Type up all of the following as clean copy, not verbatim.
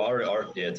our yeah,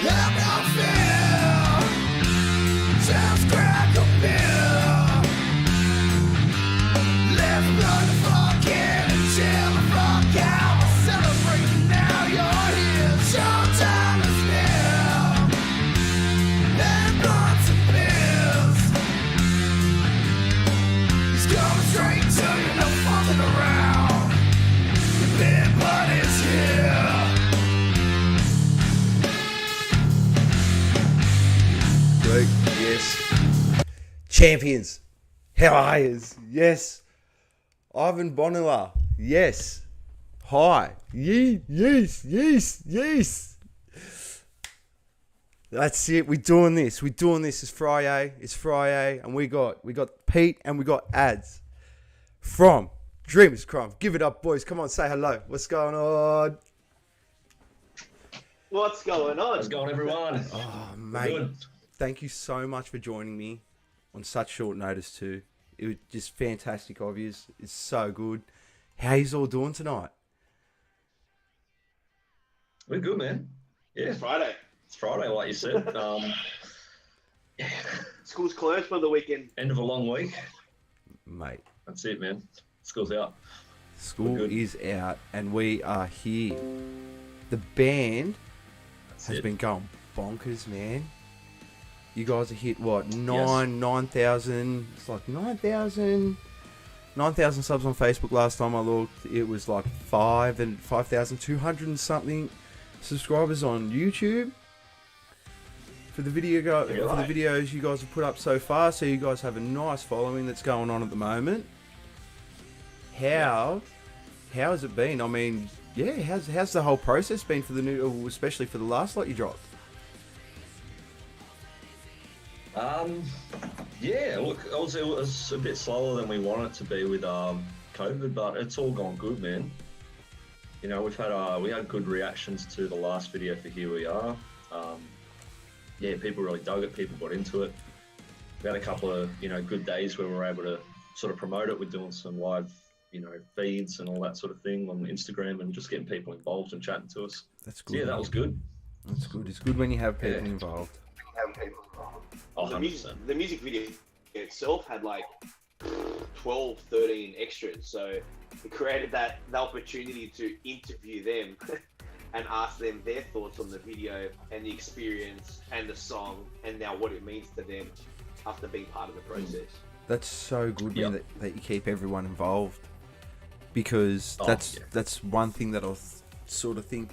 Have no fear. Just crack a beer. Let's run the fuck in and chill the fuck out. Celebrate now you're here. Showtime is near. Then burn some beers. He's coming straight to you, no fucking around. The big buddy's here. Luke, yes. Champions, how are yous? Yes. Ivan Bonilla, yes. Hi, yes. That's it. We're doing this. It's Friday, and we got Pete and we got ads from Dreamers Crime. Give it up, boys. Come on, say hello. What's going on? What's going on? How's it going, everyone? Oh, mate. Good. Thank you so much for joining me on such short notice too. It was just fantastic of you. It's so good. How you all doing tonight? We're good, man. Yeah, It's Friday. it's Friday, like you said. School's closed for the weekend. End of a long week. Mate, That's it, man. School's out. school We're good. is out and we are here. The band That's has it. been going bonkers, man. You guys have hit what? 9,000. It's like 9,000 subs on Facebook last time I looked. It was like 5,200 and something subscribers on YouTube. For the videos you guys have put up so far, so you guys have a nice following that's going on at the moment. How has it been? I mean, yeah, how's the whole process been for the new, especially for the last lot you dropped? Yeah, look, obviously it was a bit slower than we want it to be with COVID, but it's all gone good, man. You know, we had good reactions to the last video for Here We Are. Yeah, people really dug it. People got into it. We had a couple of good days where we were able to sort of promote it. We're doing some live feeds and all that sort of thing on Instagram and just getting people involved and chatting to us. That's So, good. yeah, that was good. That's good. It's good when you have people Yeah. involved. Oh, The 100%. music video itself had like 12, 13 extras. So it created the opportunity to interview them and ask them their thoughts on the video and the experience and the song and now what it means to them after being part of the process. That's so good, man, Yep. that you keep everyone involved, because Oh, that's yeah. that's one thing that I sort of think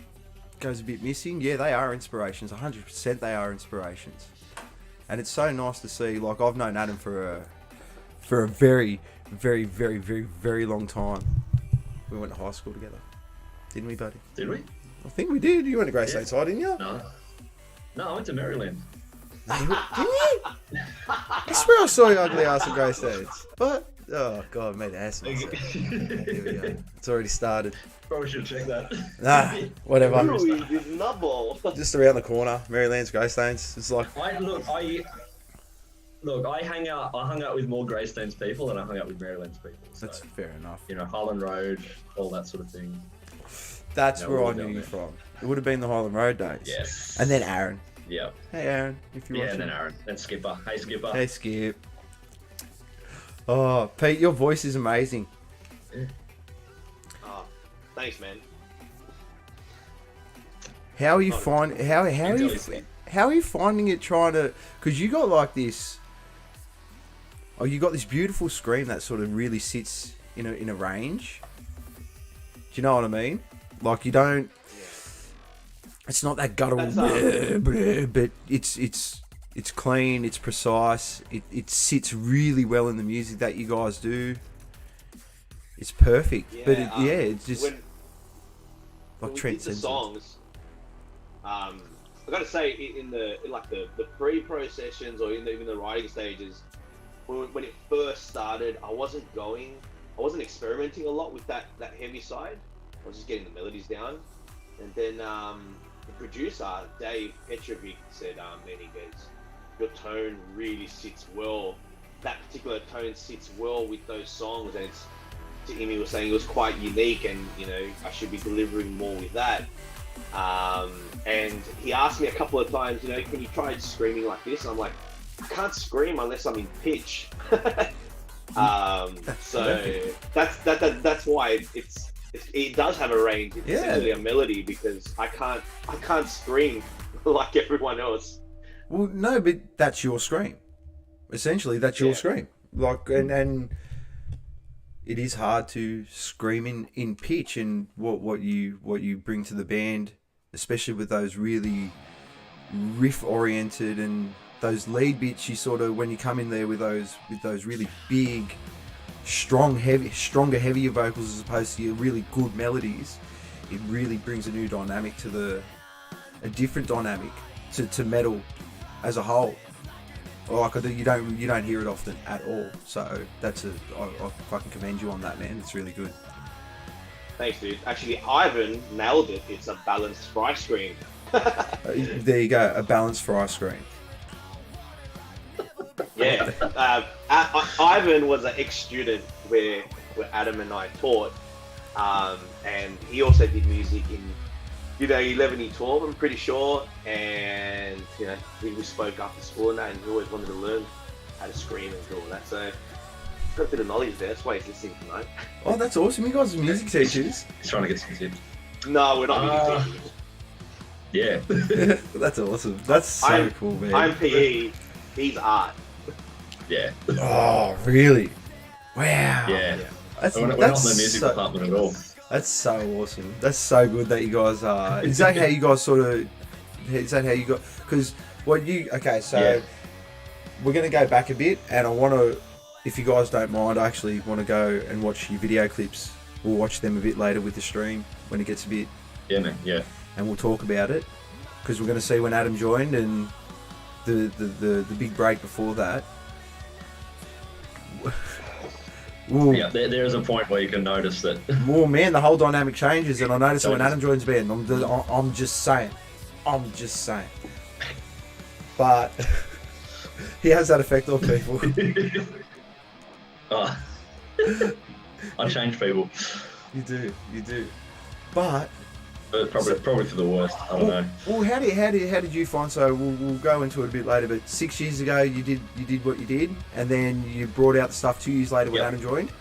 goes a bit missing. Yeah, they are inspirations. 100% they are inspirations, and it's so nice to see. Like, I've known Adam for a very, very, very, very, very long time. We went to high school together, didn't we, buddy? Did we? I think we did. You went to Grey State High, didn't you? No, I went to Maryland. Didn't you? I swear I saw your ugly ass at Grey States. But, oh God, made an ass of myself. Here we go. It's already started. Probably should check that. Nah, whatever. Ooh, this nubble. Just around the corner, Maryland's Greystanes. It's like, I hung out with more Greystanes people than I hung out with Maryland's people. So, that's fair enough. Harlan Road, all that sort of thing. That's Yeah, where we'll I go knew you there. from. It would have been the Highland Road days. Yes. And then Aaron. Yeah. Hey Aaron, if you're Yeah, watching. and then Aaron. Then Skipper. Hey, Skipper. Hey Skip. Oh, Pete, your voice is amazing. Oh, thanks, man. How are you Not- find how are you Intelligent. how are you finding it trying to, because you got like this, oh, you got this beautiful scream that sort of really sits in a range. Do you know what I mean? Like, you don't, it's not that guttural, That's, but it's clean, it's precise, it sits really well in the music that you guys do. It's perfect, but it's just when like we Trent did the said. songs, I gotta say, in the pre-pro sessions or even the writing stages, when it first started, I wasn't experimenting a lot with that heavy side. I was just getting the melodies down, and then the producer Dave Petrovic said, "Man, he goes, your tone really sits well. That particular tone sits well with those songs, and to him, he was saying it was quite unique, and I should be delivering more with that." And he asked me a couple of times, can you try screaming like this? And I'm like, I can't scream unless I'm in pitch. So that's why it does have a range. It's essentially a melody because I can't scream like everyone else. Well, no, but that's your scream. Essentially, that's your scream. Like, and it is hard to scream in pitch, and what you bring to the band, especially with those really riff oriented and those lead bits. You sort of, when you come in there with those really big, stronger, heavier vocals as opposed to your really good melodies, it really brings a new dynamic to a different dynamic to metal as a whole. Like, you don't hear it often at all. So I fucking commend you on that, man. It's really good. Thanks, dude. Actually, Ivan nailed it. It's a balanced fry screen. There you go, a balanced fry screen. Yeah. Ivan was an ex-student where Adam and I taught, and he also did music in 11 and 12, I'm pretty sure, and we spoke after school and that, and he always wanted to learn how to scream and do all that. So he's got a bit of knowledge there. That's why he's listening tonight. Oh, that's awesome! You guys are music teachers. He's trying to get some tips. No, we're not music teachers. Yeah. That's awesome. That's so cool, man. I'm PE. He's art. Yeah. Oh, really? Wow. Yeah. That's, We're not in the music department at all. That's so awesome. That's so good that you guys are. Is that how you guys sort of? Is that how you got? Because we're gonna go back a bit, and I want to, if you guys don't mind, I actually want to go and watch your video clips. We'll watch them a bit later with the stream when it gets a bit. Yeah, man. Yeah. And we'll talk about it because we're gonna see when Adam joined and the big break before that. Ooh. Yeah, there is a point where you can notice that. Oh man, the whole dynamic changes, and I notice it when Adam joins the band. I'm just saying. But he has that effect on people. I change people. You do. But probably for the worst. I don't know. Well, how did you find? So we'll go into it a bit later. But 6 years ago, you did what you did, and then you brought out the stuff 2 years later when Adam joined.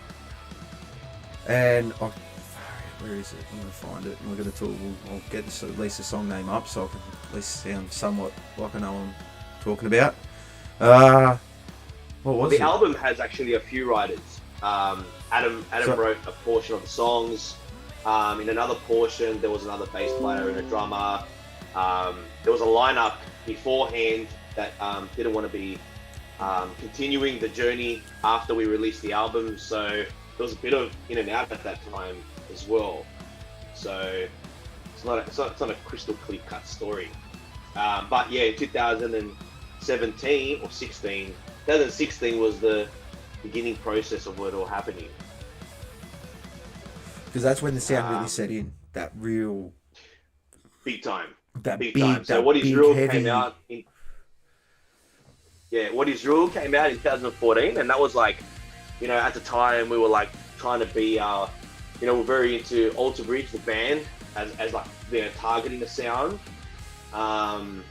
And where is it? I'm gonna find it. And we're gonna talk. I'll get at least the song name up, so I can at least sound somewhat like I know what I'm talking about. What was it? The album has actually a few writers. Adam wrote a portion of the songs. In another portion, there was another bass player and a drummer. There was a lineup beforehand that didn't want to be continuing the journey after we released the album, so there was a bit of in and out at that time as well. So it's not a crystal clear cut story. But yeah, in 2017 or 16, 2016 was the beginning process of it all happening. Because that's when the sound really set in. That real big time. That big big time. So that What Is big, Real heavy... came out in What Is Real came out in 2014, and that was like, at the time we were like trying to be we're very into Alter Bridge, the band, as like targeting the sound. And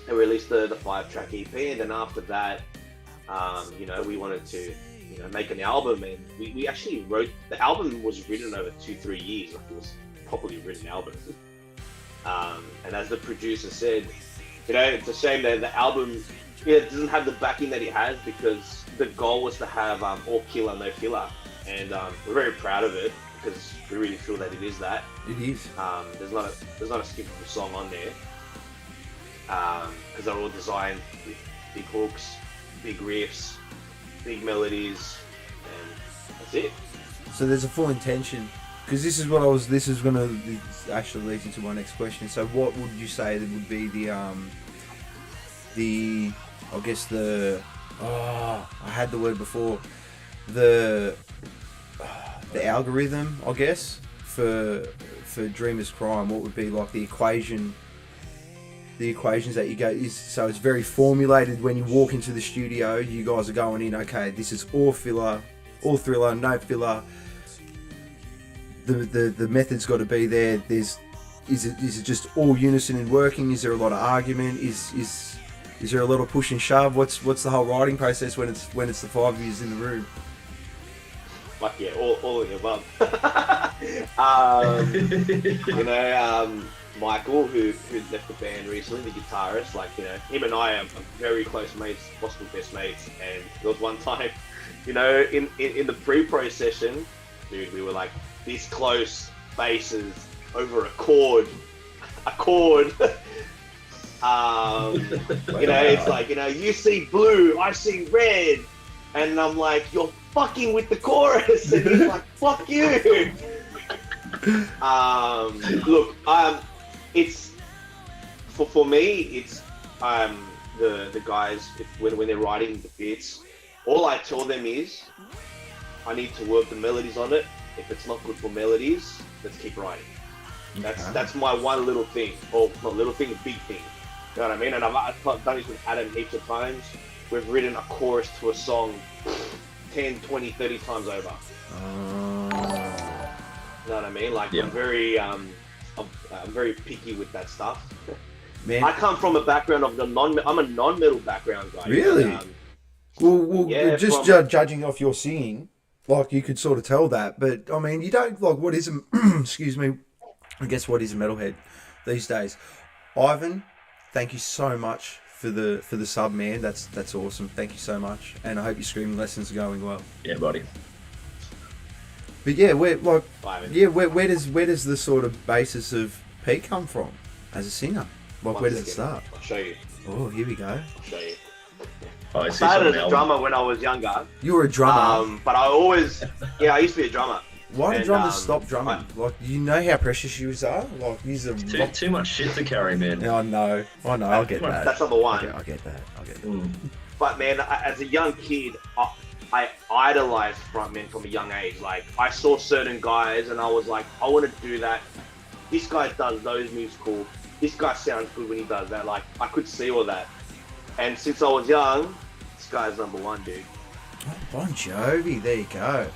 we released the 5-track EP, and then after that, we wanted to make an album, and we actually wrote, the album was written over 2-3 years, like it was a properly written album. And as the producer said, it's a shame that the album doesn't have the backing that it has, because the goal was to have all killer, no filler, and we're very proud of it because we really feel that it is that. It is. There's not a skippable song on there, because they're all designed with big hooks, big riffs, big melodies, and that's it. So there's a full intention, because this is gonna actually lead into my next question. So what would you say that would be I had the word before, the algorithm, I guess, for Dreamers Crime? What would be like the equations that you go is, so it's very formulated. When you walk into the studio, you guys are going in, okay, this is all filler, all thriller, no filler. The method's got to be there. There's is it just all unison and working? Is there a lot of argument? Is there a lot of push and shove? What's the whole writing process when it's the 5 years in the room? Like, yeah, all of the above. Michael, who left the band recently, the guitarist, like, him and I are very close mates, possible best mates. And there was one time, in the pre-pro session, dude, we were like this close faces over a chord. It's like, you see blue, I see red, and I'm like, you're fucking with the chorus, and he's like, fuck you. Look, it's for me, it's the guys, when they're writing the bits, all I tell them is, I need to work the melodies on it. If it's not good for melodies, let's keep writing. That's my one little thing, or not little thing, big thing. You know what I mean? And I've done this with Adam heaps of times. We've written a chorus to a song 10, 20, 30 times over. You know what I mean? Like, I'm very picky with that stuff. Man, I come from a background of I'm a non-metal background guy. Really? Well, yeah, just judging off your singing, like, you could sort of tell that. But I mean, you don't like what is a excuse me. I guess what is a metalhead these days? Ivan, thank you so much for the sub, man. That's awesome. Thank you so much, and I hope your screaming lessons are going well. Yeah, buddy. But yeah, where does the sort of basis of Pete come from as a singer? Like, where does it start? I'll show you. Oh, here we go. I'll show you. I I started as a drummer when I was younger. You were a drummer. But I used to be a drummer. Why do drummers stop drumming? Like, you know how precious you are? Like, these are too much shit to carry, man. Yeah, I know. I'll get that. That's number one. I get that. But man, as a young kid, I idolized frontmen from a young age. Like, I saw certain guys and I was like, I want to do that. This guy does those moves cool. This guy sounds good when he does that. Like, I could see all that. And since I was young, this guy's number one, dude. Bon Jovi, there you go.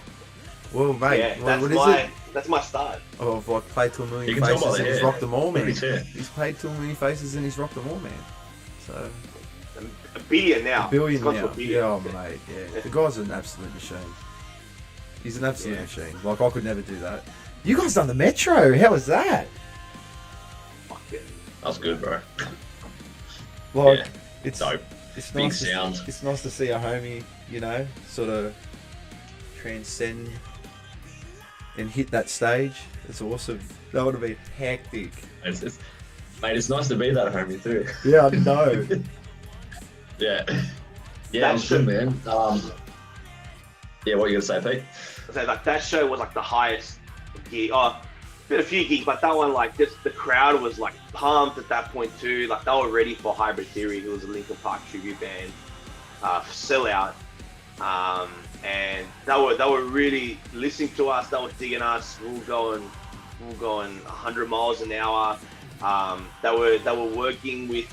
Well, mate, yeah, what is it? That's my start. Oh, like, played to a million You can tell faces by the and he's hair. rocked them all, man. His hair. He's played to a million faces and he's rocked them all, man. So, A billion now. a billion It's gone to now. a billion. Yeah, oh, mate, yeah. The guy's an absolute machine. He's an absolute machine. Like, I could never do that. You guys done the Metro. How was that? Fuck it. That's good, bro. Like, Yeah. it's Dope. it's Big nice. sound. It's nice to see a homie, sort of transcend and hit that stage. It's awesome. That would have been hectic. Mate, it's nice to be that homie too. Yeah, I know. Yeah. Yeah, That's I'm good, man. Yeah, what are you gonna say, Pete? So like that show was like the highest gig. Oh, been a few gigs, but that one, like, just the crowd was like pumped at that point too. Like, they were ready for Hybrid Theory, who was a Linkin Park tribute band, sellout. And they were really listening to us. They were digging us. We were going 100 miles an hour. They were working with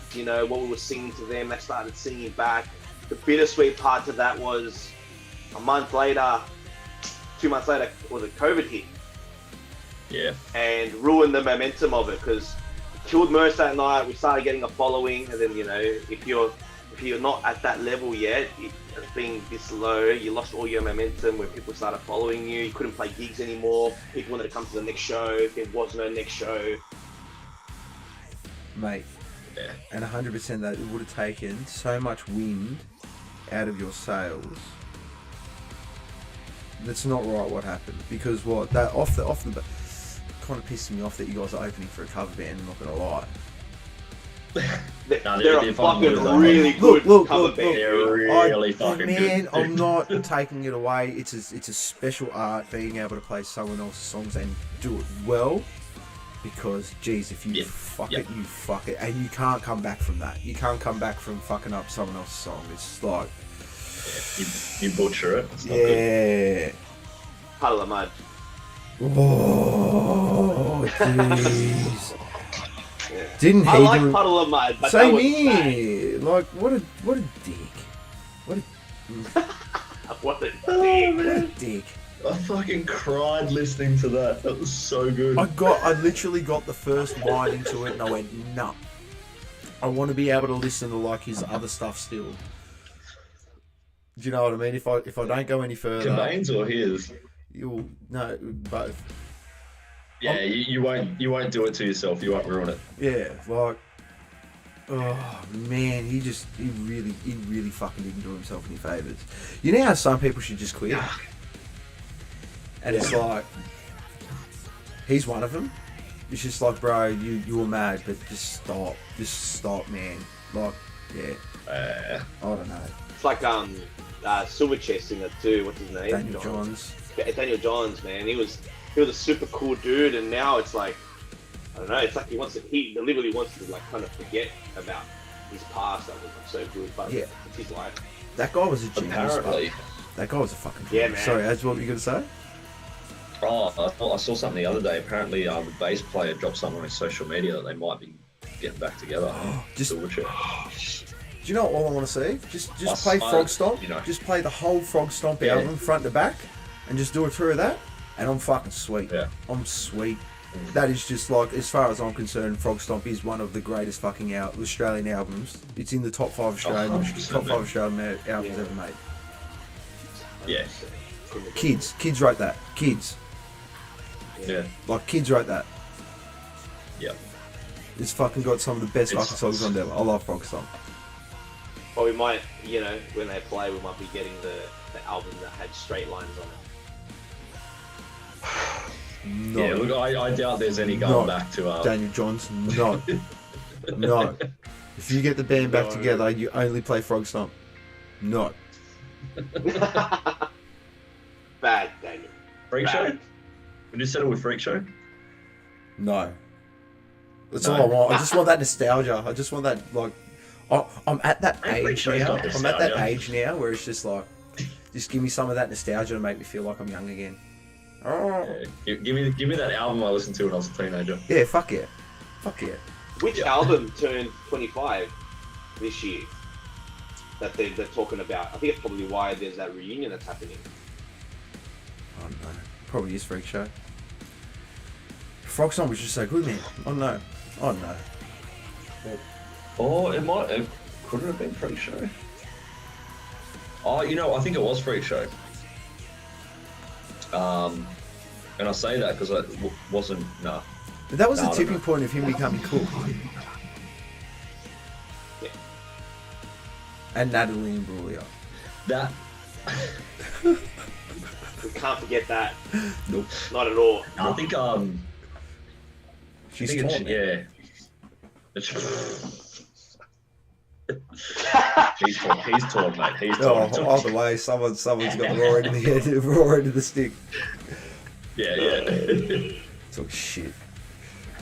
what we were singing to them. They started singing back. The bittersweet part to that was a month later, 2 months later, was a COVID hit. Yeah. And ruined the momentum of it, because it killed Merce that night. We started getting a following, and then if you're not at that level yet, being this low, you lost all your momentum when people started following you. You couldn't play gigs anymore. People wanted to come to the next show. There was no next show. Mate, Yeah. and 100% that it would have taken so much wind out of your sails. That's not right what happened, because that off the kind of pissed me off that you guys are opening for a cover band. I'm not gonna lie. They're a they're fucking fucking really Look, good cover look, band. They're dude. really fucking man, good. I'm not taking it away. It's a special art being able to play someone else's songs and do it well. Because, geez, if you fuck it, you fuck it, and you can't come back from that. You can't come back from fucking up someone else's song. It's like, You butcher it. It's not good. yeah. Puddle of Mud. Oh, jeez. Didn't I he like do? Puddle of Mud, but Same that was here. Like, what a dick. What a bad. What a Oh, dick. dick. I fucking cried listening to that. That was so good. I literally got the first line into it and I went, nah. I want to be able to listen to like his other stuff still. Do you know what I mean? If I don't go any further, Cobain's or his? you'll no both. Yeah, you won't do it to yourself. You won't ruin it. Yeah, like, oh man, he really fucking didn't do himself any favors. You know how some people should just quit, and it's like, he's one of them. It's just like, bro, you were mad, but just stop, man. Like, yeah, I don't know. It's like Silverchair singer too. What's his name? Daniel Johns. Yeah, Daniel Johns, man. He was a super cool dude, and now it's like, I don't know. It's like he deliberately wants to like kind of forget about his past. That was so good, but Yeah. it's his life. That guy was a genius. Apparently. That guy was a fucking Yeah, genius. man. Sorry, that's what were you gonna say? Oh, I saw something the other day. Apparently, the bass player dropped something on his social media that they might be getting back together. Just- Silverchair. Do you know what all I want to see? Just I- play Frog Stomp. you know. Just play the whole Frog Stomp Yeah. album front to back, and just do a tour of that. And I'm fucking sweet. Yeah. I'm sweet. That is just like, as far as I'm concerned, Frog Stomp is one of the greatest fucking Australian albums. It's in the top 5 Australian 100%, albums Yeah. ever made. Yeah. Kids wrote that. Kids, Yeah. like kids wrote that. Yeah. It's fucking got some of the best It's- fucking songs on there. I love Frog Stomp. Well, we might, when they play, we might be getting the album that had straight lines on it. No. Yeah. Look, I doubt there's any No. going back to Daniel Johns, no. No. If you get the band back No. together, you only play Frog Stomp. No. Bad, Daniel. Freak Show. Bad. We just settle with Freak Show. No. That's No. all I want. I just want that nostalgia. I just want that, like, I'm at that I think age show's now. not I'm at that nostalgia. age now where it's just like, just give me some of that nostalgia to make me feel like I'm young again. Oh. Yeah. Give me that album I listened to when I was a teenager. Yeah, fuck yeah. Fuck yeah. Which album turned 25 this year that they're talking about? I think it's probably why there's that reunion that's happening. I don't know. Probably is Freak Show. Frog Stomp was just so good, man. I don't know. I don't know. Oh, it could have been Freak Show. Oh, I think it was Freak Show. And I say that because it wasn't. Nah. But that was No, the I don't tipping know. point of him becoming cool. Yeah. And Natalie Imbruglia. That. We can't forget that. Nope. Not at all. I think She's I think tall, man. He's tall, mate. He's Oh, tall. either way, someone's got the raw end of the head, raw end of the stick. Yeah. Talk shit.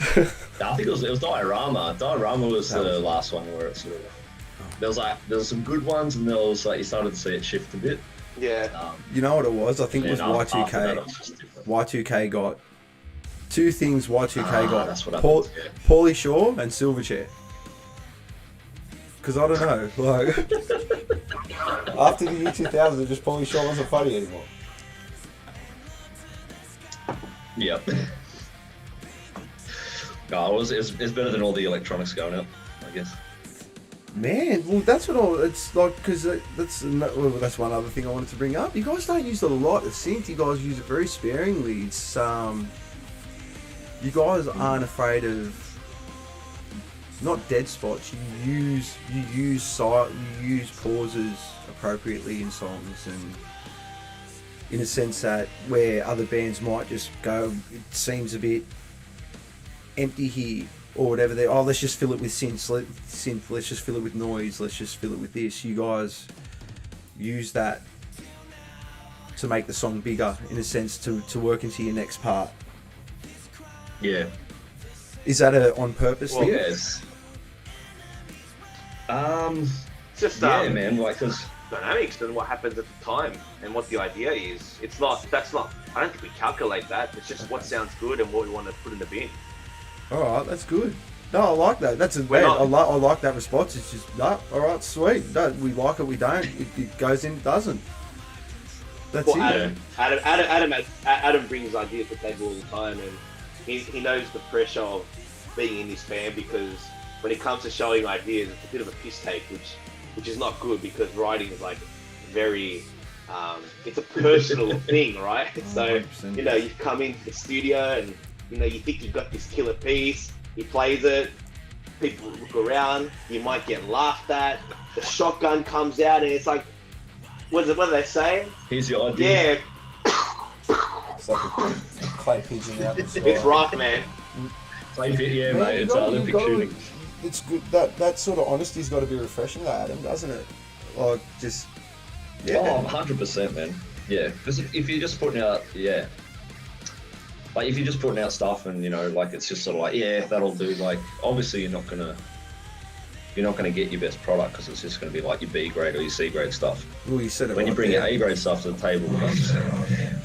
I think it was Diorama. Diorama was That the was- last one where it sort of. There was some good ones, and there was like you started to see it shift a bit. Yeah. You know what it was? I think it was and after that, Y2K. it was just different. Y2K got two things. Y2K got that's what happens, yeah. Paulie Shaw and Silverchair. Because I don't know, like after the year 2000, just Paulie Shaw wasn't funny anymore. Yep. No, it's better than all the electronics going up, I guess. Man, well, that's what it's like, because that's one other thing I wanted to bring up. You guys don't use it a lot of synth. You guys use it very sparingly. It's you guys aren't afraid of not dead spots. You use pauses appropriately in songs, and in a sense that where other bands might just go, it seems a bit empty here. Or whatever let's just fill it with synth, let's just fill it with noise, let's just fill it with this. You guys use that to make the song bigger, in a sense, to work into your next part. Yeah. Is that a on purpose Well, thing? Yes. It's just Yeah, man. Like, cause dynamics and what happens at the time and what the idea is. I don't think we calculate that. It's just what sounds good and what we want to put in the bin. Alright, that's good. No, I like that. That's a We're bad. not- I like that response. It's just, no, alright, sweet. No, we like it, we don't. It goes in, it doesn't. That's Well, it. Adam brings ideas to the table all the time, and he knows the pressure of being in this band because when it comes to showing ideas, it's a bit of a piss take, which is not good because writing is like very, it's a personal thing, right? So 100%. you know, you come into the studio and you know you think you've got this killer piece, he plays it, people look around, you might get laughed at, the shotgun comes out and it's like, what do they say? Here's your idea. Yeah, It's like a clay pigeon out the side. it's rough, man. Play fit, yeah, Man, mate. you It's gotta- Olympic you gotta- shooting. It's good. That sort of honesty's got to be refreshing, though, Adam, doesn't it? Like, just yeah. Oh, 100%, man. Yeah, because if you're just putting out, yeah, like if you're just putting out stuff and you know, like it's just sort of like, yeah, that'll do. Like, obviously, you're not gonna get your best product because it's just gonna be like your B grade or your C grade stuff. Well, you said it When right you bring there. your A grade stuff to the table, that's,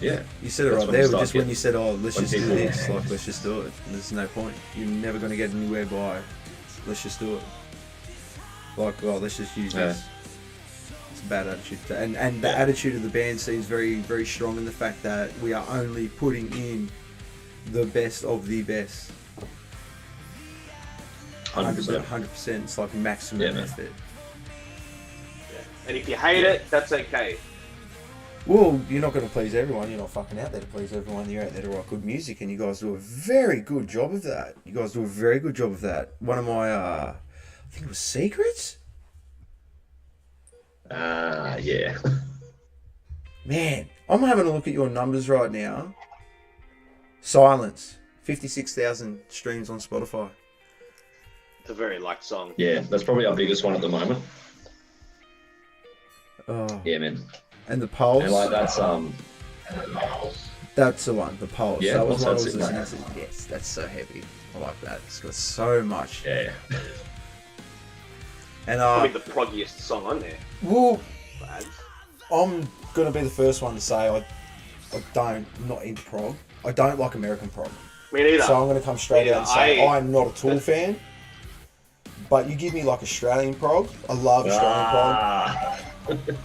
yeah, You said it That's right when there. you start Just when getting- you said, "Oh, let's when just do people- this," like, let's just do it. There's no point. You're never going to get anywhere by, let's just do it. Like, oh, let's just use Yeah. this. It's a bad attitude, and the Yeah. attitude of the band seems very, very strong in the fact that we are only putting in the best of the best. 100%. 100%. It's like maximum Yeah, man. effort. And if you hate it, that's okay. Well, you're not going to please everyone. You're not fucking out there to please everyone. You're out there to write good music, and you guys do a very good job of that. You guys do a very good job of that. One of my, I think it was Secrets. Yeah. Man, I'm having a look at your numbers right now. Silence, 56,000 streams on Spotify. It's a very liked song. Yeah, that's probably our biggest one at the moment. Oh, Yeah, man. and the Pulse. And like that's That's the one. The Pulse. Yeah, that was what's one I that was sitting listening to. Yes, that's so heavy. I like that. It's got so much. yeah. And Probably the proggiest song on there. well, Lads. I'm gonna be the first one to say I'm not into prog. I don't like American prog. Me neither. So I'm gonna come straight Neither. out and say I'm not a Tool That's- fan. But you give me like Australian prog. I love Australian prog.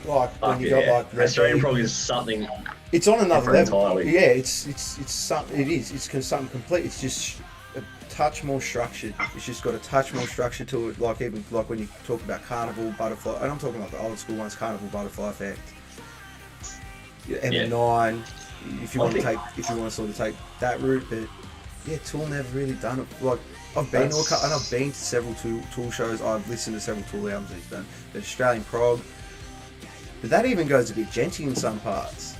Like when Fuck you yeah. got like Red Australian Belly. prog is something. It's on another different level. entirely. Yeah, it's something. It is. It's something complete. It's just a touch more structured. It's just got a touch more structure to it. Like even like when you talk about Carnival, Butterfly, and I'm talking like the old school ones, Carnival, Butterfly Effect, M9. If you I want to think- sort of take that route, but yeah, Tool never really done it. Like I've been to a couple, and I've been to several Tool shows. I've listened to several Tool albums that he's done. But Australian prog, but that even goes a bit genty in some parts,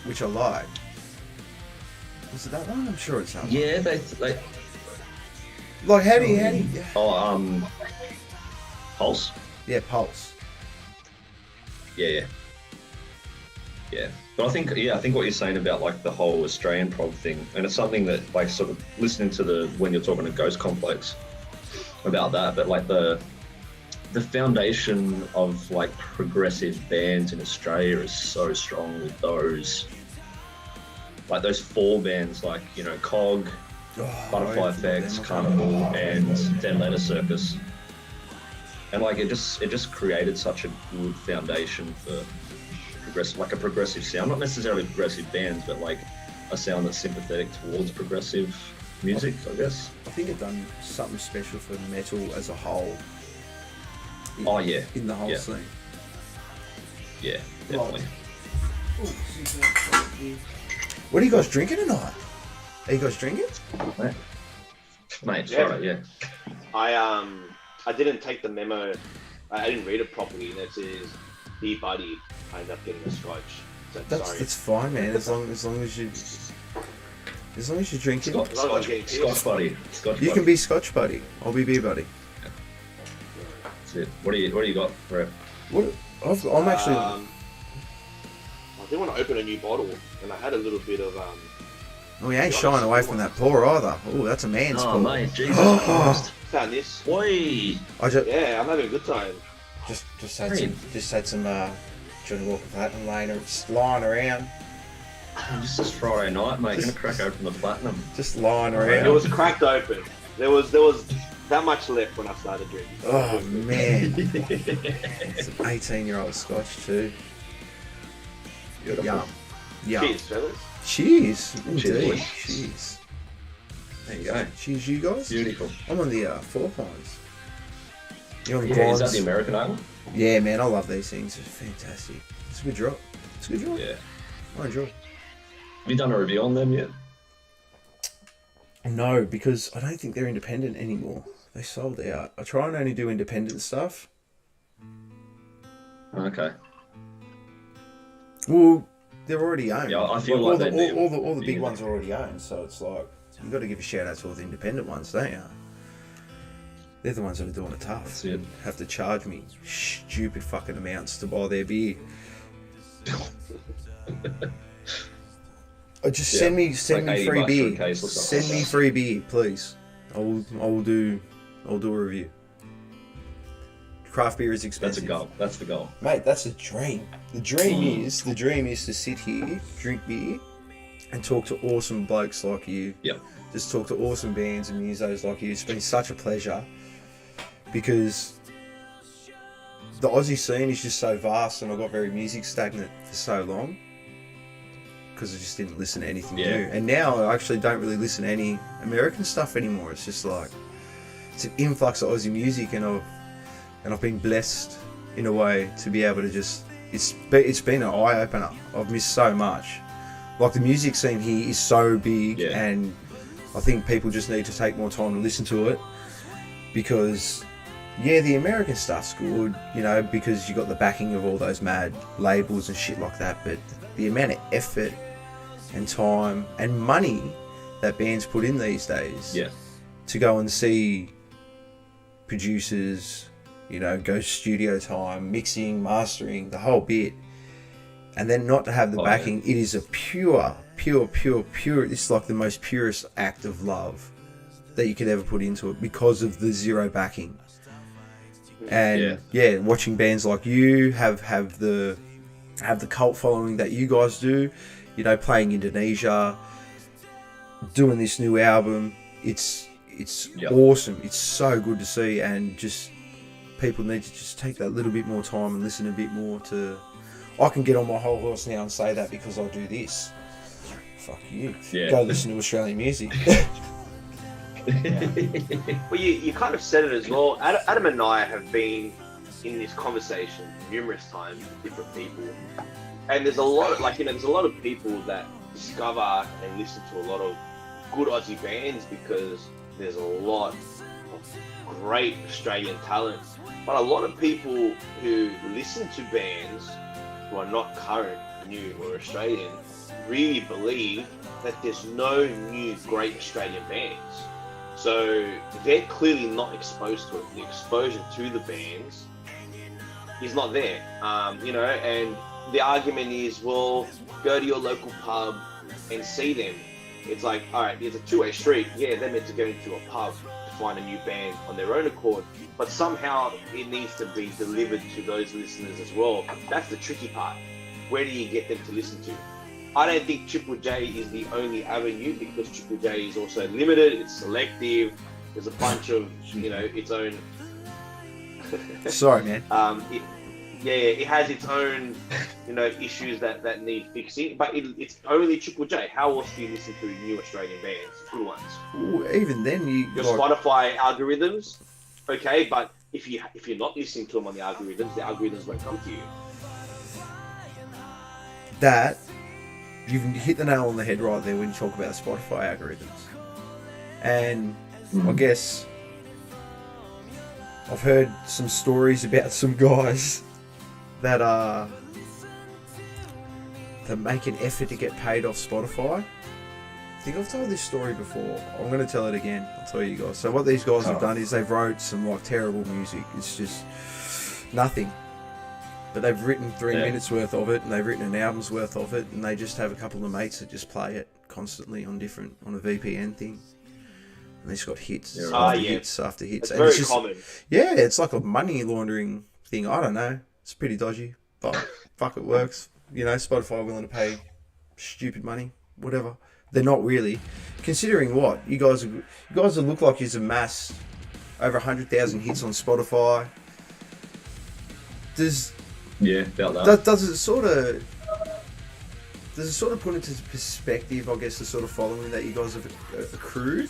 which I like. Was it that one? I'm sure it's that one. Yeah, they Like how do you? Pulse. Yeah, Pulse. Yeah. But I think what you're saying about like the whole Australian prog thing, and it's something that like sort of listening to when you're talking to Ghost Complex about that, but like the foundation of like progressive bands in Australia is so strong with those four bands like, you know, Cog, Oh, Butterfly I forgot Effects, them. Carnival, and Dead Letter Circus. And like it just created such a good foundation for progressive sound, not necessarily progressive bands, but like a sound that's sympathetic towards progressive music, I guess. I think it done something special for metal as a whole. Oh yeah, In the whole Yeah. scene. yeah, definitely. What are you guys drinking tonight? Are you guys drinking? Mate, it's Yeah. Friday, yeah. I didn't take the memo. I didn't read it properly. And it says, "Dear buddy," I ended up getting a scotch. So sorry. That's fine, man. As long as you're drinking, Scotch buddy. Scotch you buddy. can be Scotch buddy. I'll be beer buddy. That's it. What do you got, Brett? What? I'm actually. I did want to open a new bottle, and I had a little bit of We ain't shying away from that pour either. Oh, that's a man's Oh pour. mate, Jesus Christ. found this. Oi! I Yeah, I'm having a good time. just had some Johnny Walker Platinum lying around, This is Friday night, mate. Gonna crack open the platinum. just lying It around. was cracked open. There was that much left when I started drinking. Oh man, it's an 18-year-old Scotch too. Beautiful. Yeah. Cheers, fellas. Cheers. Cheers, Indeed. boys. Cheers. There you go. Cheers, you guys. Beautiful. I'm on the Four Pines. You're on the Yeah, is that Blondes. the American island? Yeah, man, I love these things. It's fantastic. It's a good drop. It's a good drop. Yeah. I enjoy it. Have you done a review on them yet? No, because I don't think they're independent anymore. They sold out. I try and only do independent stuff. Okay. Well, they're already owned. Yeah, I feel like all they the, do. all the big Yeah. ones are already owned, so it's like you got to give a shout out to all the independent ones, don't you? They're the ones that are doing it tough. That's it. Have to charge me stupid fucking amounts to buy their beer. Just Yeah, send me like free 80 bucks for a beer. case or something Send like me that. free beer, please. I'll do a review. Craft beer is That's expensive. a goal. That's the goal. Mate, that's a dream. The dream is to sit here, drink beer, and talk to awesome blokes like you. Yep. Just talk to awesome bands and musos like you. It's been such a pleasure because the Aussie scene is just so vast, and I got very music stagnant for so long because I just didn't listen to anything Yeah. new. And now I actually don't really listen to any American stuff anymore. It's just like it's an influx of Aussie music, and I've been blessed in a way to be able to just it's been an eye opener. I've missed so much. Like the music scene here is so big, Yeah. and I think people just need to take more time to listen to it because yeah, the American stuff's good, you know, because you got the backing of all those mad labels and shit like that, but the amount of effort and time and money that bands put in these days Yeah. to go and see producers, you know, go studio time, mixing, mastering, the whole bit, and then not to have the Oh, backing, it is a pure, it's like the most purest act of love that you could ever put into it because of the zero backing. And yeah, watching bands like you have the cult following that you guys do, you know, playing Indonesia, doing this new album, it's Yep. awesome. It's so good to see, and just people need to just take that little bit more time and listen a bit more to. I can get on my whole horse now and say that because I do this. Fuck you. Yeah. Go listen to Australian music. Well, you kind of said it as well. Adam and I have been in this conversation numerous times with different people, and there's a lot of, there's a lot of people that discover and listen to a lot of good Aussie bands because there's a lot of great Australian talent. But a lot of people who listen to bands who are not current, new, or Australian really believe that there's no new great Australian bands. So they're clearly not exposed to it. The exposure to the bands is not there, you know, and the argument is, well, go to your local pub and see them. It's like, all right, there's a two-way street. Yeah, they're meant to go into a pub to find a new band on their own accord, but somehow it needs to be delivered to those listeners as well. That's the tricky part. Where do you get them to listen to? I don't think Triple J is the only avenue because Triple J is also limited, it's selective, there's a bunch of, you know, its own... Sorry, man. It has its own, you know, issues that need fixing, but it's only Triple J. How else do you listen to new Australian bands, good ones? Ooh, even then, Your like, Spotify algorithms, okay, but if you're not listening to them on the algorithms won't come to you. that you've hit the nail on the head right there when you talk about Spotify algorithms. And I guess I've heard some stories about some guys that make an effort to get paid off Spotify. I think I've told this story before. I'm going to tell it again. I'll tell you guys. So what these guys have done is they've wrote some like terrible music. It's just nothing. But they've written 3 minutes worth of it, and they've written an album's worth of it, and they just have a couple of mates that just play it constantly on a VPN thing. And they just got hits after hits after hits. It's And very it's just, common. yeah, it's like a money laundering thing. I don't know. It's pretty dodgy, but fuck, it works. You know, Spotify willing to pay stupid money, whatever. They're not really, considering what you guys look like you've amassed over 100,000 hits on Spotify. Yeah, about that. Does it sort of does it sort of put into perspective, I guess, the sort of following that you guys have accrued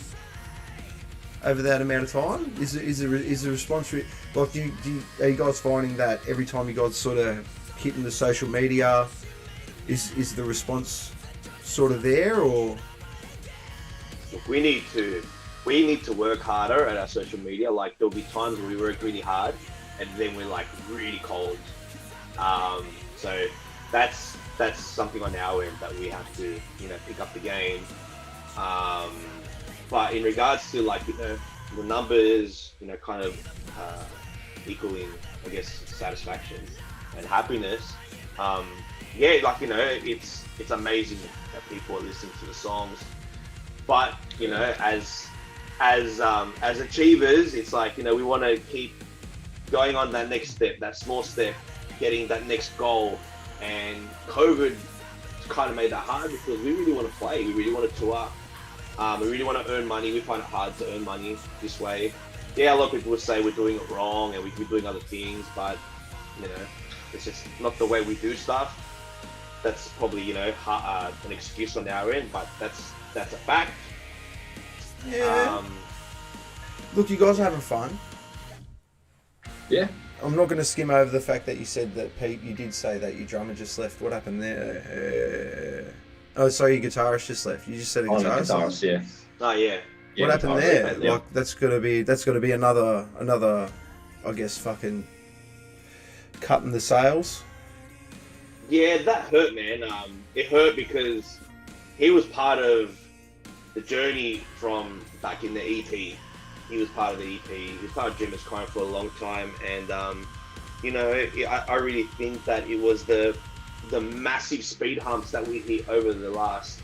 over that amount of time? Is the response like, are you guys finding that every time you guys sort of hit into social media, is the response sort of there, or? Look, we need to work harder at our social media. Like, there'll be times where we work really hard and then we're like really cold. So that's something on our end that we have to, pick up the game. But in regards to like, the numbers, kind of equaling, I guess, satisfaction and happiness. It's amazing that people are listening to the songs. But as achievers, it's like, we want to keep going on that next step, that small step, getting that next goal. And COVID kind of made that hard because we really want to play, we really want to tour, we really want to earn money. We find it hard to earn money this way. Yeah, a lot of people would say we're doing it wrong and we could be doing other things, but it's just not the way we do stuff. That's probably an excuse on our end, but that's a fact. Yeah. Look, you guys are having fun. Yeah. I'm not going to skim over the fact that you said that, Pete, you did say that your drummer just left. What happened there? Oh, sorry, your guitarist just left. You just said a guitarist. Guitarist, yeah. Oh yeah. What happened there? Yeah. Like, that's got to be another, I guess, fucking cutting the sales. Yeah, that hurt, man. It hurt because he was part of the journey from back in the EP. He was part of the EP. He was part of Dreamers Crying for a long time, and I really think that it was the massive speed humps that we hit over the last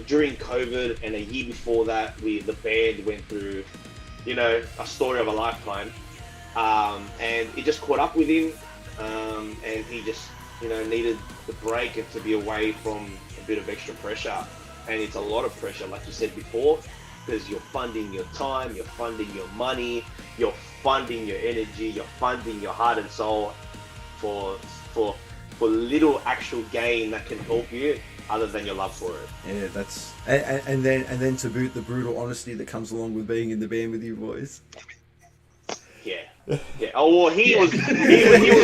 during COVID, and a year before that, the band went through, a story of a lifetime, and it just caught up with him, and he just needed the break and to be away from a bit of extra pressure. And it's a lot of pressure, like you said before, because you're funding your time, you're funding your money, you're funding your energy, you're funding your heart and soul for little actual gain that can help you other than your love for it. Yeah, that's and then to boot, the brutal honesty that comes along with being in the band with you boys. Yeah. Oh well, he was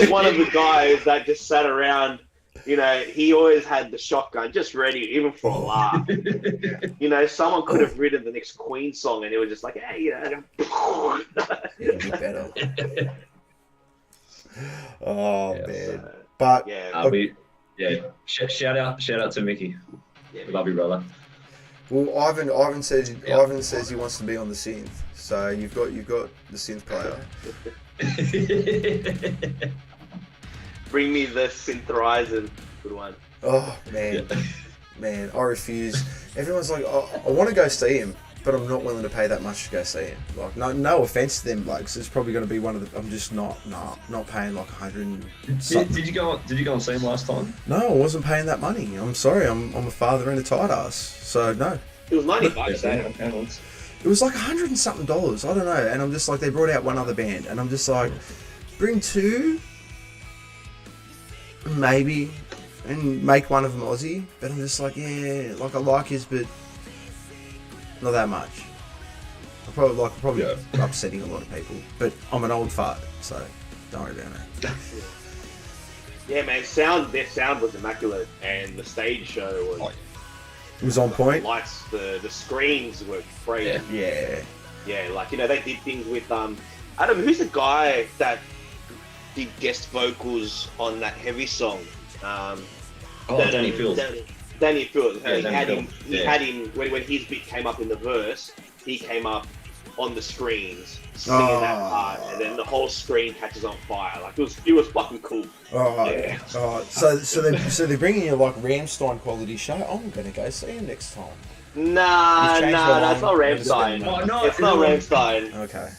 one of the guys that just sat around. He always had the shotgun just ready, even for a laugh. Someone could have written the next Queen song, and it was just like, hey, It'll be better. Oh Yeah, man, but yeah. Shout out to Mickey. Yeah, Love you, brother. well, Ivan says Yeah. Ivan says he wants to be on the synth. So you've got the synth player. Bring me the synthesizer, good one. Oh man, man, I refuse. Everyone's like, I want to go see him, but I'm not willing to pay that much to go see him. Like, no offense to them blokes. It's probably going to be one of the. I'm just not paying like 100. Did you go and see him last time? No, I wasn't paying that money. I'm sorry. I'm a father and a tight ass. So no. It was $90, eh? It was like $100 and something. I don't know. And I'm just like, they brought out one other band, and I'm just like, bring two, maybe, and make one of them Aussie. But I'm just like, yeah, like I like his, but not that much. I'm probably upsetting a lot of people. But I'm an old fart, so don't worry about it. Yeah, man. Their sound was immaculate, and the stage show was. It was on point. Lights, the screens were great. Yeah. Yeah, like they did things with Adam. Who's the guy that did guest vocals on that Heavy song? Danny Fields. Danny Fields. Yeah, He had him when his bit came up in the verse. He came up on the screens singing that part, and then the whole screen catches on fire. Like it was fucking cool. Yeah. So they're bringing you like Rammstein quality show. I'm gonna go see him next time. Nah, You've changed that's not my mind. Rammstein. Oh, no, It's not Rammstein. Okay.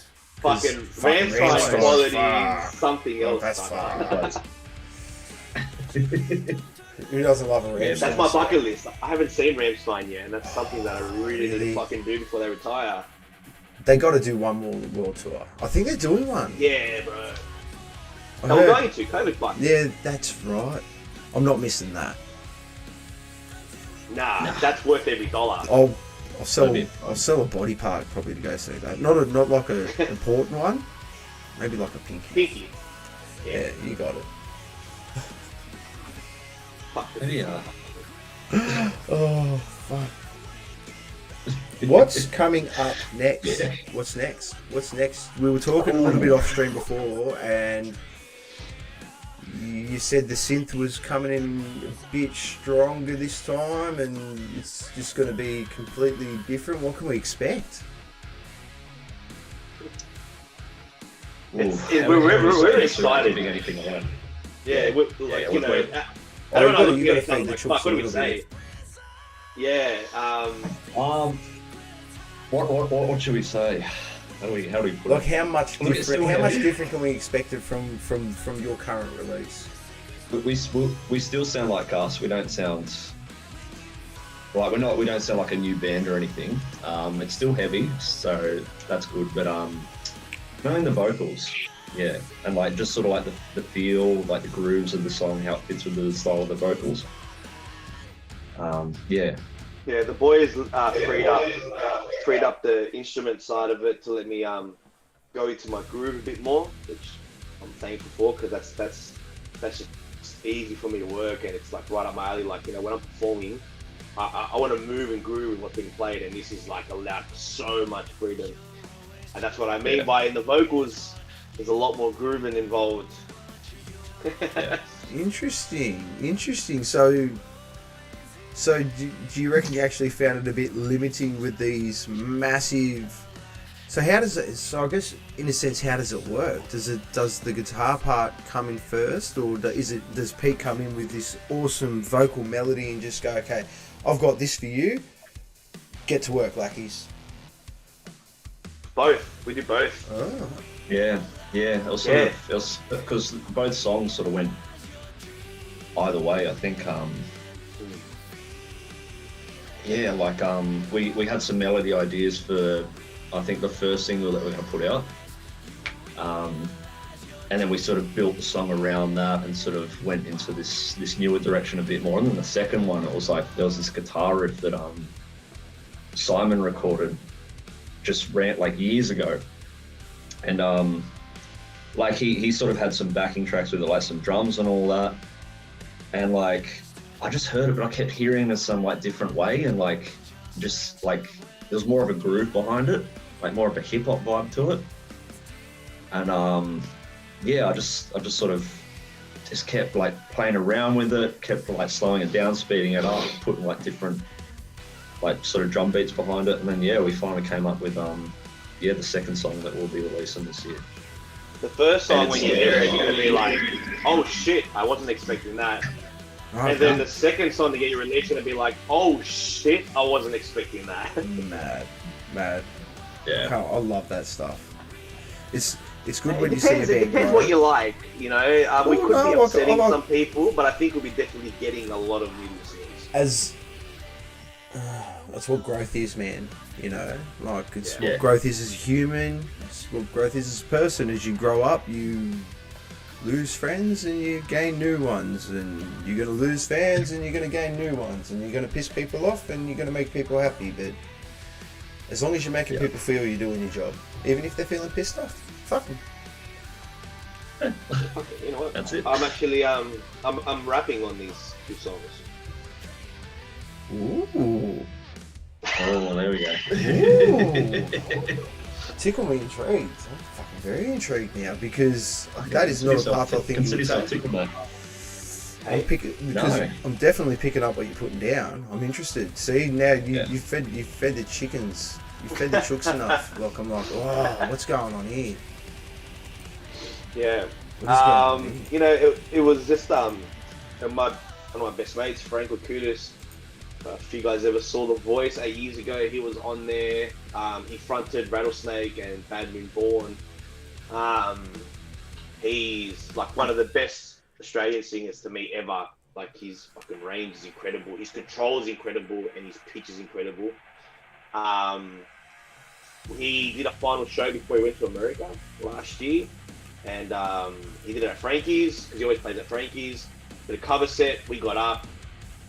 Fucking fucking Rammstein Rammstein. quality, Fuck. something else. That's man. fine. Who doesn't love a Rammstein? That's my bucket list. I haven't seen Rammstein yet, and that's something that I really need Really? to fucking do before they retire. They got to do one more world tour. I think they're doing one. Yeah, bro. I No, we're heard- going to COVID button. Yeah, that's right. I'm not missing that. Nah, that's worth every dollar. I'll sell Maybe. I'll sell a body part probably to go see that. Not like a important one. Maybe like a pinky. Pinky. Yeah, you got it. Fuck it. Maybe, Oh fuck. What's coming up next? Yeah. What's next? We were talking a little bit off stream before, and you said the synth was coming in a bit stronger this time, and it's just going to be completely different. What can we expect? We're excited. Keeping anything away. Yeah, we're, like, Yeah, you know, we're- I don't know. you gotta feed the Like, chooks fuck, what a do we little say? bit. Yeah. What should we say? How do we put Like it? how much Look, it's different? still How much heavy. different can we expect it from your current release? We still sound like us. We don't sound like we don't sound like a new band or anything. It's still heavy, so that's good. But knowing the vocals, yeah, and like just sort of like the feel, like the grooves of the song, how it fits with the style of the vocals. Yeah, Yeah, the boys freed up the instrument side of it to let me go into my groove a bit more, which I'm thankful for, because that's just easy for me to work, and it's like right up my alley. Like, you know, when I'm performing, I want to move and groove with what's being played, and this is like allowed so much freedom, and that's what I mean Yeah. by in the vocals. There's a lot more grooving involved. yeah. Interesting. So do you reckon you actually found it a bit limiting with these massive? So how does it? So I guess in a sense, how does it work? Does the guitar part come in first, or does Pete come in with this awesome vocal melody and just go, okay, I've got this for you, get to work, lackeys? Both. We did both. Oh. Yeah. It was sort of, it was because both songs sort of went either way. I think. Yeah, like we had some melody ideas for, I think, the first single that we're going to put out, and then we sort of built the song around that and sort of went into this newer direction a bit more. And then the second one, it was like there was this guitar riff that Simon recorded just like years ago, and like he sort of had some backing tracks with it, like some drums and all that, and like I just heard it, but I kept hearing it in some like different way, and like just like there was more of a groove behind it, like more of a hip hop vibe to it, and yeah, I just sort of just kept like playing around with it, kept like slowing it down, speeding it up, putting like different like sort of drum beats behind it, and then yeah, we finally came up with the second song that we'll be releasing this year. The first song, And when it's- you hear it, you're gonna be like, "Oh shit, I wasn't expecting that." Okay. And then the second song to get you released, you're gonna be like, "Oh shit, I wasn't expecting that." Mad. Yeah. I love that stuff. It's good It when you see a depends. It band depends grow. what you like. You know, we could no, be like- upsetting like- some people, but I think we'll be definitely getting a lot of new listeners. As that's what growth is, man. You know, like it's Yeah. what growth is as a human. It's what growth is as a person. As you grow up, you lose friends and you gain new ones, and you're gonna lose fans and you're gonna gain new ones, and you're gonna piss people off and you're gonna make people happy. But as long as you're making Yeah. people feel you're doing your job, even if they're feeling pissed off, fuck them. Okay, you know what? That's it. I'm actually I'm rapping on these two songs. Ooh. Oh, there we go. Ooh. Tickle me intrigued. I'm fucking very intrigued now because that is not a path I think you Consider would yourself take. tickled, mate. Because No. I'm definitely picking up what you're putting down. I'm interested. See now Yeah. you fed the chickens. You fed the chooks enough. Like I'm like, oh, what's going on here? Yeah. What is going on here? You know, it was just one of my best mates, Frank Lakutis. If you guys ever saw The Voice 8 years ago, he was on there. He fronted Rattlesnake and Bad Moon Born. He's like one of the best Australian singers to me ever. Like his fucking range is incredible, his control is incredible, and his pitch is incredible. He did a final show before he went to America last year, and he did it at Frankie's because he always plays at Frankie's. Did a cover set. We got up.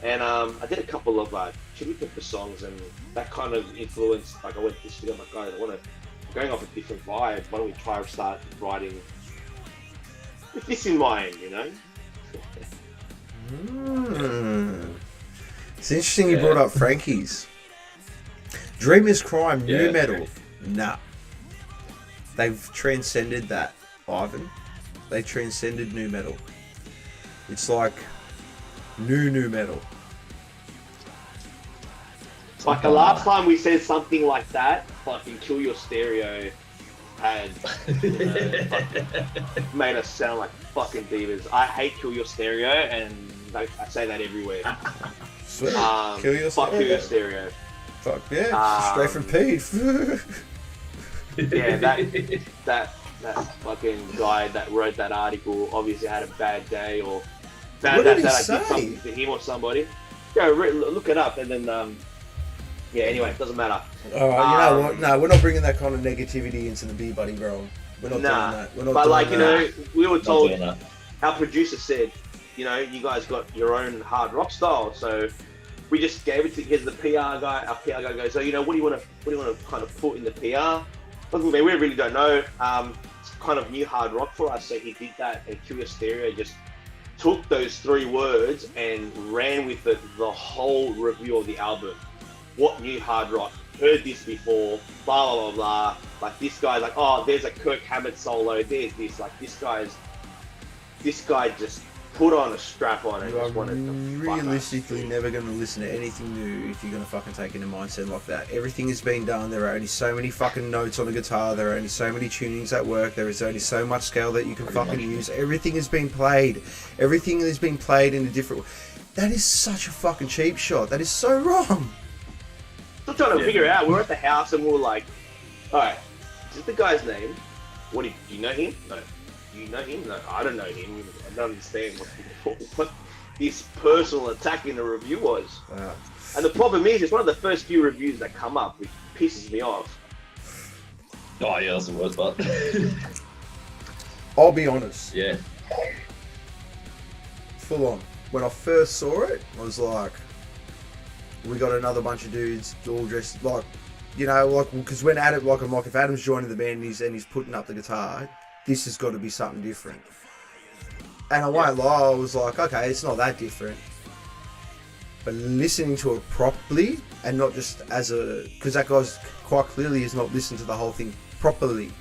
And I did a couple of Chili Pepper songs, and that kind of influenced. Like I went to studio, I'm like, guys, going off a different vibe. Why don't we try to start writing with this in mind, you know? It's interesting you brought up Frankie's. Dreamers Crime, new Yeah. metal. Nah. They've transcended that, Ivan. They transcended new metal. It's like new metal. Like the last time we said something like that, fucking Kill Your Stereo had made us sound like fucking divas. I hate Kill Your Stereo, and I say that everywhere. Sweet. Kill Your Stereo. Fuck yeah. Straight from Pete. Yeah, that fucking guy that wrote that article obviously had a bad day, or found What out did that he I did say? something to him or somebody. Go look it up, and then yeah. Anyway, it doesn't matter. Alright, you know what? No, we're not bringing that kind of negativity into the Beer Buddy, bro. We're not doing that. We're not but doing like that. we were Not told. doing that. Our producer said, you guys got your own hard rock style, so we just gave it to. Here's the PR guy. Our PR guy goes, so what do you want to kind of put in the PR? Look, man, we really don't know. It's kind of new hard rock for us, so he did that, and Kill Your Stereo just took those 3 words and ran with it the whole review of the album. What new hard rock? Heard this before, blah, blah, blah, blah. Like, this guy's like, oh, there's a Kirk Hammett solo, there's this. Like, this guy just put on a strap on and You are just wanted to fuck us. realistically never going to listen to anything new if you're going to fucking take in a mindset like that. Everything has been done. There are only so many fucking notes on a guitar. There are only so many tunings that work. There is only so much scale that you can fucking use. Everything has been played. Everything has been played in a different way. That is such a fucking cheap shot. That is so wrong. Still trying to figure it out. We were at the house and we were like, all right, this is the guy's name. Do you know him? No. Do you know him? No, I don't know him. I don't understand what this personal attack in the review was. And the problem is, it's one of the first few reviews that come up, which pisses me off. Oh yeah, that's the worst part. I'll be honest. Yeah. Full on. When I first saw it, I was like, we got another bunch of dudes all dressed like, because when Adam, like, I'm like, if Adam's joining the band and he's putting up the guitar, this has got to be something different. And I won't lie, I was like, okay, it's not that different. But listening to it properly, and not just because that guy's quite clearly has not listened to the whole thing properly.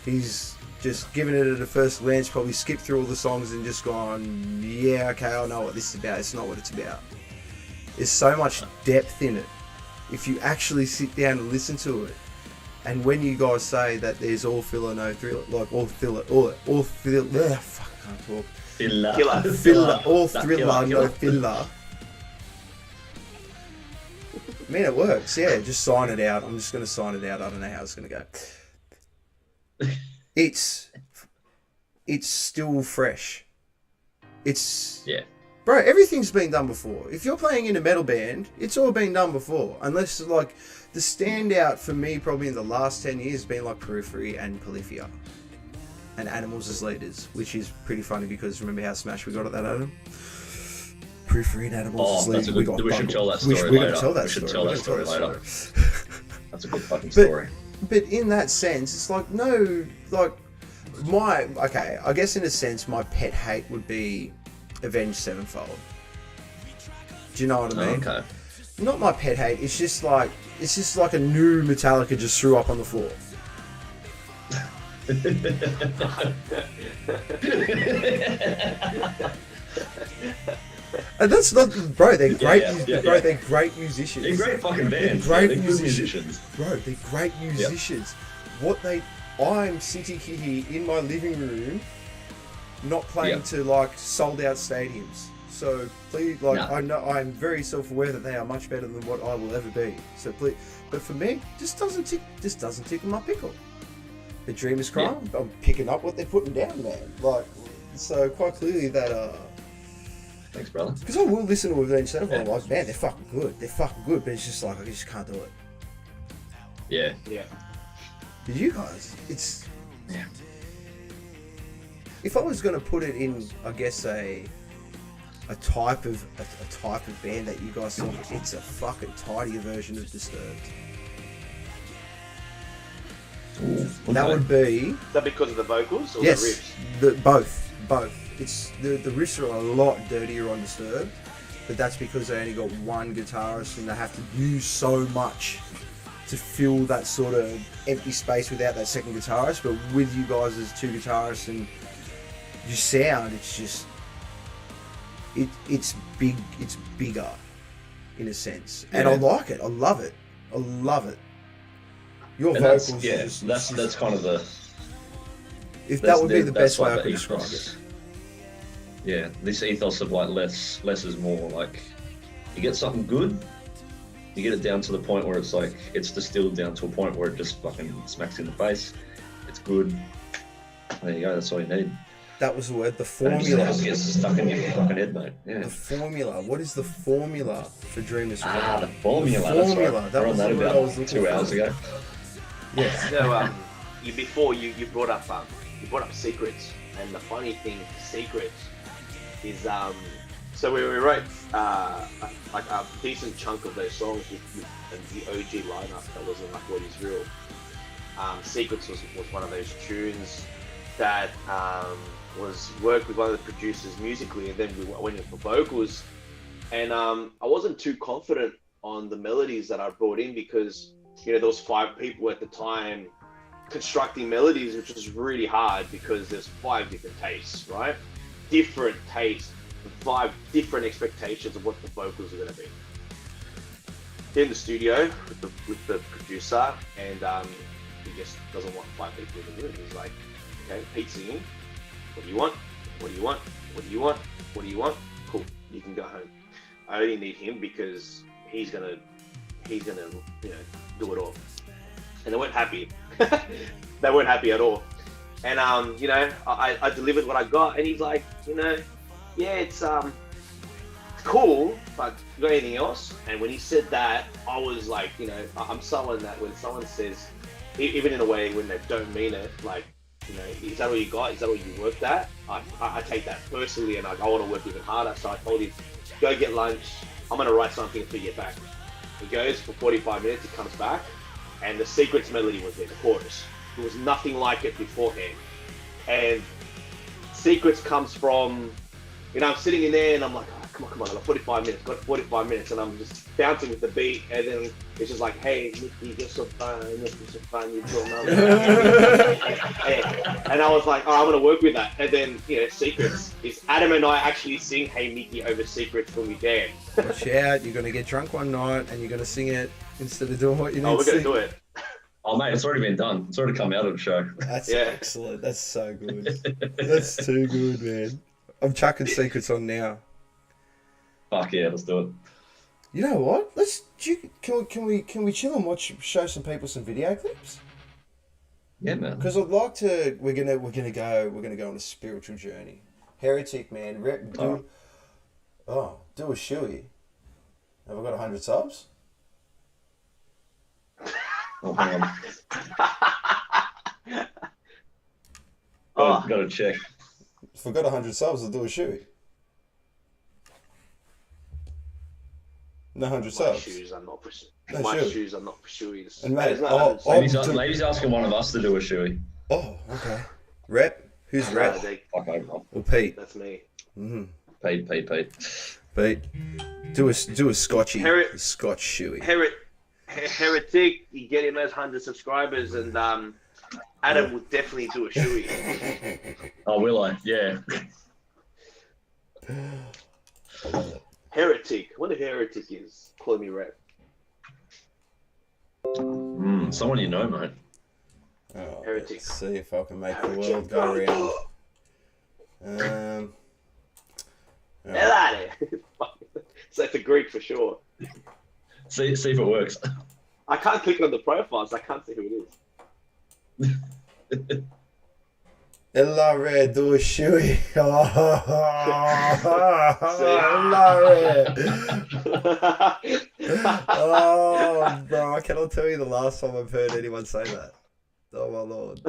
He's just given it at a first glance, probably skipped through all the songs and just gone, yeah, okay, I know what this is about. It's not what it's about. There's so much depth in it. If you actually sit down and listen to it, and when you guys say that there's all filler, no thriller, like all filler, fuck, I can't talk. Filler, all thriller, no filler. I mean, it works, yeah. Just sign it out. I'm just going to sign it out. I don't know how it's going to go. It's still fresh. Yeah. Bro, everything's been done before. If you're playing in a metal band, it's all been done before. Unless, like, the standout for me probably in the last 10 years has been, like, Periphery and Polyphia. And Animals as leaders, which is pretty funny because remember how smashed we got at that, Adam? Periphery and Animals as leaders. That's a good, we should tell that story We're later. going to tell that we should story. tell that story later. That's a good fucking But- story. But in that sense, it's like, no, like, I guess in a sense, my pet hate would be Avenged Sevenfold. Do you know what I mean? Okay. Not my pet hate, it's just like a new Metallica just threw up on the floor. And that's not, bro, they're great, yeah. they're great musicians. They're great fucking bands. They're great They're good musicians. Bro, they're great musicians. I'm sitting here in my living room, not playing to like sold out stadiums. So please, like, No. I know I'm very self-aware that they are much better than what I will ever be. So please, but for me, just doesn't tickle my pickle. The Dreamers Crime, I'm picking up what they're putting down, man. Like, so quite clearly that. Thanks, brother. Because I will listen to Avenged Sevenfold, I'm like, man, they're fucking good. They're fucking good, but it's just like I just can't do it. Yeah. Yeah. But you guys, it's. Yeah. If I was going to put it in, I guess, a a type of band that you guys think it's a fucking tidier version of Disturbed. That would be Is that because of the vocals or yes, the riffs? both. It's the riffs are a lot dirtier on Disturbed, but that's because they only got one guitarist and they have to use so much to fill that sort of empty space without that second guitarist. But with you guys as two guitarists and your sound, it's just it's bigger in a sense, and I like it. I love it. Your And vocals, that's, yeah, that's kind of the. if that would be the that's best way I like could the describe ethos. it. Yeah, this ethos of like less is more. Like, you get something good, you get it down to the point where it's like it's distilled down to a point where it just fucking smacks in the face. It's good. There you go. That's all you need. That was the word. The And it formula. just gets stuck in your fucking head, mate. Yeah. The formula. What is the formula for Dreamers? Ah, the formula. The That's formula. right. That We're was on the that word I was about looking 2 for. hours ago. Yes. So you brought up Secrets, and the funny thing, Secrets, is so we wrote like a decent chunk of those songs with the OG lineup that was in like What Is Real. Secrets was one of those tunes that was worked with one of the producers musically, and then we went in for vocals. And I wasn't too confident on the melodies that I brought in because, you know, there was 5 people at the time constructing melodies, which was really hard because there's 5 different tastes, right? Different tastes, 5 different expectations of what the vocals are going to be. In the studio with the producer, and he just doesn't want 5 people in the room. He's like, okay, Pete's singing. What do you want? What do you want? What do you want? What do you want? Cool, you can go home. I only need him because he's gonna you know, do it all. And they weren't happy. They weren't happy at all. And you know, I delivered what I got, and he's like, you know, yeah, it's cool, but you got anything else? And when he said that, I was like, you know, I'm someone that when someone says, even in a way when they don't mean it, like, you know, is that all you got? Is that all you worked at? I take that personally, and I want to work even harder. So I told him, go get lunch. I'm going to write something until you get back. He goes for 45 minutes. He comes back, and the Secrets melody was there, the chorus. There was nothing like it beforehand. And Secrets comes from, you know, I'm sitting in there, and I'm like, oh, come on, I've got 45 minutes, and I'm just bouncing with the beat, and then it's just like, hey, Mickey, you're so fun, you don't know. And I was like, oh, I'm gonna work with that. And then, you know, Secrets is Adam and I actually sing Hey Mickey over Secrets when we dance. Watch out, you're going to get drunk one night and you're going to sing it instead of doing what you need Oh, we're to gonna sing. do it. Oh, mate, it's already been done. It's already come out of the show. That's Yeah. excellent. That's so good. That's too good, man. I'm chucking Secrets on now. Fuck yeah, let's do it. You know what? Can we chill and show some people some video clips? Yeah, man. Because I'd like to. We're gonna go on a spiritual journey. Heretic, man. Do a shoey. Have I got 100 subs? Oh, hang on. Oh. Gotta check. If I got 100 subs, I'll do a shoey. No 100 My subs. shoes, I'm not pursuing. No My shoe. shoes, I'm not pursuing. And mate, There's no oh, hundreds. oh, Ladies asking one of us to do a shoey. Oh, okay. Rep? Who's No, Rep? Fuck over. Or Pete? that's me. Mm-hmm. Pete. Pete. Do a Scotchy. Heri- Scotch shoey. Heretic, you get him those 100 subscribers, and Adam would definitely do a shoey. Oh, will I? Yeah. Heretic. I wonder who Heretic is. Call me rep. Someone you know, mate. Oh, Heretic. let's see if I can make the Heretic. world go round. Hell out of here. So it's a Greek for sure. See if it works. I can't click on the profiles. I can't see who it is. Ella Red, do a shoey. Ella Red. Oh, bro, I cannot tell you the last time I've heard anyone say that. Oh, my Lord.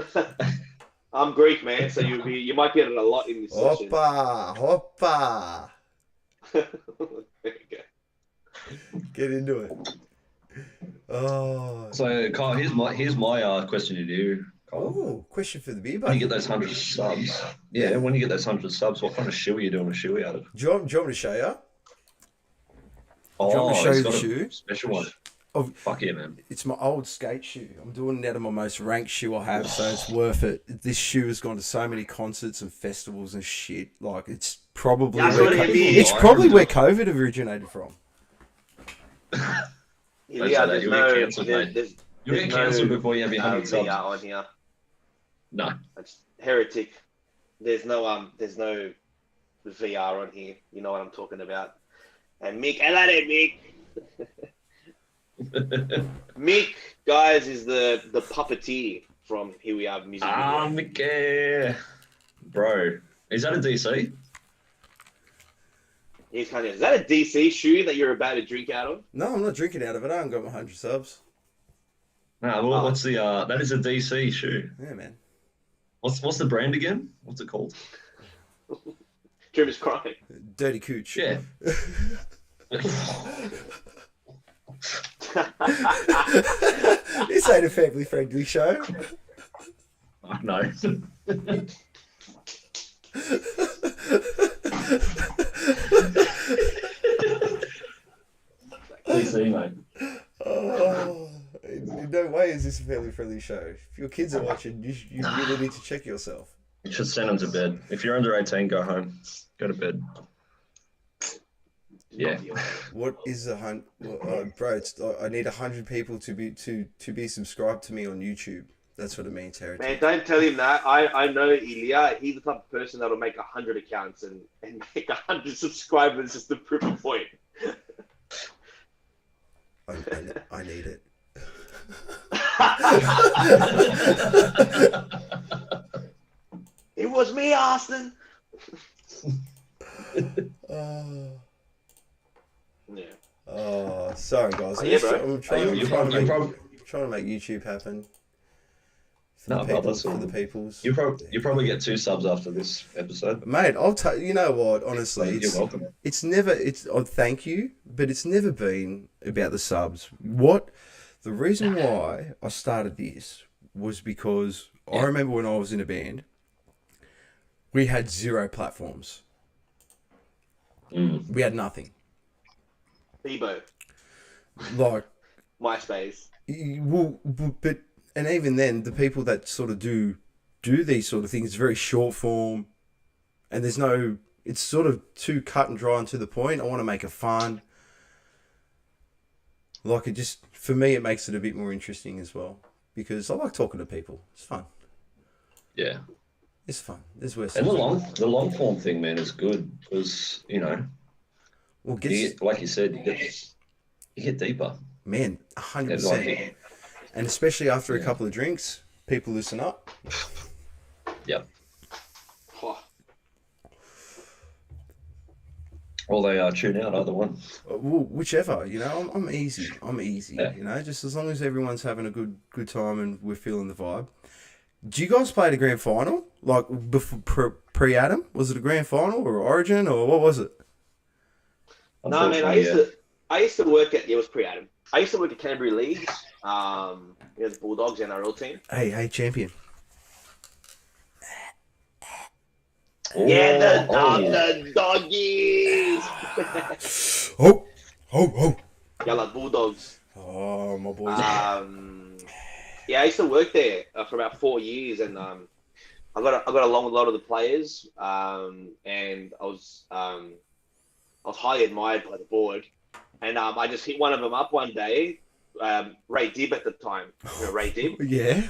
I'm Greek, man, so you might get it a lot in this session. Hoppa, hoppa. There you go. Get into it. Oh. So, Kyle, here's my question to you, Kyle. Oh, question for the beer When you buddy. get those 100 subs, yeah, when you get those 100 subs, what kind of shoe are you doing a shoe out of? Do you want me to show you? Oh, you want me to show he's you the got a shoe? special one. Oh, Fuck yeah, man. it's my old skate shoe. I'm doing it out of my most ranked shoe I have, so it's worth it. This shoe has gone to so many concerts and festivals and shit. Like, it's probably That's where what it is. it's probably where COVID originated from. Don't Yeah, say that, there's you'll get no, cancelled, mate. there's You'll get no, cancelled before you have your 100 subs. VR on here. No. That's heretic. There's no VR on here. You know what I'm talking about. And Mick, hello there, Mick. Mick, guys, is the puppeteer from Here We Are Music Video. Mickey. Bro, is that a DC? He's kind of, is that a DC shoe that you're about to drink out of? No, I'm not drinking out of it. I haven't got my 100 subs. No, what's the, that is a DC shoe. Yeah, man. What's the brand again? What's it called? Trim is crying. Dirty Cooch. Yeah. This ain't a family friendly show. I know. DC, mate. Oh, in no way is this a family friendly show. If your kids are watching, you really need to check yourself. You should send them to bed. If you're under 18, go home. Go to bed. Yeah. What is bro? I need 100 people to be subscribed to me on YouTube. That's what it means, Heritage. Man, don't tell him that. I know Ilya. He's the type of person that'll make 100 accounts and make 100 subscribers just to prove a point. I need it. It was me, Austin. Yeah. Oh, sorry guys. Yeah, bro. I'm trying You to make YouTube happen. For No, the people, that's for all. the peoples. You probably get 2 subs after this episode. Mate, I'll tell you know what. Honestly, You're welcome. thank you, but it's never been about the subs. The reason why I started this was because I remember when I was in a band, we had 0 platforms. We had nothing. Bebo. Like, MySpace. but even then, the people that sort of do these sort of things, very short form, and it's sort of too cut and dry and to the point. I want to make it fun. Like, for me, it makes it a bit more interesting as well, because I like talking to people. It's fun. Yeah. It's fun. There's where And the long form thing, man, is good because, well, like you said, you get deeper. man, 100%. And especially after a couple of drinks, people loosen up. Yep. Oh, Or they tune out, either one. Well, whichever, I'm easy. Yeah. Just as long as everyone's having a good time and we're feeling the vibe. Do you guys play the grand final? Like before pre-Adam? Was it a grand final or Origin or what was it? no, man, I used to work at, it was pre-Adam. I used to work at Canterbury Leagues, the Bulldogs NRL team. Hey, champion. Yeah, the Oh. doggies. Oh. Yeah, like Bulldogs. Oh, my boys. Yeah, I used to work there for about 4 years, and I got along with a lot of the players, and I was highly admired by the board, and I just hit one of them up one day, Ray Dibb at the time. You know Ray Dibb? Yeah.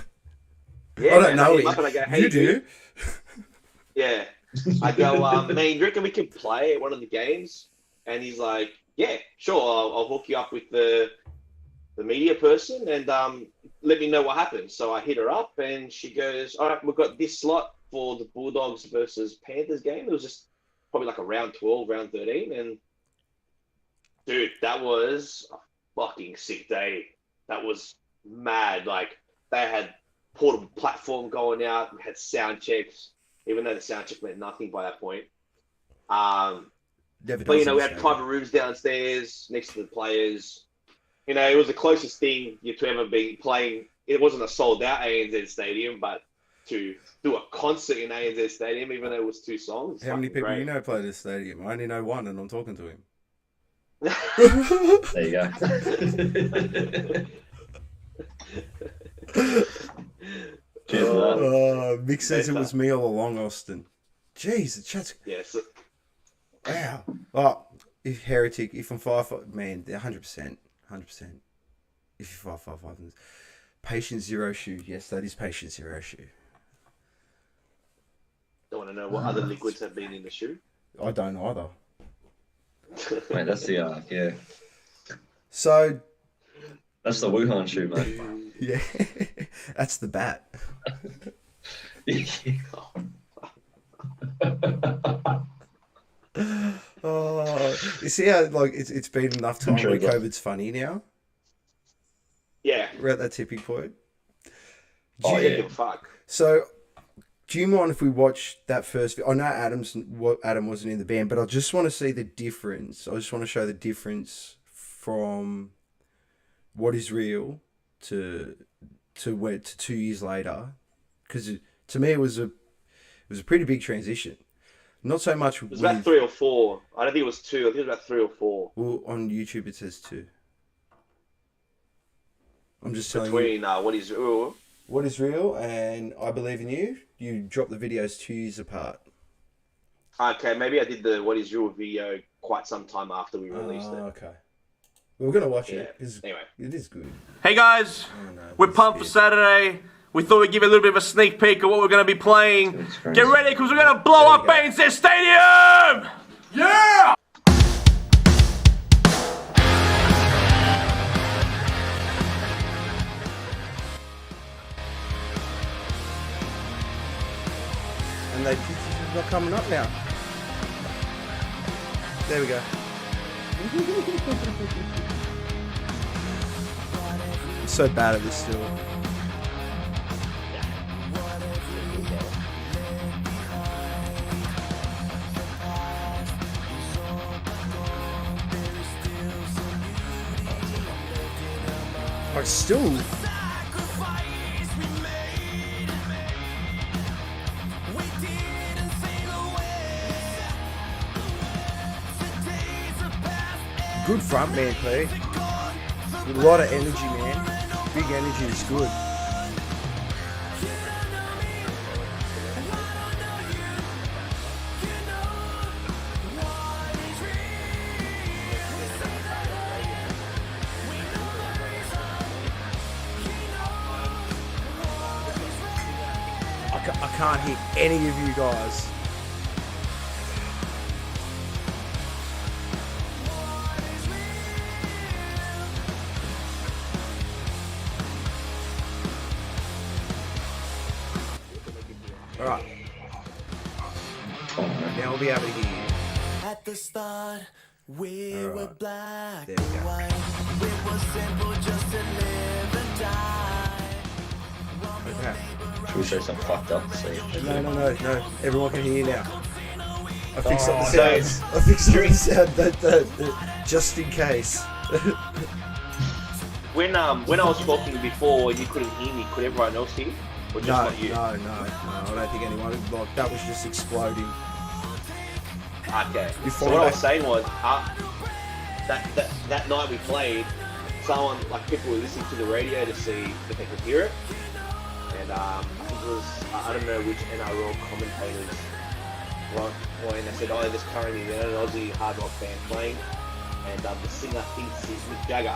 Yeah, I don't man, know hit him up and I go, him. "Hey, You do? dude." Yeah. I go, man, you reckon we can play at one of the games? And he's like, yeah, sure, I'll hook you up with the media person and let me know what happens. So I hit her up and she goes, all right, we've got this slot for the Bulldogs versus Panthers game. It was just probably like a round 12, round 13. And dude, that was a fucking sick day. That was mad. Like, they had portable platform going out. We had sound checks, even though the sound check meant nothing by that point. Never But does you know, in we the had stadium. private rooms downstairs next to the players. You know, it was the closest thing to ever been playing. It wasn't a sold out ANZ Stadium, but to do a concert in ANZ Stadium, even though it was 2 songs. How many fucking people great. you know play this stadium? I only know one, and I'm talking to him. There you go. Cheers to that. Mick says it was me all along, Austin. Jeez, the chat's Yes. wow. Oh, if Heretic, if I'm 5'5", man, 100%, 100%. If you're 5'5", Patient Zero Shoe. Yes, that is Patient Zero Shoe. Don't want to know what other liquids have been in the shoe. I don't either. Mate, that's the yeah. So That's the Wuhan shoe, mate. yeah, that's the bat. Oh, you see how like it's been enough time Sure where it does. COVID's funny now. Yeah. We're at that tipping point. Oh, I don't yeah. give a fuck. So, do you mind if we watch that first? I know Adam wasn't in the band, but I just want to see the difference. I just want to show the difference from what is real to 2 years later, because to me it was a pretty big transition. Not so much It was about 3 or 4. I don't think it was 2. I think it was about 3 or 4. well, on YouTube it says 2. I'm just telling you. Between what is What is real and I Believe in You. You dropped the videos 2 years apart. okay, maybe I did the What Is Your video quite some time after we released it. Okay. We're gonna watch Yeah. it because Anyway. it is good. Hey guys, Oh, no, we're this pumped for bit. Saturday. We thought we'd give you a little bit of a sneak peek of what we're going to be playing. Get ready because we're going to blow up There you ANZ Stadium! Yeah! And they're not coming up now. There we go. I'm so bad at this still. Like still. Good front man play. With a lot of energy, man. Big energy is good. I can't hear any of you guys. Alright, Oh, man. now we'll be able to hear you. At the start, we All were right. black There we and go. white. It was simple just to live and die. Okay. Should we say something fucked up to see? No. Everyone can hear you now. I fixed up the so sounds. I fixed up the sound that just in case. When I was talking before, you couldn't hear me. Could everyone else hear? Or just No, not you? I don't think anyone, like, that was just exploding. Okay. Before So what I that- was saying was, that night we played, someone, like people were listening to the radio to see if they could hear it. And I think it was, I don't know which NRL commentators were and they said, oh, there's currently an Aussie hard rock band playing. And the singer thinks he's Mick Jagger.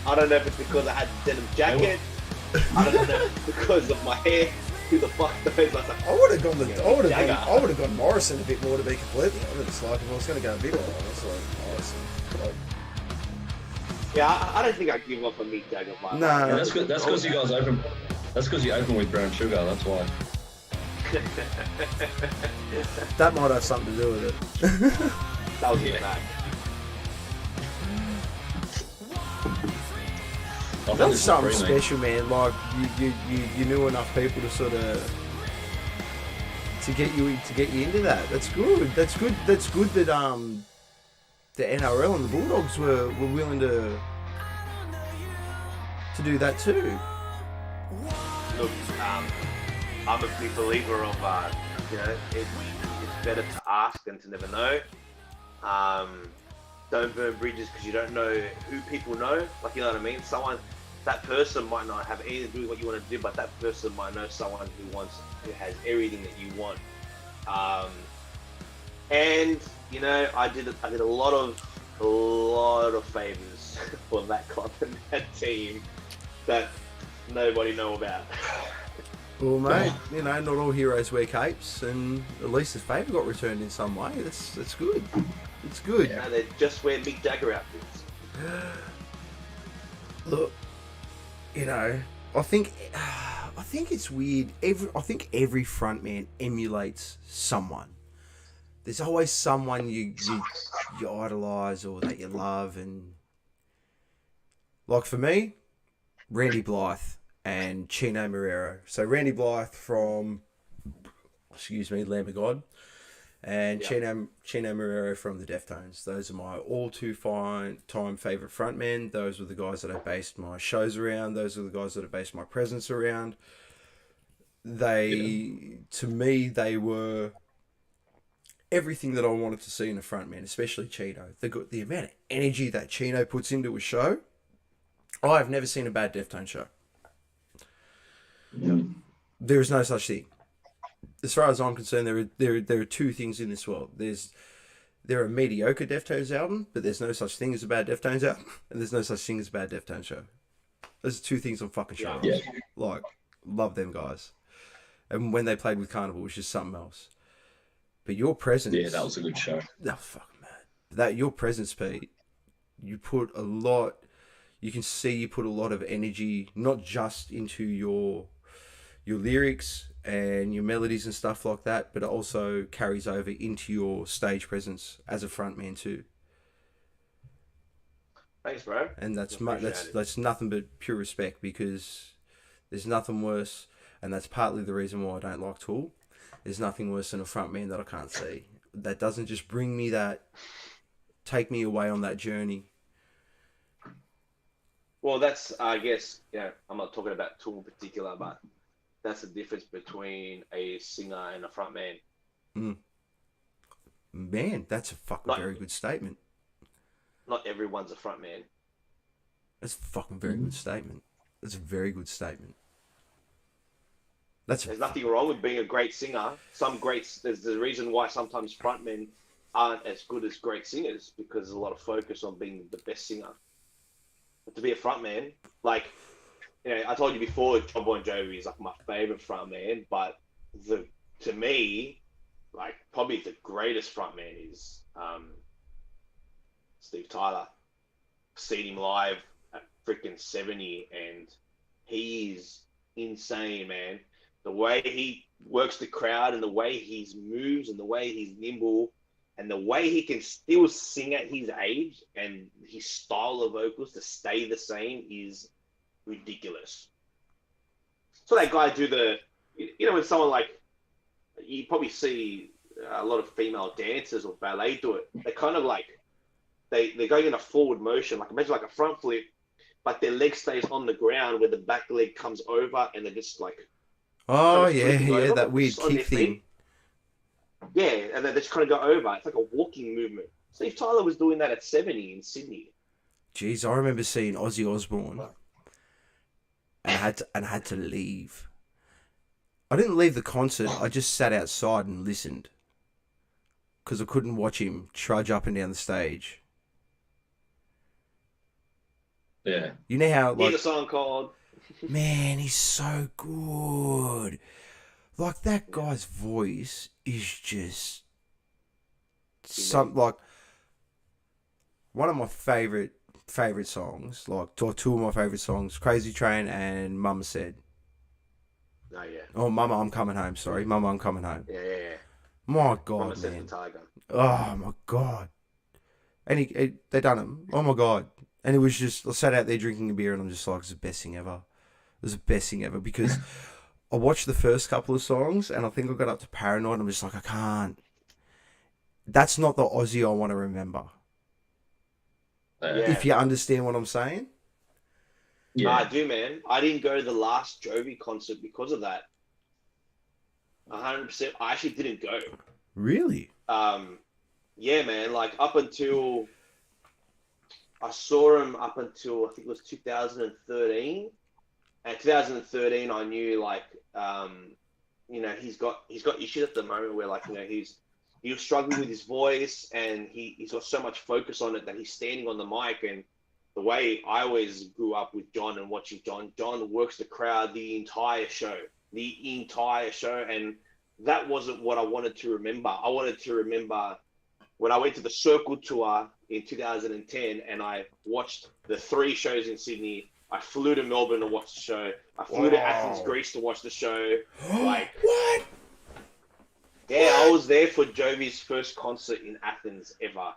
I don't know if it's because I had a denim jacket. I don't know if it's because of my hair. Who the fuck knows? I was like, I would have gone Jagger. I would have gone Morrison a bit more, to be completely honest. Like, if I was going to go a bit more honest, like Morrison. Like, yeah, I don't think I give up on Mick Jagger. But No. Yeah, that's good. That's because you guys open. That's because you open with brown sugar. That's why. that might have something to do with it. That was it, man. I think That was this is something free, mate. special, man. Like, you knew enough people to sort of to get you into that. That's good. That's good that the NRL and the Bulldogs were willing to do that too. Look, I'm a big believer of, it's better to ask than to never know. Don't burn bridges because you don't know who people know. Like, you know what I mean? That person might not have anything to do with what you want to do, but that person might know someone who has everything that you want. And you know, I did a lot of favors for that club and that team that nobody know about. Well, mate, you know, not all heroes wear capes, and at least his favour got returned in some way. That's good. It's good. No, they just wear Mick Jagger outfits. Look, you know, I think it's weird. I think every frontman emulates someone. There's always someone you idolise or that you love, and like for me, Randy Blythe and Chino Morero. So Randy Blythe from, Lamb of God, and Chino Morero from the Deftones. Those are my all-time favourite frontmen. Those were the guys that I based my shows around. Those are the guys that I based my presence around. To me, they were everything that I wanted to see in a frontman, especially Chino. The amount of energy that Chino puts into a show, I've never seen a bad Deftone show. There is no such thing. As far as I'm concerned, there are two things in this world. There are mediocre Deftones album, but there's no such thing as a bad Deftones album, and there's no such thing as a bad Deftones show. Those are two things I'm fucking sure of. Yeah. Like, love them guys. And when they played with Carnival, it was just something else. But your presence... Yeah, that was a good show. That was fucking mad. Your presence, Pete, you put a lot... You can see you put a lot of energy, not just into your lyrics and your melodies and stuff like that, but it also carries over into your stage presence as a frontman too. Thanks, bro. And that's nothing but pure respect, because there's nothing worse, and that's partly the reason why I don't like Tool. There's nothing worse than a frontman that I can't see. That doesn't just bring me take me away on that journey. Well, that's, I guess, I'm not talking about Tool in particular, but that's the difference between a singer and a frontman. Man, that's a fucking very good statement. Not everyone's a frontman. That's a fucking very good statement. That's a very good statement. There's nothing wrong with being a great singer. There's the reason why sometimes frontmen aren't as good as great singers, because there's a lot of focus on being the best singer. But to be a frontman, like, I told you before, John Bon Jovi is like my favorite frontman, but to me, like, probably the greatest frontman is Steve Tyler. Seen him live at freaking 70, and he's insane, man. The way he works the crowd, and the way he moves, and the way he's nimble, and the way he can still sing at his age, and his style of vocals to stay the same is ridiculous. So that guy when someone like, you probably see a lot of female dancers or ballet do it. They kind of like, they're going in a forward motion, like imagine like a front flip, but their leg stays on the ground where the back leg comes over, and they're just like, that weird kick thing. Yeah, and then they just kind of go over. It's like a walking movement. Steve Tyler was doing that at 70 in Sydney. Jeez, I remember seeing Ozzy Osbourne, and I had to leave. I didn't leave the concert. I just sat outside and listened, because I couldn't watch him trudge up and down the stage. Yeah. You know how, like, Here's a song called... Man, he's so good. Like, that guy's voice is just like one of my favorite songs. Like, two of my favorite songs, Crazy Train and Mama Said. Oh, yeah. Oh, Mama, I'm Coming Home. Sorry, Mama, I'm Coming Home. Yeah. My God, Mama Said man. the Tiger. Oh my God. And they done him. Oh my God. And it was just, I sat out there drinking a beer, and I'm just like, it's the best thing ever. It was the best thing ever, because I watched the first couple of songs, and I think I got up to Paranoid. And I'm just like, I can't. That's not the Aussie I want to remember. Yeah. If you understand what I'm saying. Yeah. I do, man. I didn't go to the last Jovi concert because of that. 100%. I actually didn't go. Really? Yeah, man. Like up until I saw him up until I think it was 2013. And 2013, I knew like, you know, he's got issues at the moment where like, you know, he was struggling with his voice, and he's got so much focus on it that he's standing on the mic. And the way I always grew up with John and watching John works the crowd the entire show, and that wasn't what I wanted to remember. I wanted to remember when I went to the Circle Tour in 2010, and I watched the 3 shows in Sydney. I flew to Melbourne to watch the show. I flew to Athens, Greece to watch the show. Like, what? Yeah, I was there for Jovi's first concert in Athens ever.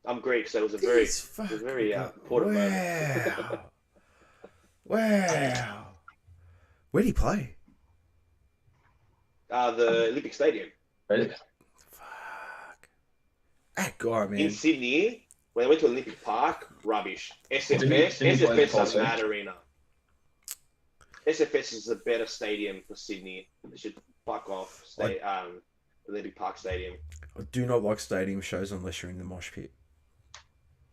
I'm Greek, so it was a very important moment. Wow. Wow. Where'd he play? The Olympic Stadium. Right? Fuck. That guy, man. In Sydney, when I went to Olympic Park, rubbish. Didn't he play the SFS is a concert? mad arena. SFS is a better stadium for Sydney. They should fuck off. Olympic Park Stadium. I do not like stadium shows unless you're in the mosh pit.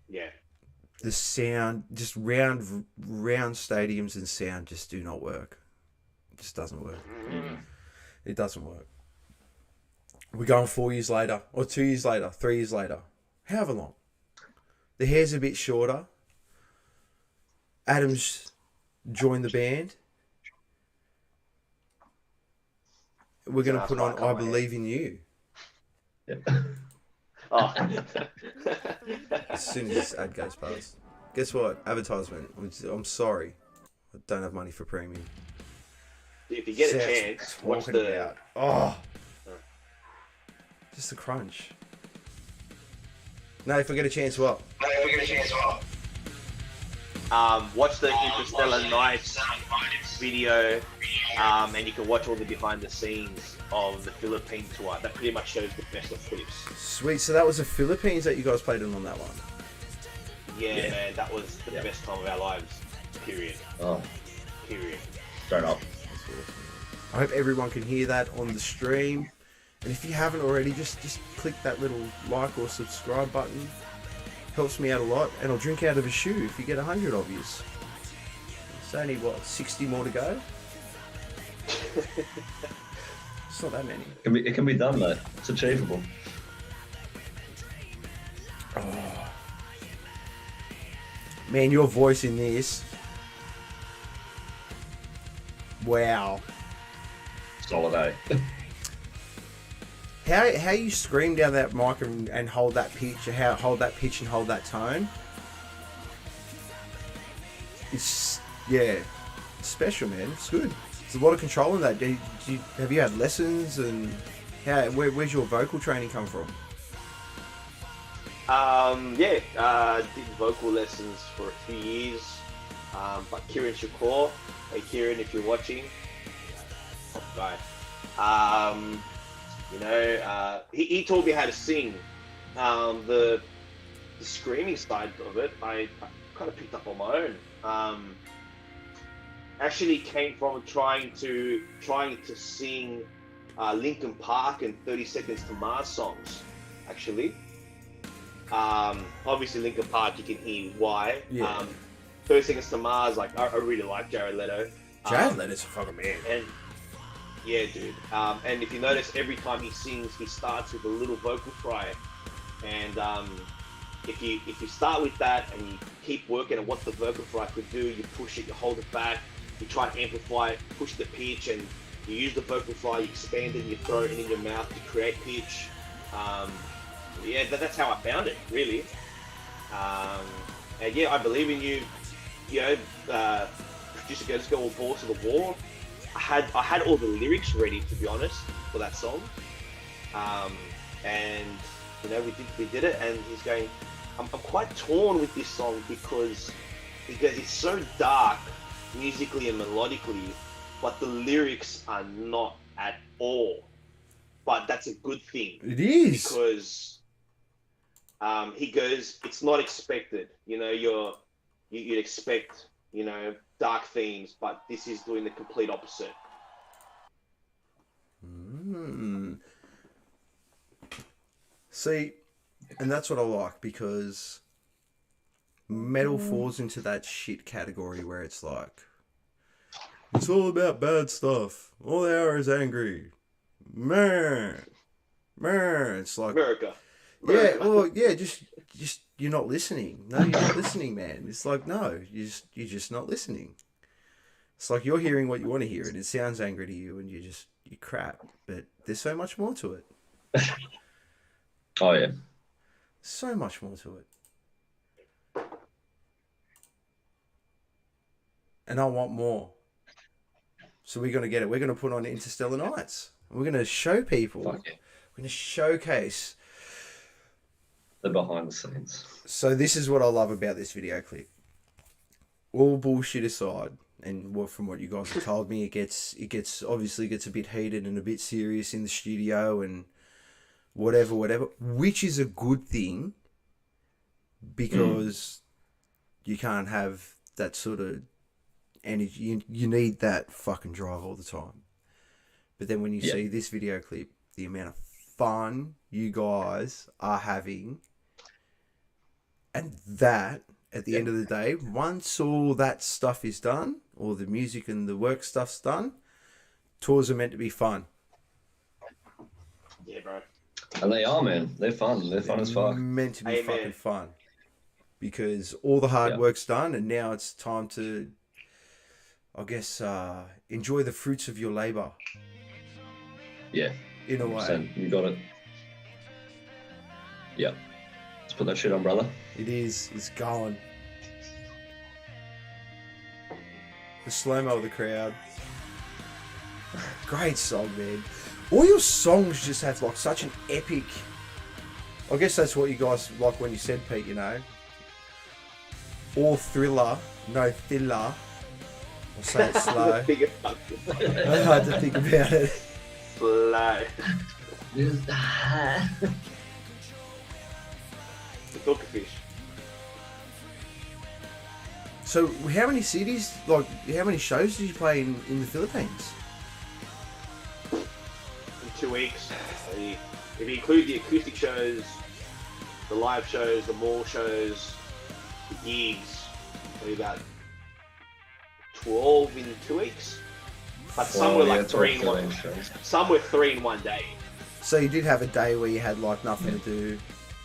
Yeah. The sound, just round stadiums and sound just do not work. It just doesn't work. It doesn't work. We're going 4 years later, or 2 years later, 3 years later, however long. The hair's a bit shorter. Adam's joined the band. We're going to put on I Believe in You. Oh. As soon as this ad goes past. Guess what? Advertisement. I'm sorry. I don't have money for premium. If you get a Seth's chance, watch talking the. about- Oh. Just the crunch. No, if I get a chance, what? Watch the Interstellar Nights video, and you can watch all the behind the scenes of the Philippine tour. That pretty much shows the best of clips. Sweet. So that was the Philippines that you guys played on that one. Yeah, man, that was the best time of our lives. Period. Oh, Period. straight up. I hope everyone can hear that on the stream. And if you haven't already, just click that little like or subscribe button. Helps me out a lot. And I'll drink out of a shoe if you get 100 of yous. It's only, 60 more to go? It's not that many. It can be done, mate. It's achievable. Oh. Man, your voice in this. Wow. Solid, eh? How you scream down that mic and hold that pitch, hold that pitch and hold that tone. It's special, man. It's good. There's a lot of control in that. Have you had lessons, and where's your vocal training come from? Did vocal lessons for a few years. But Kieran Shakur, hey Kieran, if you're watching, top guy. He taught me how to sing. The screaming side of it, I kind of picked up on my own. Actually came from trying to sing Linkin Park and 30 Seconds to Mars songs. Actually, obviously Linkin Park, you can hear why. Yeah. 30 Seconds to Mars, like I really like Jared Leto. Jared Leto's a fucking man. And yeah, dude. And if you notice, every time he sings, he starts with a little vocal fry. And if you start with that and you keep working on what the vocal fry could do, you push it, you hold it back, you try and amplify it, push the pitch, and you use the vocal fry, you expand it in your throat and in your mouth to create pitch. That's how I found it, really. And yeah, I Believe in You. Producer Let's Go All Balls to the Wall. I had all the lyrics ready, to be honest, for that song. And we did it, and he's going, I'm quite torn with this song because it's so dark, musically and melodically, but the lyrics are not at all. But that's a good thing. It is. Because he goes, it's not expected. You know, you'd expect, you know, dark themes, but this is doing the complete opposite. See, and that's what I like, because metal falls into that shit category where it's like, it's all about bad stuff. All they are is angry. Man. It's like, America. yeah, well, yeah, just you're not listening. No, you're not listening, man. It's like, no, you're just not listening. It's like you're hearing what you want to hear, and it sounds angry to you, and you crap. But there's so much more to it. Oh yeah. So much more to it. And I want more. So we're going to get it. We're going to put on Interstellar Nights. We're going to show people. Fuck yeah. We're going to showcase. The behind the scenes. So this is what I love about this video clip. All bullshit aside, and from what you guys have told me, it obviously gets a bit heated and a bit serious in the studio and whatever, which is a good thing, because you can't have that sort of energy. You need that fucking drive all the time. But then when you see this video clip, the amount of fun you guys are having, and that, at the end of the day, once all that stuff is done, all the music and the work stuff's done, tours are meant to be fun. Yeah, bro. And they are, man. They're fun. They're fun as fuck. Meant to be Amen. fucking fun. Because all the hard work's done, and now it's time to, I guess, enjoy the fruits of your labour. Yeah. In a way. You got it. Yeah. Let's put that shit on, brother. It is. It's going. The slow-mo of the crowd. Great song, man. All your songs just have like such an epic... I guess that's what you guys like when you said, Pete, you know. All thriller, no filler. I'll say it slow. I had to think about it. Slow. The Dogfish. So, how many cities, like, how many shows did you play in the Philippines? In 2 weeks. If you include the acoustic shows, the live shows, the mall shows, the gigs, maybe about 12 in 2 weeks. But some were like 3 in one. Some were 3 in one day. So you did have a day where you had like nothing to do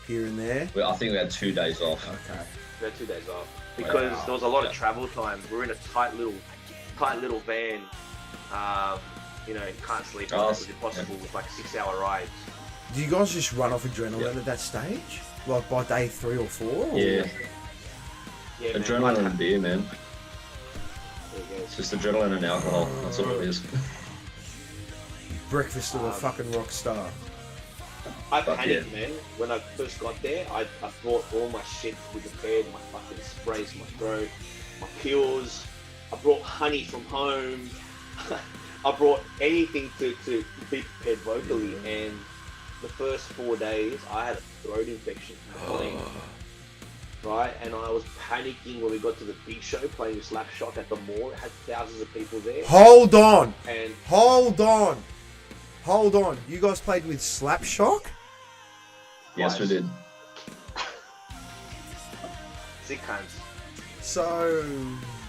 here and there? Well, I think we had 2 days off. Okay. We had 2 days off because there was a lot of travel time. We were in a tight little van. You know, can't sleep. It was impossible with like 6-hour rides. Do you guys just run off adrenaline at that stage? Like by day 3 or 4? Or? Yeah. Yeah, Adrenaline man. and beer, man. There you go. It's just adrenaline and alcohol. That's all it is. Breakfast of a fucking rock star. I panicked, man. When I first got there, I brought all my shit with the bed, my fucking sprays, my throat, my pills. I brought honey from home. I brought anything to be prepared vocally. And the first 4 days, I had a throat infection. Right? And I was panicking when we got to the big show playing with Slapshot at the mall. It had thousands of people there. Hold on! And Hold on! You guys played with Slapshock? Yes, we did. sick cunts. So,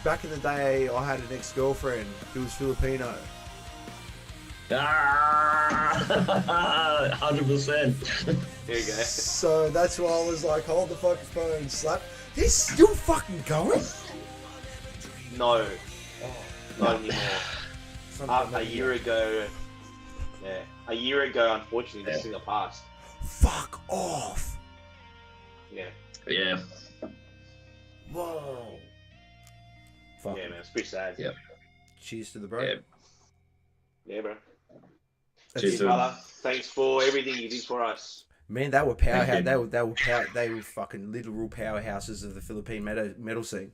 back in the day, I had an ex-girlfriend who was Filipino. 100%. There you go. So that's why I was like, hold the fucking phone, Slap. This still fucking going? No, not anymore. Something A year ago, unfortunately, this thing passed. Fuck off. Yeah, Yeah. Whoa. Fuck. yeah, man, it's pretty sad. Yeah. Cheers to the bro. Yeah. Yeah, bro. That's Cheers it. to Brother, thanks for everything you did for us. Man, they were powerhouse. Thank you. They were fucking literal powerhouses of the Philippine metal scene.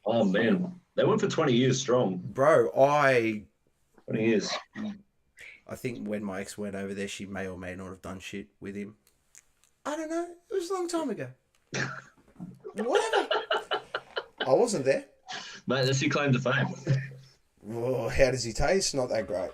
Oh man, They went for 20 years strong. Bro, 20 years. I think when my ex went over there, she may or may not have done shit with him. I don't know. It was a long time ago. Whatever. I wasn't there. Mate, that's your claim to fame. Whoa, how does he taste? Not that great.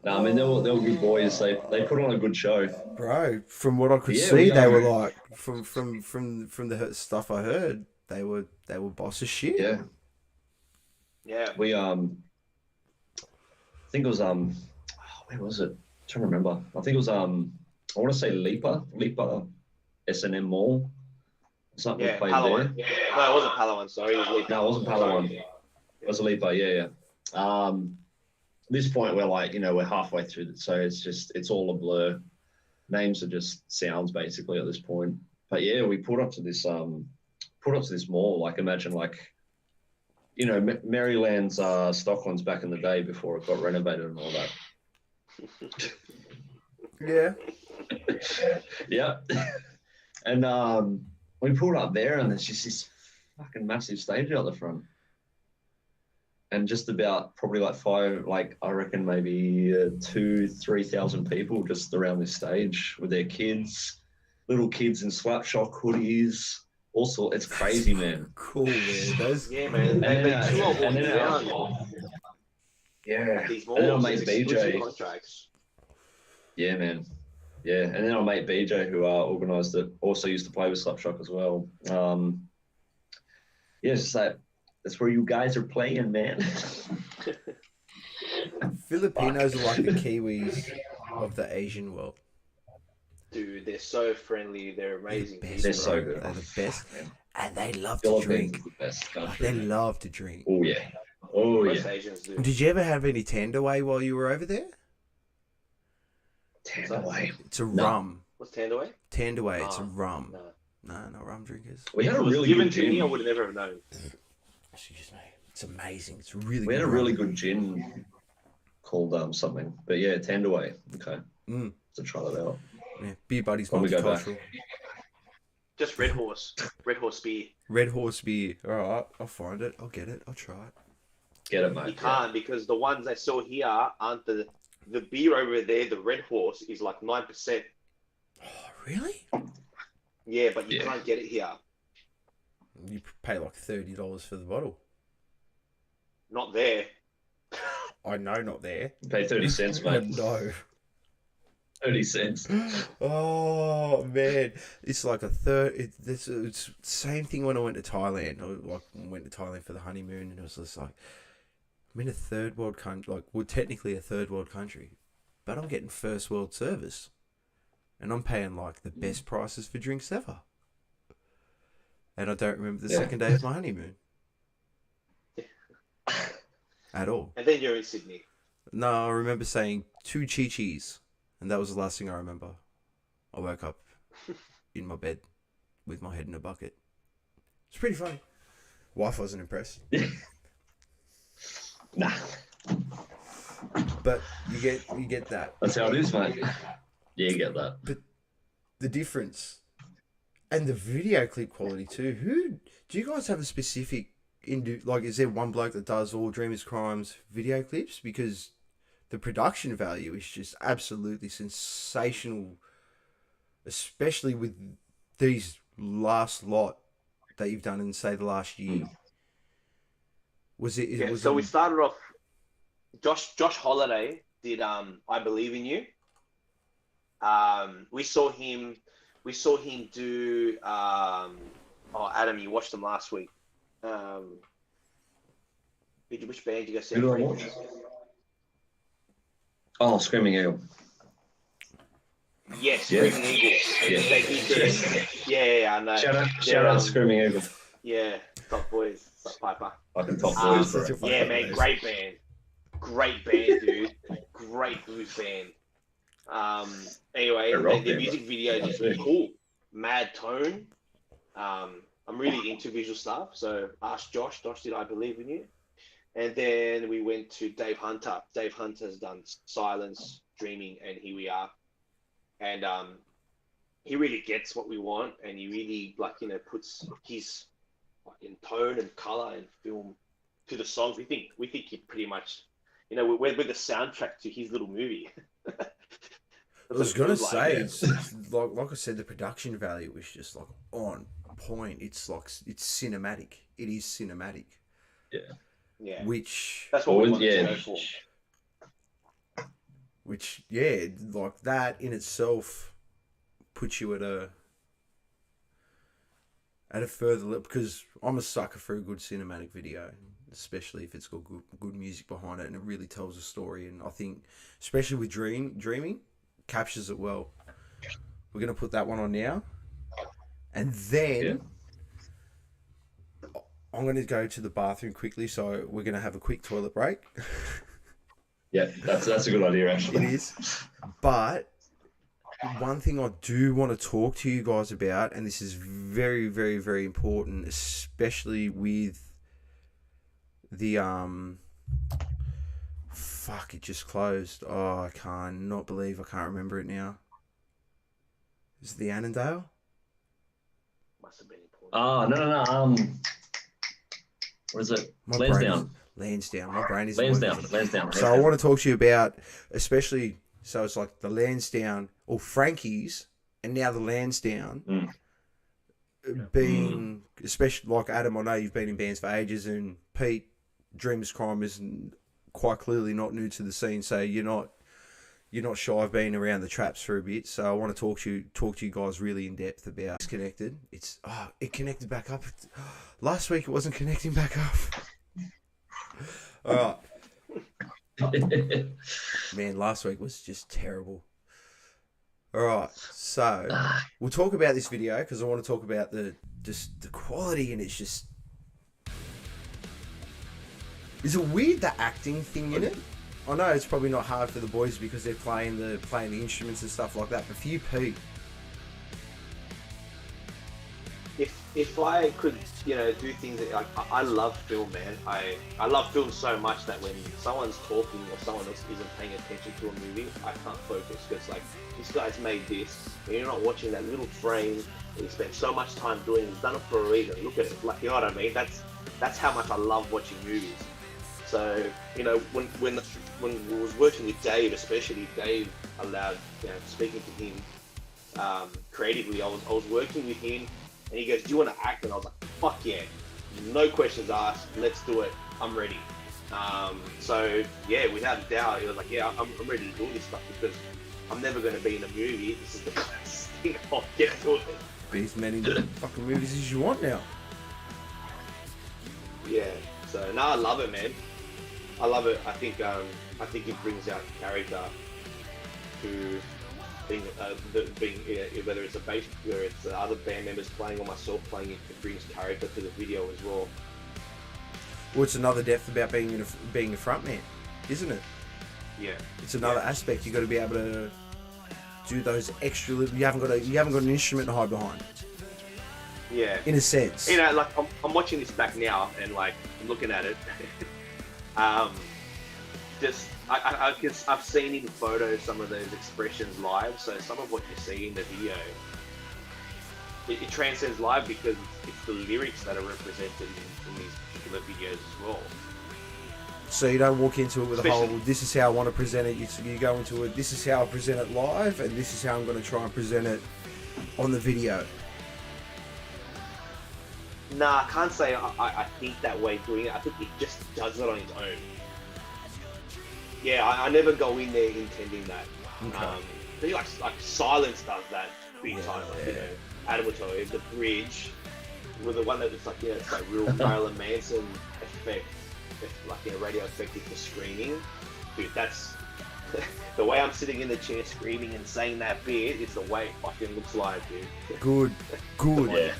No, I mean, they were good boys. They put on a good show. Bro, from what I could Yeah, see, we they are. were like from the stuff I heard, they were boss as shit. Yeah. Yeah. We I think it was where was it? I'm trying to remember. I think it was I want to say Lipa S&M Mall. Something Yeah, played Palawan. there. No, it wasn't Palawan. Sorry, it was Lipa. No, it wasn't Palawan. It was Lipa. Yeah. At this point, we're like, we're halfway through, so it's all a blur. Names are just sounds basically at this point. But yeah, we put up to this mall. Like, imagine Maryland's Stocklands back in the day before it got renovated and all that. Yeah. Yeah. And we pulled up there, and there's just this fucking massive stage out the front. And just about probably I reckon maybe 2,000-3,000 people just around this stage with their kids, little kids in Slapshot hoodies. Also, it's crazy, man. Cool, man. Those. Yeah, man. They too long walking around. Yeah. These And then our malls, mate these exclusive BJ. contracts. Yeah, man. Yeah, and then our mate BJ, who organised it, also used to play with Slapshot as well. Yeah, it's just like, that's where you guys are playing, man. Filipinos are like the Kiwis of the Asian world. Dude, they're so friendly. They're amazing. They're the best, They're so bro. good. They're the best, and they love to Philippines drink. is the best Like, country. they love to drink. Oh yeah. Oh Most yeah. Asians do. Did you ever have any Tandaway while you were over there? Tandaway. It's a No. rum. What's Tandaway? Tandaway, it's a Oh, rum. No. No, no rum drinkers. We had If a it was really given good to me, I gin. would have never have known. Excuse me. It's amazing. It's really We good. had a rum. really good gin called something. But yeah, Tandaway. Okay. Mm. So try that out. Yeah. Beer Buddies When we go back. multicultural. Just Red Horse. Red Horse beer. Red Horse beer. All right, I'll find it. I'll get it. I'll try it. Get it, You mate. can't because the ones I saw here aren't the beer over there. The Red Horse is like 9%. Oh, really? Yeah, but you Yeah. can't get it here. You pay like $30 for the bottle. Not there. I know, not there. Pay 30 cents, I mate. know. 30 cents. Oh man, it's like a third. It's the same thing when I went to Thailand. I went to Thailand for the honeymoon, and it was just like I'm in a third world country. Like, we're technically a third world country, but I'm getting first world service, and I'm paying like the best prices for drinks ever. And I don't remember the Yeah. second day of my honeymoon at all. And then you're in Sydney. No, I remember saying 2 chi-chis, and that was the last thing I remember. I woke up in my bed with my head in a bucket. It's pretty funny. Wife wasn't impressed, Nah. but you get that. That's how it is, mate. Yeah, you get that. The difference, and the video clip quality too. Who do you guys have a specific is there one bloke that does all Dreamers Crimes video clips? Because the production value is just absolutely sensational, especially with these last lot that you've done in, say, the last year. Was it? Yeah, Was so it, we started off. Josh Holiday did I Believe in You. We saw him do Adam, you watched them last week. Which band did you guys see? Who do I watch? Oh, Screaming Eagle. Yes, Yeah. Screaming Eagle. Yeah. They did yeah, I know. Shout out Screaming Eagle. Yeah, top boys, top Piper. Fucking top Um, boys, bro. such a fucking Yeah, man, amazing. great band, dude. Great blues band. Anyway, They're rock the band, music bro. video is just really cool. Mad tone. I'm really into visual stuff, so asked Josh. Josh did I Believe in You. And then we went to Dave Hunter. Dave Hunter's done Silence, Dreaming, and Here We Are. And he really gets what we want, and he really puts his in tone and color and film to the songs. We think he pretty much, we're the soundtrack to his little movie. I was gonna say, it's like I said, the production value was just like on point. It's cinematic. It is cinematic. Yeah. Which That's what we wanted to go for. Which, yeah, like that in itself puts you at a further level, because I'm a sucker for a good cinematic video, especially if it's got good music behind it and it really tells a story. And I think, especially with Dreaming, captures it well. We're gonna put that one on now, and then I'm gonna go to the bathroom quickly. So we're gonna have a quick toilet break. Yeah, that's a good idea, actually. It is. But one thing I do want to talk to you guys about, and this is very, very, very important, especially with the fuck, it just closed. Oh, I can't remember it now. Is it the Annandale? Must have been important. No. What is it? Lansdowne. Lansdowne. My brain is Lansdowne. So I want to talk to you about, especially, so it's like the Lansdowne or Frankie's, and now the Lansdowne being, especially like Adam, I know you've been in bands for ages, and Pete, Dreamers Crime is quite clearly not new to the scene, so you're not shy of being around the traps for a bit. So I want to talk to you guys really in depth about Disconnected. It connected back up. Last week it wasn't connecting back up. All right. Man, last week was just terrible. All right, so we'll talk about this video because I want to talk about the quality, and it's just... Is it weird, the acting thing in it? I know it's probably not hard for the boys because they're playing the instruments and stuff like that, but for you, Pete... If I could, do things that, like, I love film, man. I love film so much that when someone's talking or someone else isn't paying attention to a movie, I can't focus, because like, this guy's made this, and you're not watching that little frame that he spent so much time doing. He's done it for a reason. Look at it, like, you know what I mean? That's how much I love watching movies. So, when we was working with Dave, especially, Dave allowed, speaking to him creatively, I was working with him. And he goes, do you want to act? And I was like, fuck yeah. No questions asked. Let's do it. I'm ready. So, yeah, without a doubt, he was like, yeah, I'm ready to do this stuff because I'm never going to be in a movie. This is the best thing I'll get to it. Be as many fucking movies as you want now. Yeah. So, no, I love it, man. I love it. I think it brings out character to... whether it's a bass, whether it's other band members playing or myself playing, it brings character to the video as well. Well, it's another depth about being a front man, isn't it? Yeah. It's another aspect. You got to be able to do those extra. You haven't got an instrument to hide behind. Yeah. In a sense. Like I'm watching this back now and like I'm looking at it. I've seen in photos some of those expressions live, so some of what you see in the video, it transcends live because it's the lyrics that are represented in these particular videos as well. So you don't walk into it with a whole, this is how I want to present it. You go into it, this is how I present it live, and this is how I'm going to try and present it on the video. Nah, I can't say I think that way doing it. I think it just does it on its own. Yeah, I never go in there intending that. Okay. I think like Silence does that big time. Like, Adam will tell you, the bridge with the one that was like, it's like real Marilyn Manson effect, like radio effective for screaming. Dude, that's the way I'm sitting in the chair screaming and saying that bit is the way it fucking looks like, dude. Good. Yeah.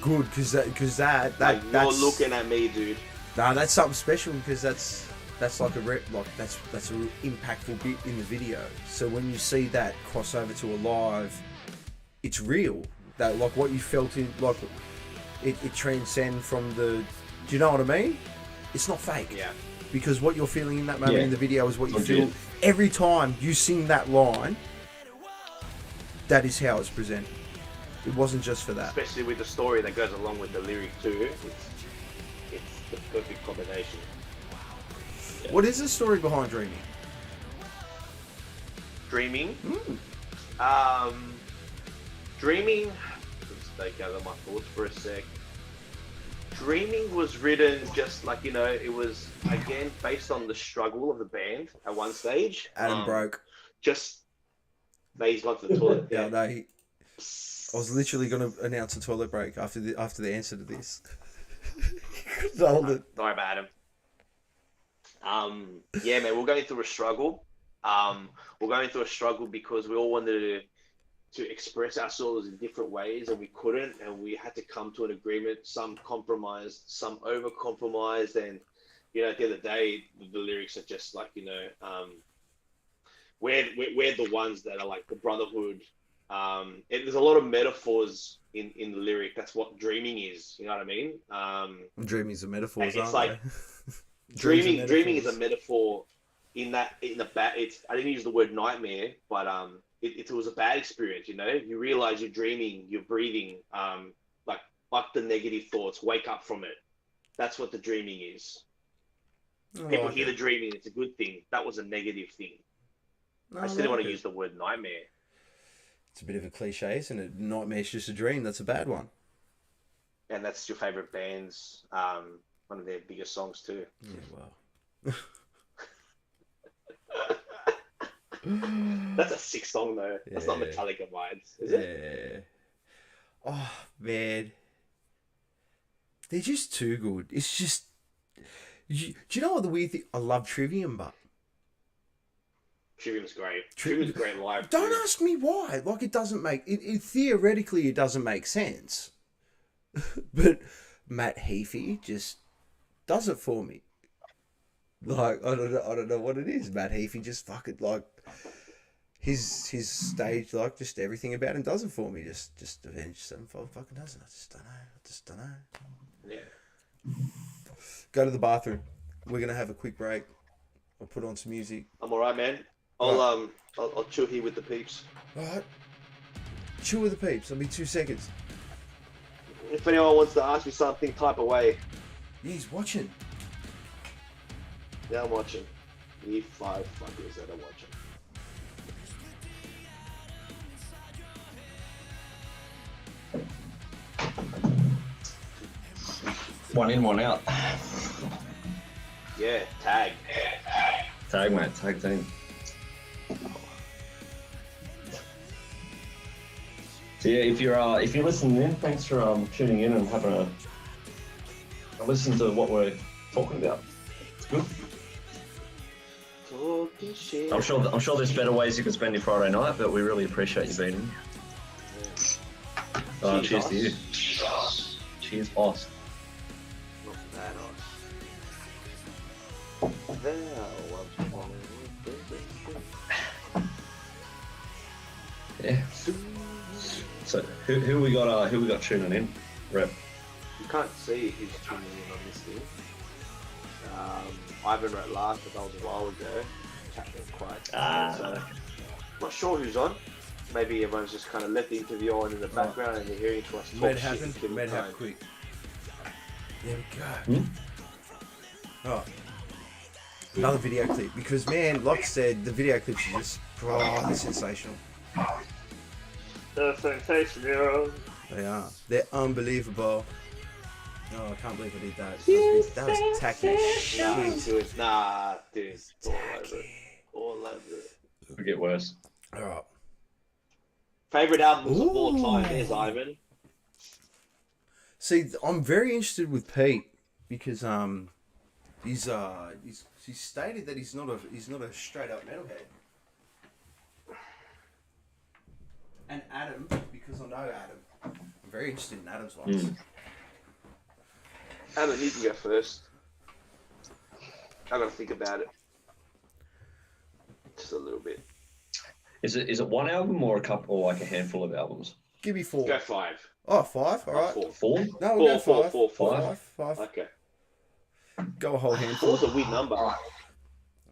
Good, because that's you're looking at me, dude. Nah, that's something special because that's like that's a real impactful bit in the video. So when you see that cross over to a live, it's real. That like what you felt in like it transcends from the. Do you know what I mean? It's not fake. Yeah. Because what you're feeling in that moment in the video is what you feel every time you sing that line. that is how it's presented. It wasn't just for that. Especially with the story that goes along with the lyric too. It's the perfect combination. What is the story behind Dreaming? Dreaming. Dreaming. Let's take out my thoughts for a sec. Dreaming was written just like, you know, it was again based on the struggle of the band at one stage. Adam broke. Just he's gone to the toilet. Yeah, no, I was literally going to announce a toilet break after the answer to this. Couldn't hold it. Don't worry about him. Yeah, man, we're going through a struggle. We're going through a struggle because we all wanted to express ourselves in different ways, and we couldn't, and we had to come to an agreement. Some compromised, some over-compromised, and you know, at the end of the day, the lyrics are just like, you know, we're the ones that are like the brotherhood. There's a lot of metaphors in the lyric. That's what dreaming is. You know what I mean? Dreaming's a metaphor, it's aren't like they? dreaming is a metaphor in that I didn't use the word nightmare, but it was a bad experience. You know, you realize you're dreaming, you're breathing, like the negative thoughts. Wake up from it. That's what the dreaming is. People hear the dreaming, it's a good thing. That was a negative thing. I still didn't want to use the word nightmare. It's a bit of a cliche, isn't it? Nightmare's just a dream. That's a bad one. And that's your favorite band's one of their biggest songs too. Yeah, well. That's a sick song though. That's not Metallica vibes, is it? Oh man, they're just too good. It's just, do you know what the weird thing? I love Trivium, but Trivium's great. Trivium's great live. Don't too. ask me why. Like, it doesn't make it. Theoretically, it doesn't make sense. But Matt Heafy just does it for me. Like, I don't know what it is. Matt Heafy just fucking, like, his stage, like, just everything about him does it for me. Just Avenged Sevenfold fucking does it. I just don't know. Yeah. Go to the bathroom. We're gonna have a quick break. I'll put on some music. I'm alright, man. I'll chill here with the peeps. Alright. Chill with the peeps. I'll be 2 seconds. If anyone wants to ask me something, type away. Yeah, he's watching. Yeah, I'm watching. You 5 fuckers that are watching. One in, one out. Yeah, tag. Tag, mate. Tag team. So yeah, if you're listening in, thanks for tuning in and having a listen to what we're talking about. It's good. Talking shit. I'm sure there's better ways you can spend your Friday night, but we really appreciate you being here. Cheers to you. Cheers, boss. Not bad, Yeah. So who we got tuning in? Rep. You can't see who's tuning in on this thing. Ivan wrote last, but that was a while ago. Chat was quiet. So, not sure who's on. Maybe everyone's just kind of let the interview on in the background and they're hearing to us talk Made shit. happen. and Made happen quick. There we go. Oh. Another video clip. Because, man, like I said, the video clips are just, they're sensational. They're sensational. They are. They're unbelievable. Oh, I can't believe I did that. That was tacky as shit. Nah, dude. All over it. All over it. It'll get worse. Alright. Favorite albums of all time. There's Ivan. See, I'm very interested with Pete because he's stated that he's not a straight up metalhead. And Adam, because I know Adam, I'm very interested in Adam's ones. Adam, you can go first. I gotta think about it. Just a little bit. Is it one album or a couple, or like a handful of albums? Give me 4. Go 5. Oh, 5? Alright. 4. 4? No, we'll go 5. Four. 5. Okay. Go a whole handful. 4's a weird number. I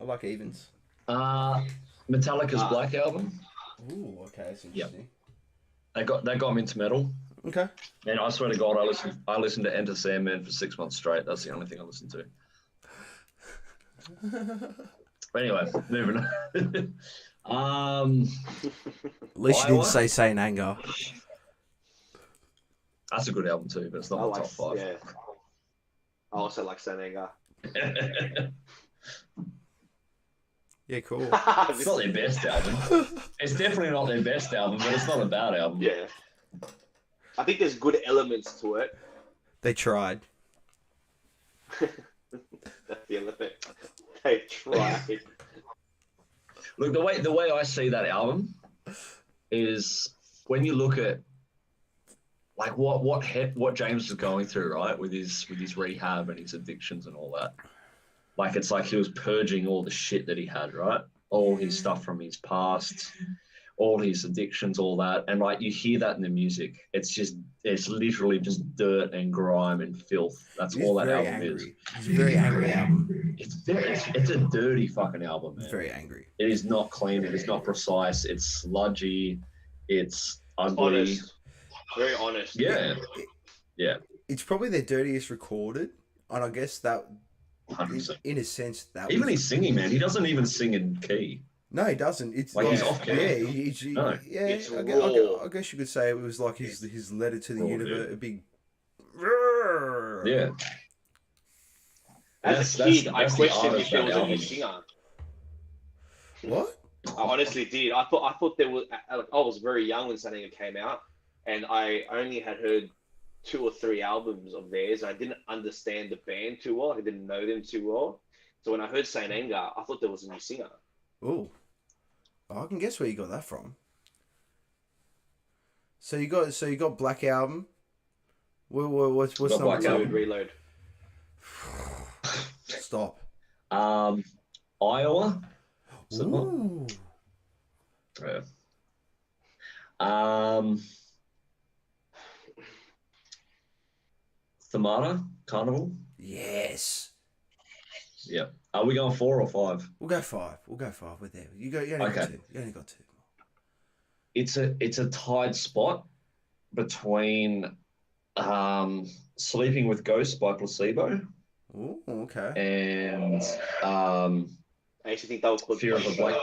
like evens. Metallica's Black Album. Ooh, okay, that's interesting. That got me into metal. Okay. And I swear to God, I listened to Enter Sandman for 6 months straight. That's the only thing I listened to. But anyway, moving on. At least you Iowa? didn't say Saint Anger. That's a good album too, but it's not I my like, top five. yeah. I also like Saint Anger. Yeah, cool. It's not their best album. It's definitely not their best album, but it's not a bad album. Yeah. I think there's good elements to it. They tried. That's the element. They tried. Look, the way I see that album is when you look at like what James was going through, right, with his rehab and his addictions and all that. Like it's like he was purging all the shit that he had, right? All his stuff from his past, all his addictions, all that. And like you hear that in the music. It's literally just dirt and grime and filth. That's He's all that very album is. angry. It's a very angry album. It's a dirty fucking album, man. It's very angry. It is not clean. It is not precise. It's sludgy. It's ugly. Honest. Very honest. Yeah. Yeah. It's probably their dirtiest recorded, and I guess that, 100%. in a sense, that Even was... his singing, man. He doesn't even sing in key. No, he doesn't. It's Like, he's off key. Yeah, No. yeah. It's I raw. guess you could say it was like his letter to the Raw, universe, dude. a big. Yeah. As a kid, I that's the questioned art if of there that was a new album. singer. What? I honestly did. I thought there was. I was very young when Saint Anger came out, and I only had heard 2 or 3 albums of theirs. I didn't understand the band too well. I didn't know them too well. So when I heard Saint Anger, I thought there was a new singer. Oh, I can guess where you got that from. So you got Black Album. What's Got number Black 2? Album. Reload. Stop. Iowa. Is it not? Ooh. Yeah. Thamada, Carnival. Yes. Yeah. Are we going 4 or 5? We'll go 5. We're there. You only got Okay. 2. You only got 2. It's a tied spot between Sleeping with Ghosts by Placebo Oh, okay. and I actually think that was called Fear of a Black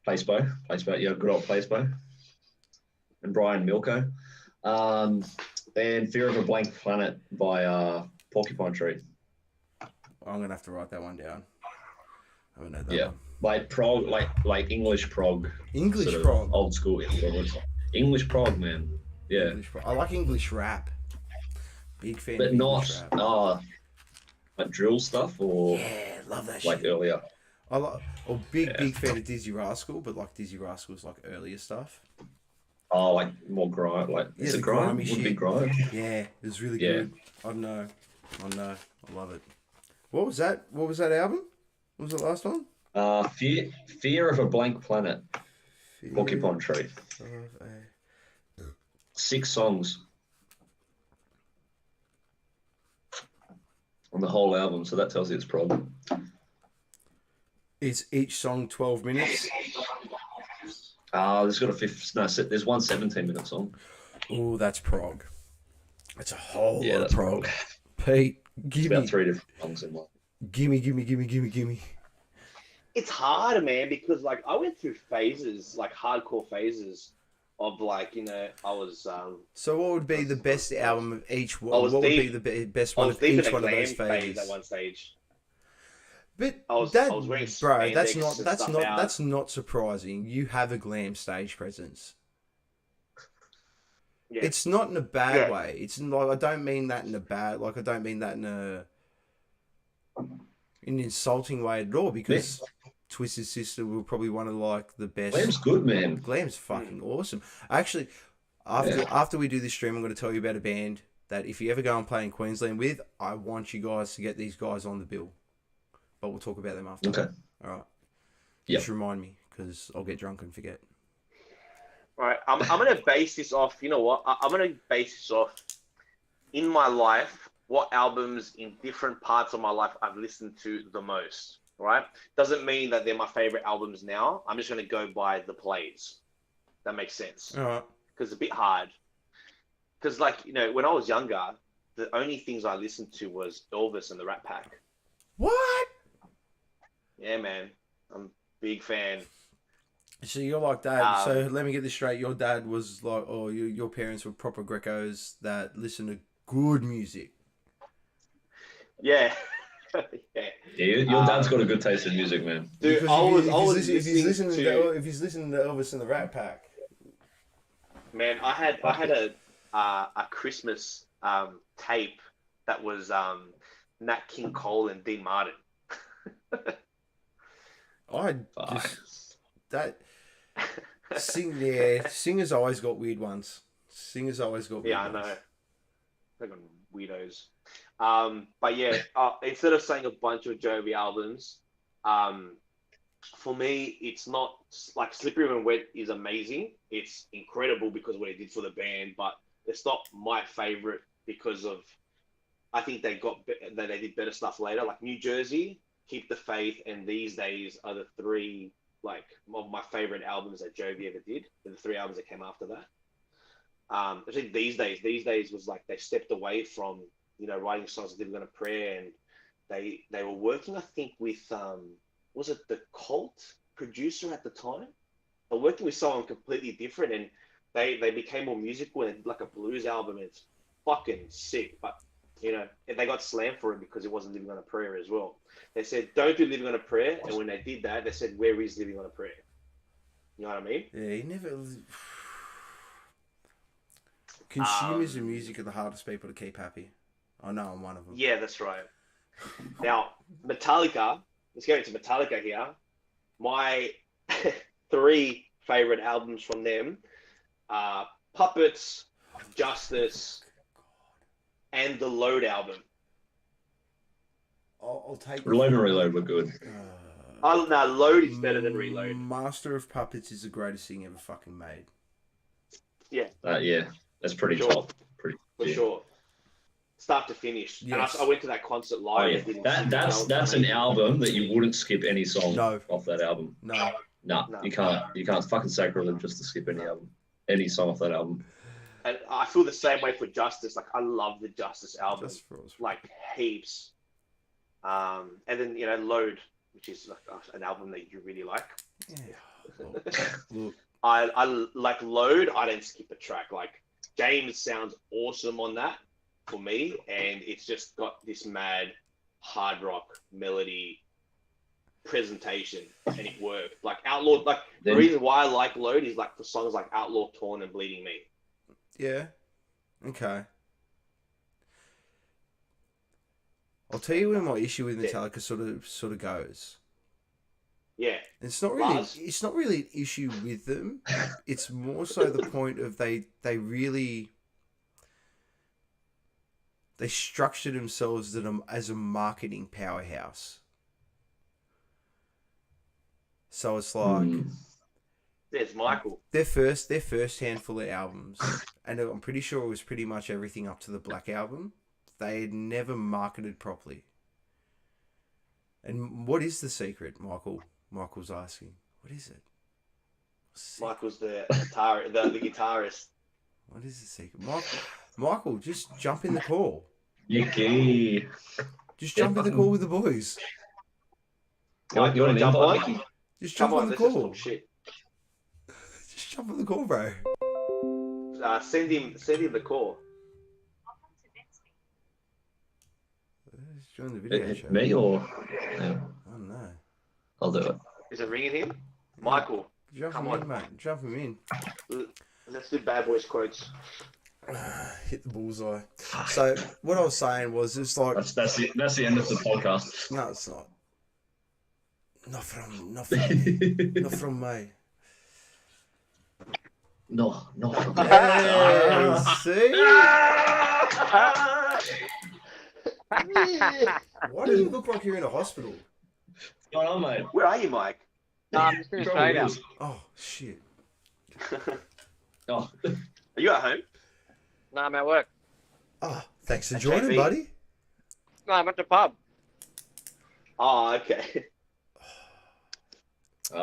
Placebo. Yeah, good old Placebo. And Brian Milko. And Fear of a Blank Planet by Porcupine Tree. I'm gonna have to write that one down. I haven't heard that Yeah. one. Like prog, like English prog. English sort of prog. Old school English prog, man. Yeah. English prog. I like English rap. Big fan. But of not English rap. like drill stuff or Yeah, love that like shit. earlier. I like. Big fan of Dizzy Rascal, but like Dizzy Rascal's like earlier stuff. Oh, like more grind, like Yeah, is the it grind? grimy Would be shit. grind. Yeah, it was really Yeah. good. I know. I love it. What was that? What was that album? What was the last one? Fear of a Blank Planet, Fear Porcupine Tree. of a- 6 songs on the whole album, so that tells you it's prog. Is each song 12 minutes? There's got a fifth. No, there's one 17-minute song. Oh, that's prog. That's a whole Yeah, lot of that's prog. prog. Pete, It's gimme, about 3 different songs in one. gimme. It's hard, man, because like I went through phases, like hardcore phases of like, I was So what would be the best album of each one? I was What would deep- be the best I one was of deep in each a one of glam those phase phases? at one stage. But I was that, wearing bro, that's spandex not and that's stuff not out. that's not surprising. You have a glam stage presence. Yeah. It's not in a bad Yeah. way. It's like I don't mean that in a bad I don't mean that in an insulting way at all, because Twisted Sister were probably one of like the best. Glam's good, man. Glam's fucking awesome. Actually, after we do this stream, I'm going to tell you about a band that if you ever go and play in Queensland with, I want you guys to get these guys on the bill. But we'll talk about them after. Okay. All right. Yep. Just remind me, because I'll get drunk and forget. All right, I'm going to base this off, you know what? I'm going to base this off in my life, what albums in different parts of my life I've listened to the most, right? Doesn't mean that they're my favorite albums now. I'm just going to go by the plays. That makes sense. All right. because it's a bit hard. Because like when I was younger, the only things I listened to was Elvis and the Rat Pack. What? Yeah, man, I'm a big fan. So you're like dad. So let me get this straight. Your dad was like, or your parents were proper Grecos that listen to good music. Yeah. Yeah, your dad's got a good taste in music, man. Dude, If he's listening to Elvis and the Rat Pack. Man, I had a Christmas tape that was Nat King Cole and Dean Martin. Singers always got weird ones. Singers always got weird Yeah, I ones. know. They're got weirdos. But yeah, instead of saying a bunch of Jovi albums, for me, it's not like Slippery When Wet is amazing. It's incredible because of what it did for the band, but it's not my favorite because of I think they did better stuff later. Like New Jersey, Keep the Faith, and These Days are the three like of my favorite albums that Jovi ever did. The three albums that came after that. I think These Days was like they stepped away from writing songs that Living on a Prayer, and they were working I think with was it the Cult producer at the time? They're working with someone completely different, and they became more musical and like a blues album. It's fucking sick, but they got slammed for it because it wasn't Living on a Prayer as well. They said don't do Living on a Prayer, and when they did that, they said where is Living on a Prayer? You know what I mean? Yeah, he never. Consumers of music are the hardest people to keep happy. I know I'm one of them. Yeah, that's right. Now, Metallica. Let's go into Metallica here. My 3 favorite albums from them are Puppets, Justice, and the Load album. I'll take Reload and Reload were good. Oh no, Load is better than Reload. Master of Puppets is the greatest thing ever fucking made. Yeah. Yeah, that's pretty Sure. top. For sure. Start to finish. Yes. And I went to that concert Oh live. yeah, and didn't that's an album that you wouldn't skip any song No. off that album. No. No, you can't. You can't fucking sacrilege just to skip any song off that album. And I feel the same way for Justice. Like I love the Justice album, Just for us. like heaps. And then Load, which is like an album that you really like. Yeah. Look. I like Load. I don't skip a track. Like James sounds awesome on that for me, and it's just got this mad hard rock melody presentation, and it worked. Like Outlaw, like the reason why I like Load is like for songs like Outlaw, Torn, and Bleeding Me. Yeah. Okay. I'll tell you where my issue with Metallica sort of goes. Yeah. It's not really Lars? it's not really an issue with them. It's more so the point of they structured themselves as a marketing powerhouse. So it's like There's Michael. their first handful of albums, and I'm pretty sure it was pretty much everything up to the Black Album. They had never marketed properly. And what is the secret, Michael? Michael's asking. What is it? Michael's the guitarist. What is the secret? Michael, just jump in the call. Yicky. Just jump in the call with the boys. You want an jump invite, on? Mickey? Just jump on the let's just call. talk shit. Just jump on the call, bro. Send him the call. Just join the video show. Me or? Yeah, I don't know. I'll do it. Is it ringing him? Michael, Jump Come him on. in, mate. Jump him in. let's do Bad Boys quotes. Hit the bullseye. So what I was saying was, it's like That's the end of the podcast. no, it's not. Not from me. No. Hey, see? Why do you look like you're in a hospital? What's going on, mate? Where are you, Mike? No, I'm just in Australia. Oh shit! Oh, Are you at home? No, I'm at work. Oh, thanks for That's joining, JB. buddy. No, I'm at the pub. Oh, okay.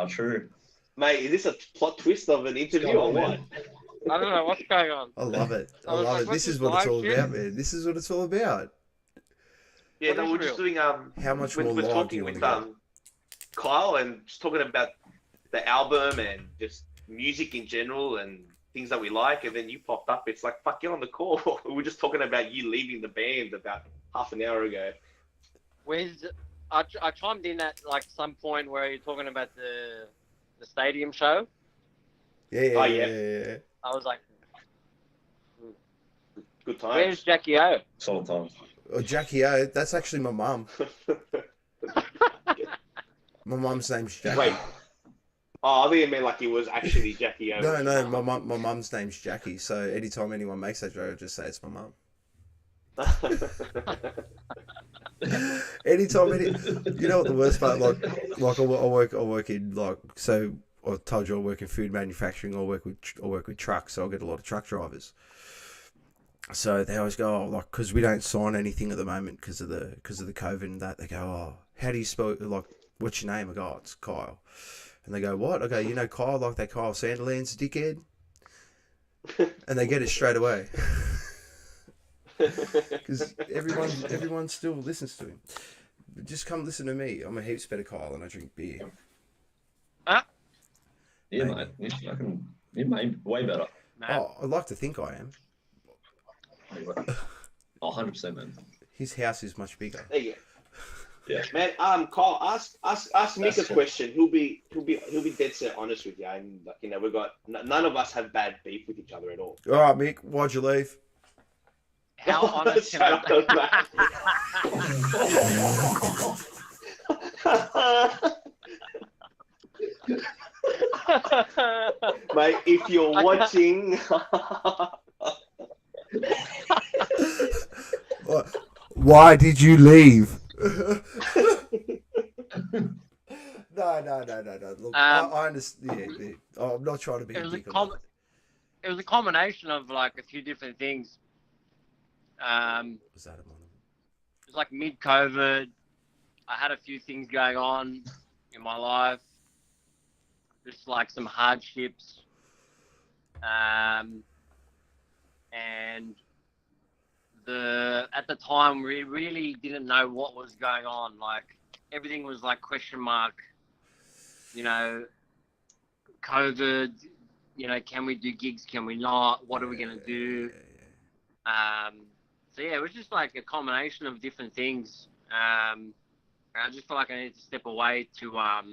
true. Mate, is this a plot twist of an interview or what? I don't know what's going on. I love it. I I was love like, it. what's This is this what it's live all shit? about, man. This is what it's all about. Yeah, What no, is we're just real? doing How much we're, more we're live do talking you want with to go? Kyle and just talking about the album and just music in general and things that we like, and then you popped up. It's like, fuck, get on the call. We were just talking about you leaving the band about half an hour ago. Where's I chimed in at like some point where you're talking about the stadium show. Yeah. Oh, yeah. Yeah. I was like, Good where's times. Jackie O? Solid times. Oh, Jackie O, that's actually my mum. My mum's name's Jackie. Wait. Oh, I think it meant like it was actually Jackie O. No, my mum's name's Jackie. So anytime anyone makes that joke, I just say it's my mum. Anytime, you know what the worst part? Like I work in like, so I told you I work in food manufacturing. I work with trucks, so I get a lot of truck drivers. So they always go, oh, like, because we don't sign anything at the moment because of the COVID and that. They go, oh, how do you spell, like, what's your name? I go, oh, it's Kyle. And they go, what? I go, you know Kyle, like that Kyle Sanderlands dickhead? And they get it straight away. Because everyone still listens to him. Just come listen to me. I'm a heaps better Kyle and I drink beer. Yeah, mate. You're way better. Man. Oh, I'd like to think I am. Oh, 100%, man. His house is much bigger. There you go. Yeah. Man, Kyle, ask Mick a That's question. He'll be dead set honest with you. And like, you know, we've got none of us have bad beef with each other at all. All right, Mick, why'd you leave? How honest can Shut up, mate, if you're watching, Why did you leave? No. Look, I understand. Yeah. Oh, I'm not trying to be It a was a dick. it was a combination of like a few different things. Was that a moment? It was like mid-COVID. I had a few things going on in my life, just like some hardships, and at the time we really didn't know what was going on. Like everything was like question mark. You know, COVID. You know, can we do gigs? Can we not? What are we gonna do? So yeah, it was just like a combination of different things. I just felt like I needed to step away to. I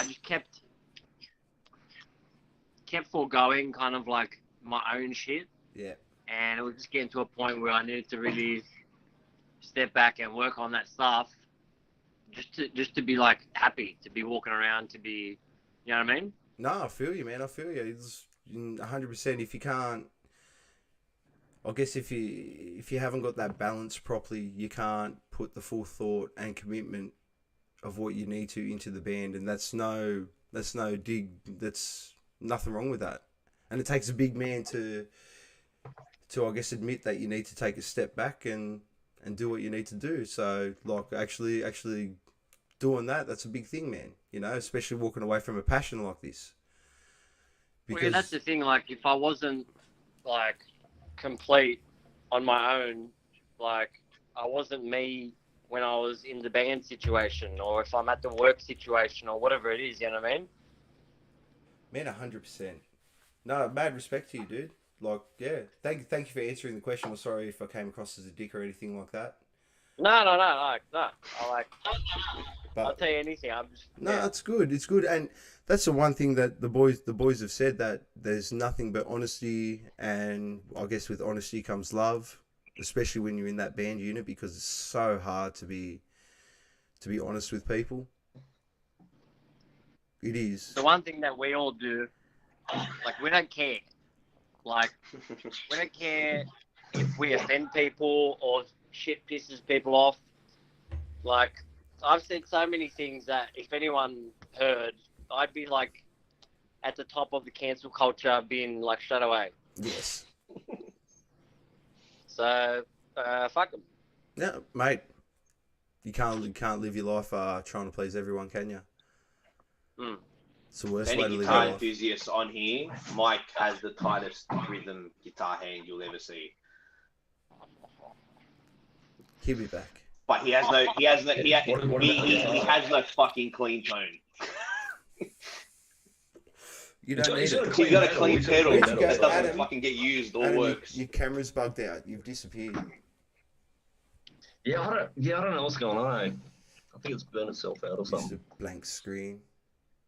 just kept foregoing kind of like my own shit, Yeah. and it was just getting to a point where I needed to really step back and work on that stuff, just to be like happy, to be walking around, to be, you know what I mean? No, I feel you, man. I feel you. It's 100%. If you can't, I guess if you haven't got that balance properly, you can't put the full thought and commitment of what you need to into the band, and that's no dig. That's nothing wrong with that. And it takes a big man to I guess admit that you need to take a step back and do what you need to do. So like actually doing that's a big thing, man. You know, especially walking away from a passion like this. Well, yeah, that's the thing. Like, if I wasn't like complete on my own, like I wasn't me when I was in the band situation, or if I'm at the work situation, or whatever it is, you know what I mean? Man, 100%. No, mad respect to you, dude. Like, yeah. Thank you for answering the question. I'm sorry if I came across as a dick or anything like that. No. I But I'll tell you anything. I'm just no, yeah. it's good. It's good, and that's the one thing that the boys have said, that there's nothing but honesty, and I guess with honesty comes love, especially when you're in that band unit, because it's so hard to be honest with people. It is. The one thing that we all do, like we don't care. Like we don't care if we offend people or shit pisses people off. Like I've said so many things that if anyone heard, I'd be like at the top of the cancel culture, being like shut away. Yes. So fuck them. No, mate. You can't live your life trying to please everyone, can you? It's the worst way Any to live guitar your life. enthusiasts on here, Mike has the tightest rhythm guitar hand you'll ever see. He'll be back. But he has no fucking clean tone. You don't need He's got it. He's got a clean pedal Where'd you go, that doesn't Adam? fucking get used or Adam, works. your camera's bugged out. You've disappeared. Yeah, I don't know what's going on. I think it's burned itself out or Just something. a blank screen.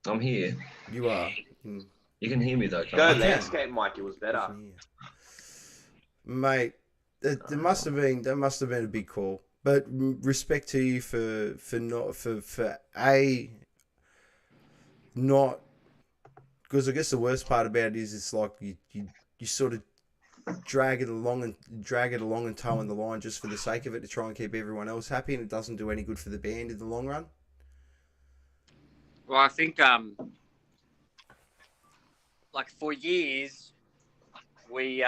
I'm here. You are. Mm, You can hear me though. Go Can't you? landscape, Mike. It was better. I can hear. Mate, there must have been a big call. But respect to you for not, because I guess the worst part about it is it's like you sort of drag it along and toe in the line just for the sake of it to try and keep everyone else happy, and it doesn't do any good for the band in the long run. Well, I think like for years we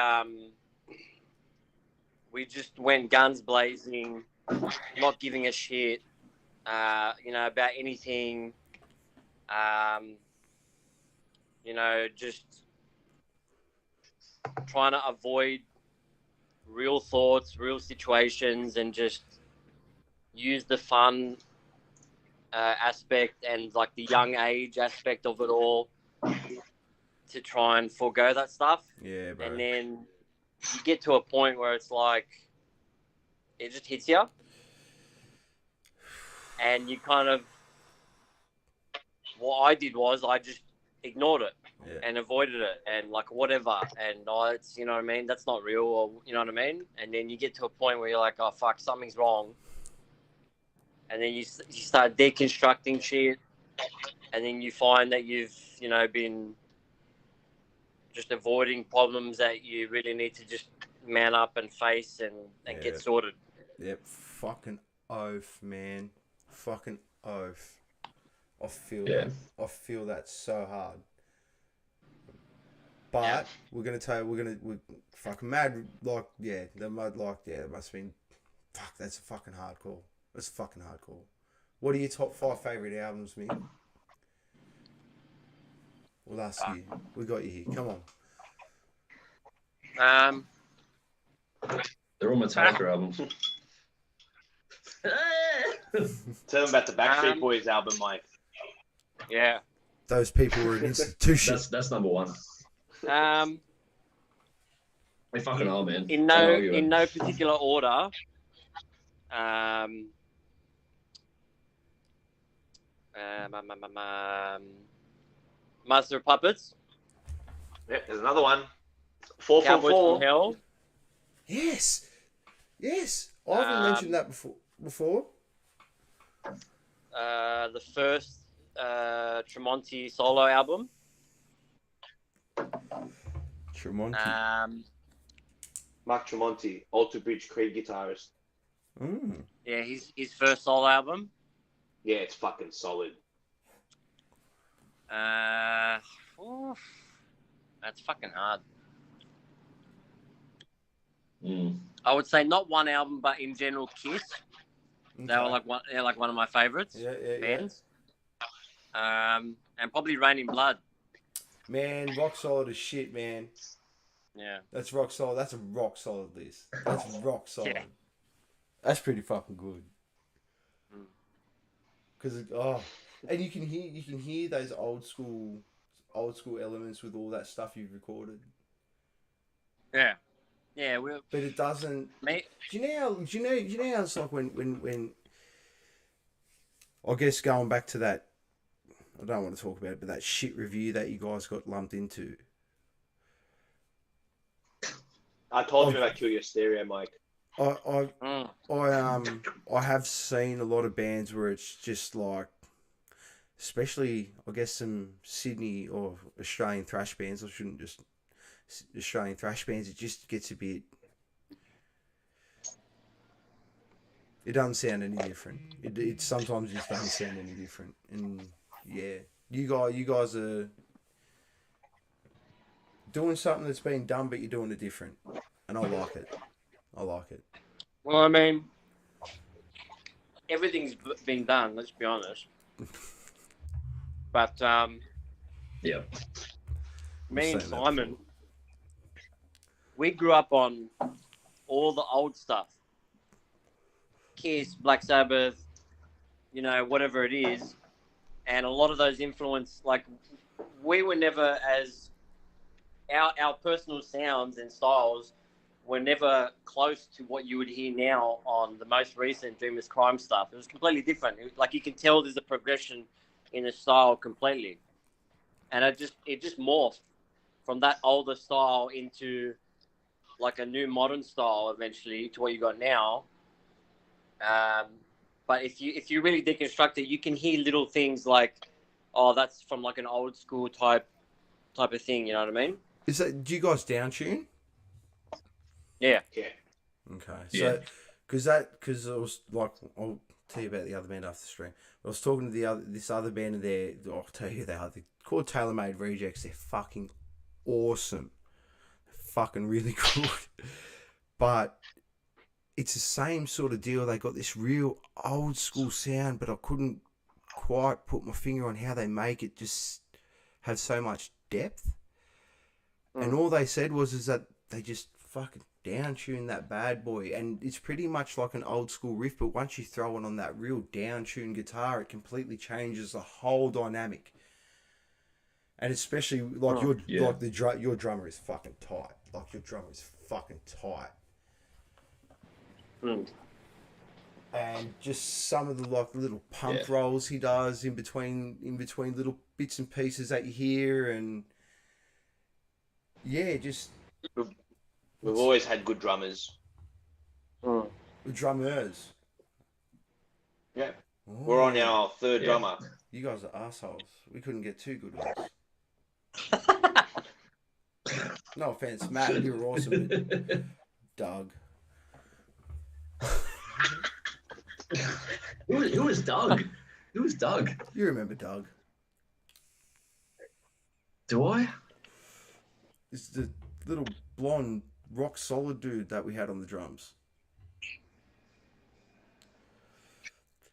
just went guns blazing, not giving a shit, about anything. Just trying to avoid real thoughts, real situations, and just use the fun aspect and like the young age aspect of it all to try and forego that stuff. Yeah, bro. And then you get to a point where it's like it just hits you, and you kind of, what I did was I just ignored it and avoided it and like whatever, and it's, you know what I mean, that's not real, or you know what I mean. And then you get to a point where you're like, oh fuck, something's wrong, and then you start deconstructing shit, and then you find that you've been just avoiding problems that you really need to just man up and face and get sorted. Yep, fucking oath, man. Fucking oath. I feel Yeah. that. I feel that so hard. But we're fucking mad. Like, it must have been. Fuck, that's a fucking hard call. That's a fucking hard call. What are your top 5 favorite albums, Mick? We'll ask you. We got you here. Come on. They're all Metallica albums. Tell them about the Backstreet Um, Boys album, Mike. Yeah. Those people were an institution. That's number one. They fucking are, man. In no particular order. Master of Puppets. Yeah, there's another one. 4 Cowboys 4 from Hell. Yes. I haven't mentioned that before. The first Tremonti solo album. Tremonti. Mark Tremonti, Alter Bridge Creed guitarist. Yeah, his first solo album. Yeah, it's fucking solid. That's fucking hard. Mm. I would say not one album, but in general, Kiss. They were like one of my favorites bands. And probably Rain in Blood. Man, rock solid as shit, man. Yeah. That's rock solid. That's a rock solid list. That's rock solid. Yeah. That's pretty fucking good. Cause and you can hear those old school elements with all that stuff you've recorded. Yeah. But it doesn't. Mate. Do you know how it's like when I guess going back to that, I don't want to talk about it, but that shit review that you guys got lumped into. I told you about Kill Your Stereo, Mike. I have seen a lot of bands where it's just like, especially I guess some Sydney or Australian thrash bands. I shouldn't just Australian thrash bands. It just gets a bit. It doesn't sound any different. It sometimes just doesn't sound any different. And yeah, you guys are doing something that's been done, but you're doing it different, and I like it. Well, I mean, everything's been done. Let's be honest. But Yeah. Me and Saying that Simon, we grew up on all the old stuff. Kiss, Black Sabbath, you know, whatever it is. And a lot of those influence, like, we were never as, our personal sounds and styles were never close to what you would hear now on the most recent Dreamers Crime stuff. It was completely different. Like, you can tell there's a progression in the style completely. And it just morphed from that older style into like a new modern style eventually to what you got now. But if you really deconstruct it, you can hear little things like, oh, that's from like an old school type of thing. You know what I mean? Is that? Do you guys down tune? Yeah. Yeah. Okay. Yeah. So, because I was like, I'll tell you about the other band after the stream. I was talking to this other band, and I'll tell you they are. They're called Tailor Made Rejects. They're fucking awesome. They're fucking really good. But it's the same sort of deal. They got this real old school sound, but I couldn't quite put my finger on how they make it just have so much depth. And all they said is that they just fucking down tune that bad boy, and it's pretty much like an old school riff, but once you throw it on that real down tune guitar, it completely changes the whole dynamic. And especially like your drummer is fucking tight. Like your drummer is fucking tight. And just some of the like little pump rolls he does in between little bits and pieces that you hear, and just We've always had good drummers. drummers. Yeah. Oh, We're on our third drummer. You guys are assholes. We couldn't get two good ones. No offense, Matt, you're awesome. But Doug. Who was Doug? Who was Doug? You remember Doug? Do I? It's the little blonde, rock solid dude that we had on the drums.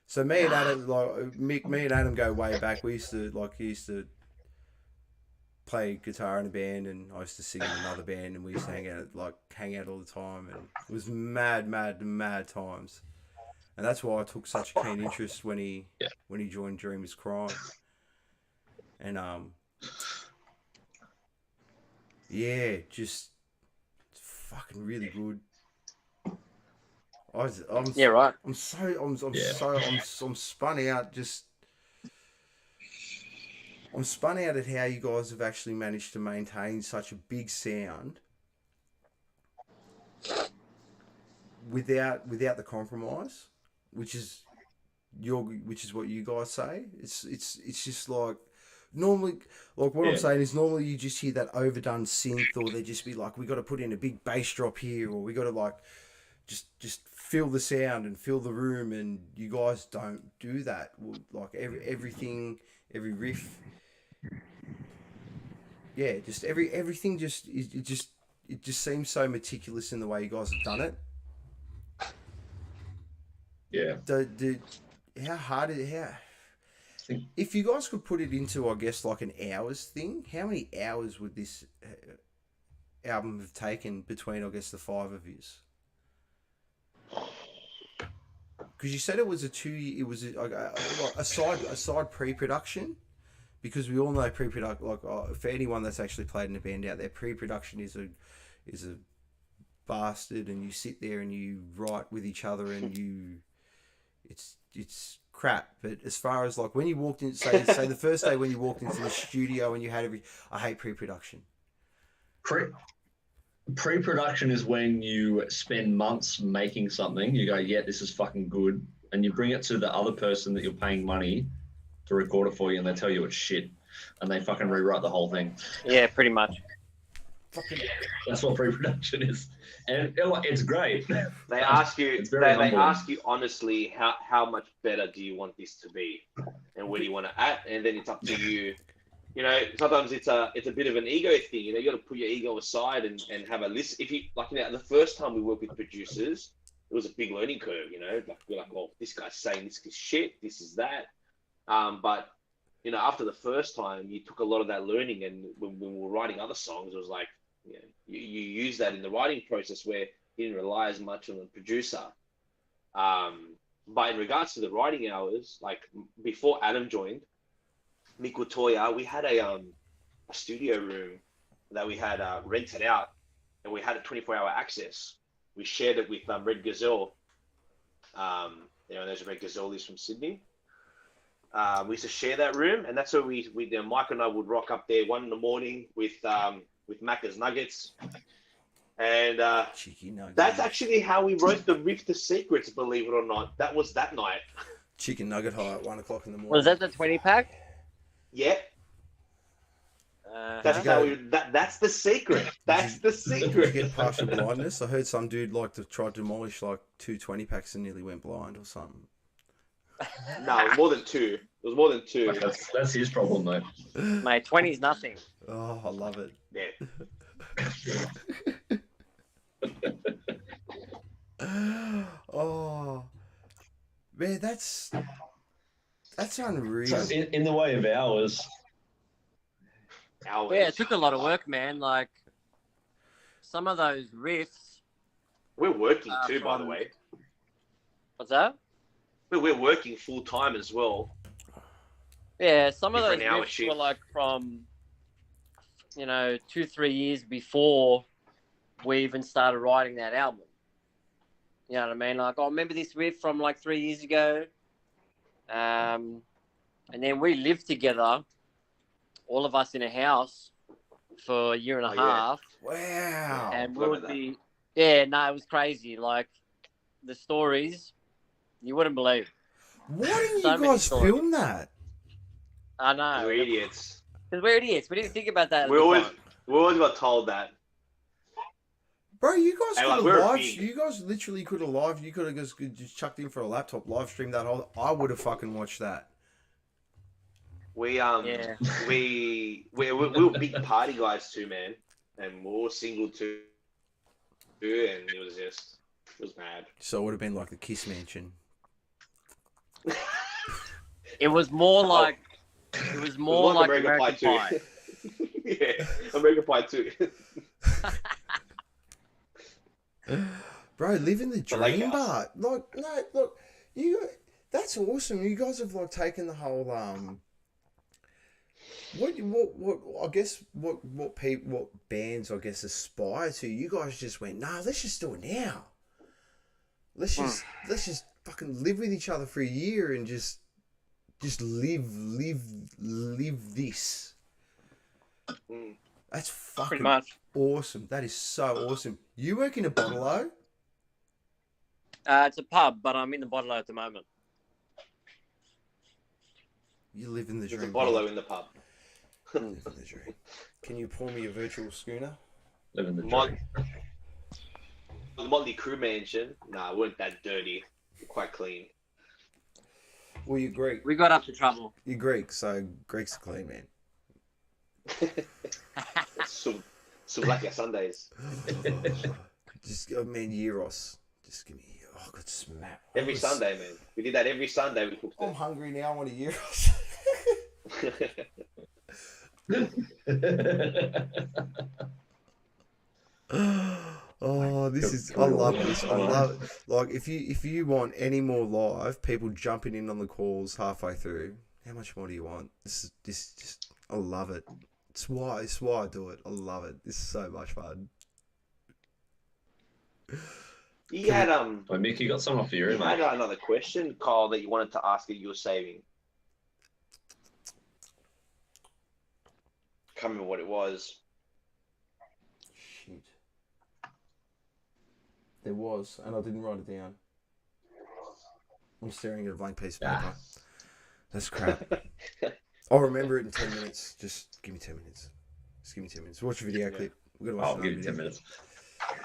So me and Adam, me and Adam go way back. He used to play guitar in a band, and I used to sing in another band, and we used to hang out all the time, and it was mad times. And that's why I took such a keen interest when he joined Dreamers Crime. And just fucking really good. I'm spun out. I'm spun out at how you guys have actually managed to maintain such a big sound without the compromise, which is what you guys say. It's just like normally, like what I'm saying is normally you just hear that overdone synth, or they just be like, we got to put in a big bass drop here, or we got to like just feel the sound and fill the room, and you guys don't do that. Like everything, every riff, just everything it just seems so meticulous in the way you guys have done it. Yeah. How hard is it? If you guys could put it into, I guess, like an hours thing, how many hours would this album have taken between, I guess, the five of yous? Because you said it was a side pre-production, because we all know pre-production, like for anyone that's actually played in a band out there, pre-production is a bastard, and you sit there and you write with each other, and it's crap. But as far as like when you walked in, say the first day when you walked into the studio and you had I hate pre-production. Pre-production is when you spend months making something. You go, yeah, this is fucking good, and you bring it to the other person that you're paying money to record it for you, and they tell you it's shit, and they fucking rewrite the whole thing. Yeah, pretty much. That's what pre-production is, and it's great. They ask you, It's very they humbling. ask you honestly, how much better do you want this to be, and where do you want to add, and then it's up to you. You know, sometimes it's a bit of an ego thing. You know, you got to put your ego aside and have a listen. If you like, the first time we worked with producers, it was a big learning curve. You know, like we're like, well, this guy's saying this is shit, this is that. But you know, after the first time, you took a lot of that learning, and when we were writing other songs, it was like, you know, you use that in the writing process where you didn't rely as much on the producer. But in regards to the writing hours, like before Adam joined, Miku Toya, we had a studio room that we had rented out, and we had a 24-hour access. We shared it with Red Gazelle. You know, there's Red Gazelle is from Sydney. We used to share that room, and that's where Mike and I would rock up there 1 a.m. with Macca's Nuggets. And Chicken nugget. that's actually how we wrote the Rift the Secrets, believe it or not. That was that night. Chicken nugget high at 1 o'clock in the morning. Was that the 20-pack? Yeah, that's how we. That's the secret. That's the Did you secret. get partial blindness? I heard some dude like to try to demolish like 2 20-packs and nearly went blind or something. No, it was more than 2. It was more than 2. That's his problem, though. Mate, 20 is nothing. Oh, I love it. Yeah. Oh, man, that's unreal. So in the way of hours, Hours. Yeah, it took a lot of work, man. Like, some of those riffs. We're working too, by the from- way. What's that? We're working full time as well. Yeah, some of those Different hour riffs shift. were like from, 2-3 years before we even started writing that album. You know what I mean? Like, I remember this riff from like 3 years ago. And then we lived together, all of us in a house, for a year and a Oh, yeah. half. Wow. And we remember would be, yeah, no, it was crazy. Like, the stories, you wouldn't believe. Why didn't So you many guys stories. film that? I know. We're idiots. Because we're idiots. We didn't think about that. At We the always time. got told that. Bro, you guys Hey, could like, have we're live. big. You guys literally could have live. You could have just chucked in for a laptop, live streamed that whole. I would have fucking watched that. We Yeah. we were big party guys too, man, and we were single too, and it was mad. So it would have been like the Kiss Mansion. It was more like it was more like American Pie. Yeah, American Pie too. Bro, living the But like dream, us. but like no, look, you. That's awesome. You guys have like taken the whole What I guess what bands I guess aspire to. You guys just went, nah, let's just do it now. Let's just fucking live with each other for a year and just live this. Mm. That's Pretty fucking much. awesome. That is so awesome. You work in a bottle-o? It's a pub, but I'm in the bottle at the moment. You live in the There's dream. a bottle bro. in the pub. Live in the dream. Can you pour me a virtual schooner? living the Mon- dream. The Motley Crue mansion. Nah, we weren't that dirty. We're quite clean. Well, you're Greek. We got up to trouble. You're Greek, so Greek's a clean man. Souvlaki Sundays. Just, I mean, Euros. Just give me. Oh, I could smack. Every Sunday, man. We did that every Sunday. We cooked I'm it. hungry now. I want a Euros. Oh, this is. I love this. I love it. Like, if you want any more live people jumping in on the calls halfway through, how much more do you want? This just. I love it. It's why I do it. I love it. This is so much fun. You had Oh, Mick, you got something off your you ear, had mate. another question, Kyle, that you wanted to ask that you were saving. Can't remember what it was. Shit. There was, and I didn't write it down. I'm staring at a blank piece of paper. That's crap. I'll remember it in 10 minutes. Just give me 10 minutes. Just give me 10 minutes. Watch a video clip. We're gonna watch I'll another give you 10 video minutes. clip.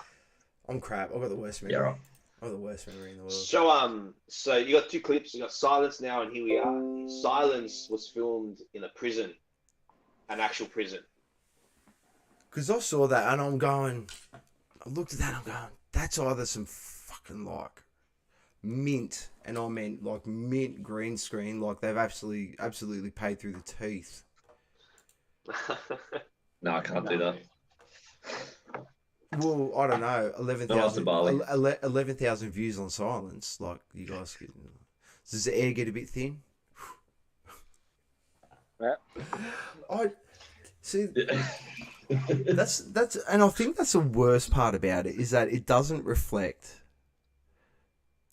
I'm crap. I've got the worst memory. Yeah, right. I've got the worst memory in the world. So you got 2 clips. You got Silence now, and here we are. Silence was filmed in a prison, an actual prison. Because I saw that and I looked at that and I'm going, that's either some fucking like mint, and I meant like mint green screen, like they've absolutely paid through the teeth. No, I can't do that. Well, I don't know, Not after Bali. 11,000 views on Silence. Like, you guys get... Does the air get a bit thin? Yeah. I see. That's and I think that's the worst part about it, is that it doesn't reflect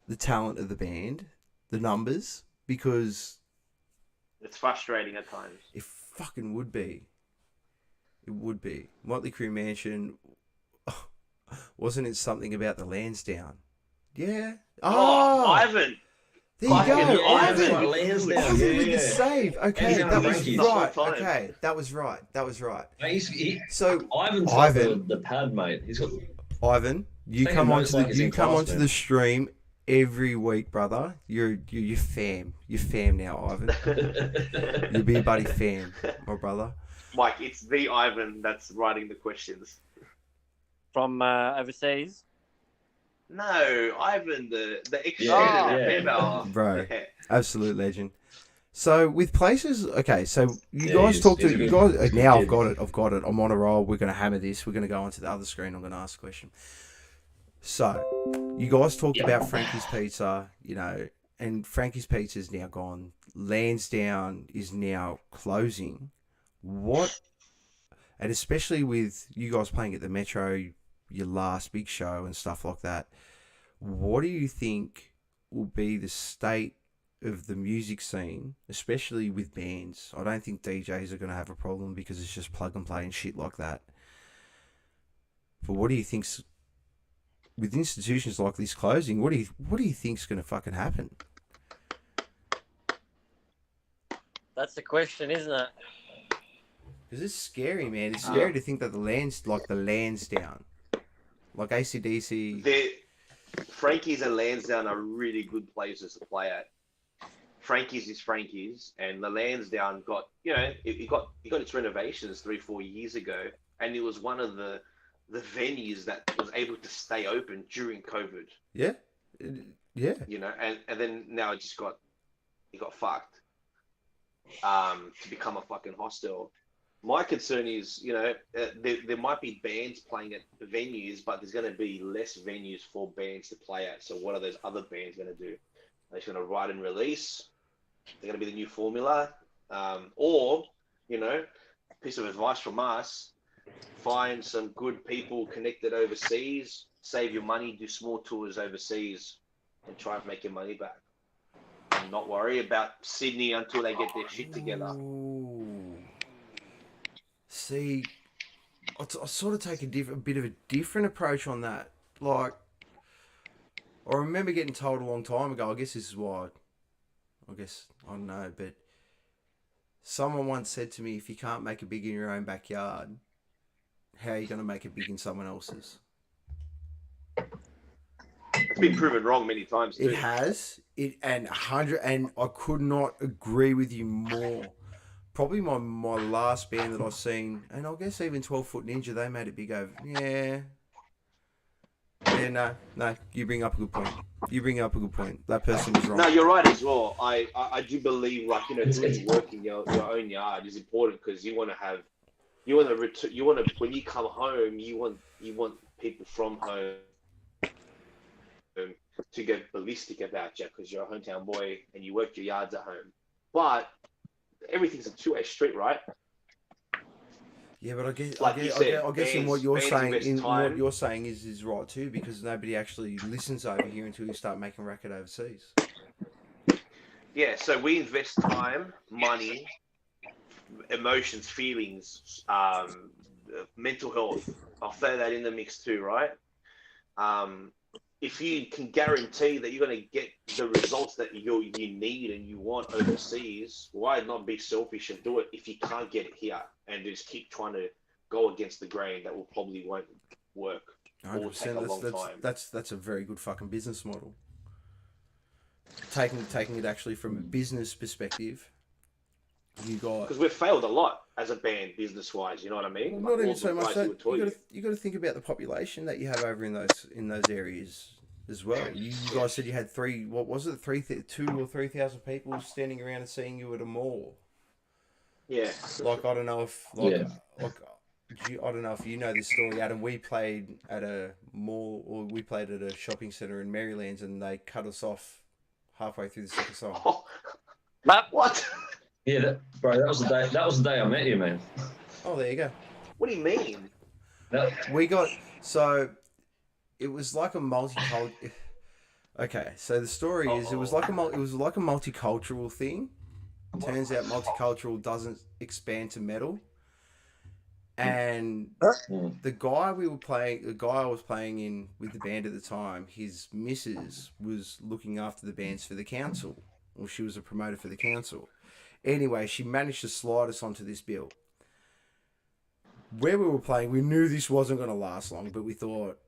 the talent of the band, the numbers, because It's frustrating at times. it fucking would be. It would be. Motley Crue Mansion, wasn't it something about the Lansdowne? Yeah. Oh, Ivan! There you go, Fucking Ivan. Ivan. Lansdowne, Ivan with yeah. the save. Okay, He's that was Frankie's. right. Time. Okay, that was right. That was right. So So Ivan's Ivan. like the pad mate. He's got Ivan, you Taking come notes onto like the he's in class, onto man. the stream every week, brother. You're fam. You're fam now, Ivan. You'll be a buddy fam, my brother. Mike, it's the Ivan that's writing the questions. From overseas. No, Ivan, the extra Yeah, that yeah. female. Bro. Yeah. Absolute legend. So with places, okay. So you Yeah, guys he's- talk to he's a you good- guys. Now kid. I've got it. I've got it. I'm on a roll. We're gonna hammer this. We're gonna go onto the other screen. I'm gonna ask a question. So you guys talked about Frankie's Pizza, you know, and Frankie's Pizza is now gone. Lansdowne is now closing. What? And especially with you guys playing at the Metro, your last big show and stuff like that. What do you think will be the state of the music scene, especially with bands? I don't think DJs are going to have a problem because it's just plug and play and shit like that. But what do you think's with institutions like this closing? What do you think's going to fucking happen? That's the question, isn't it? Because it's scary, man. It's scary to think that the Lansdowne, like AC/DC. Frankie's and Lansdowne are really good places to play at. Frankie's is Frankie's, and the Lansdowne got, you know, it got its renovations 3-4 years ago, and it was one of the venues that was able to stay open during COVID. Yeah, yeah. You know, and then now it got fucked to become a fucking hostel. My concern is, you know, there might be bands playing at venues, but there's going to be less venues for bands to play at. So what are those other bands going to do? Are they going to write and release? They're going to be the new formula? Or, you know, piece of advice from us, find some good people connected overseas, save your money, do small tours overseas, and try and make your money back. And not worry about Sydney until they get their shit together. Ooh. See, I sort of take a bit of a different approach on that. Like, I remember getting told a long time ago, I guess this is why, I don't know, but someone once said to me, if you can't make it big in your own backyard, how are you going to make it big in someone else's? It's been proven wrong many times too. It has. And I could not agree with you more. Probably my last band that I've seen, and I guess even 12 Foot Ninja, they made it big over. Yeah, no, you bring up a good point. That person was wrong. No, you're right as well. I do believe, like, you know, doing work in your own yard is important, because you want to when you come home, you want people from home to get ballistic about you because you're a hometown boy and you work your yards at home. But everything's a two-way street, right? Yeah, but I guess in bands- what you're bands saying, invest time. is right too, because nobody actually listens over here until you start making record overseas. Yeah, so we invest time, money, emotions, feelings, mental health. I'll throw that in the mix too, right? If you can guarantee that you're going to get the results that you need and you want overseas, why not be selfish and do it if you can't get it here and just keep trying to go against the grain? That probably won't work. Or will take a long time. That's a very good fucking business model. Taking it actually from a business perspective, you got. Because we've failed a lot as a band, business-wise. You know what I mean? Well, not Like even all so the much guys that. who were You talking. got to think about the population that you have over in those areas as well. You guys said you had three. What was it? 2,000 or 3,000 people standing around and seeing you at a mall. Yeah. Like I don't know if I don't know if you know this story, Adam. We played at a mall, or we played at a shopping centre in Marylands, and they cut us off halfway through the second song. Oh, But what? Yeah, bro, that was the day I met you, man. Oh, there you go. What do you mean? We got so it was like a multicultural. Okay, so the story is it was like a multicultural thing. Turns out multicultural doesn't expand to metal. And the guy I was playing in with the band at the time, his missus was looking after the bands for the council, or she was a promoter for the council. Anyway, she managed to slide us onto this bill. Where we were playing, we knew this wasn't going to last long, but we thought,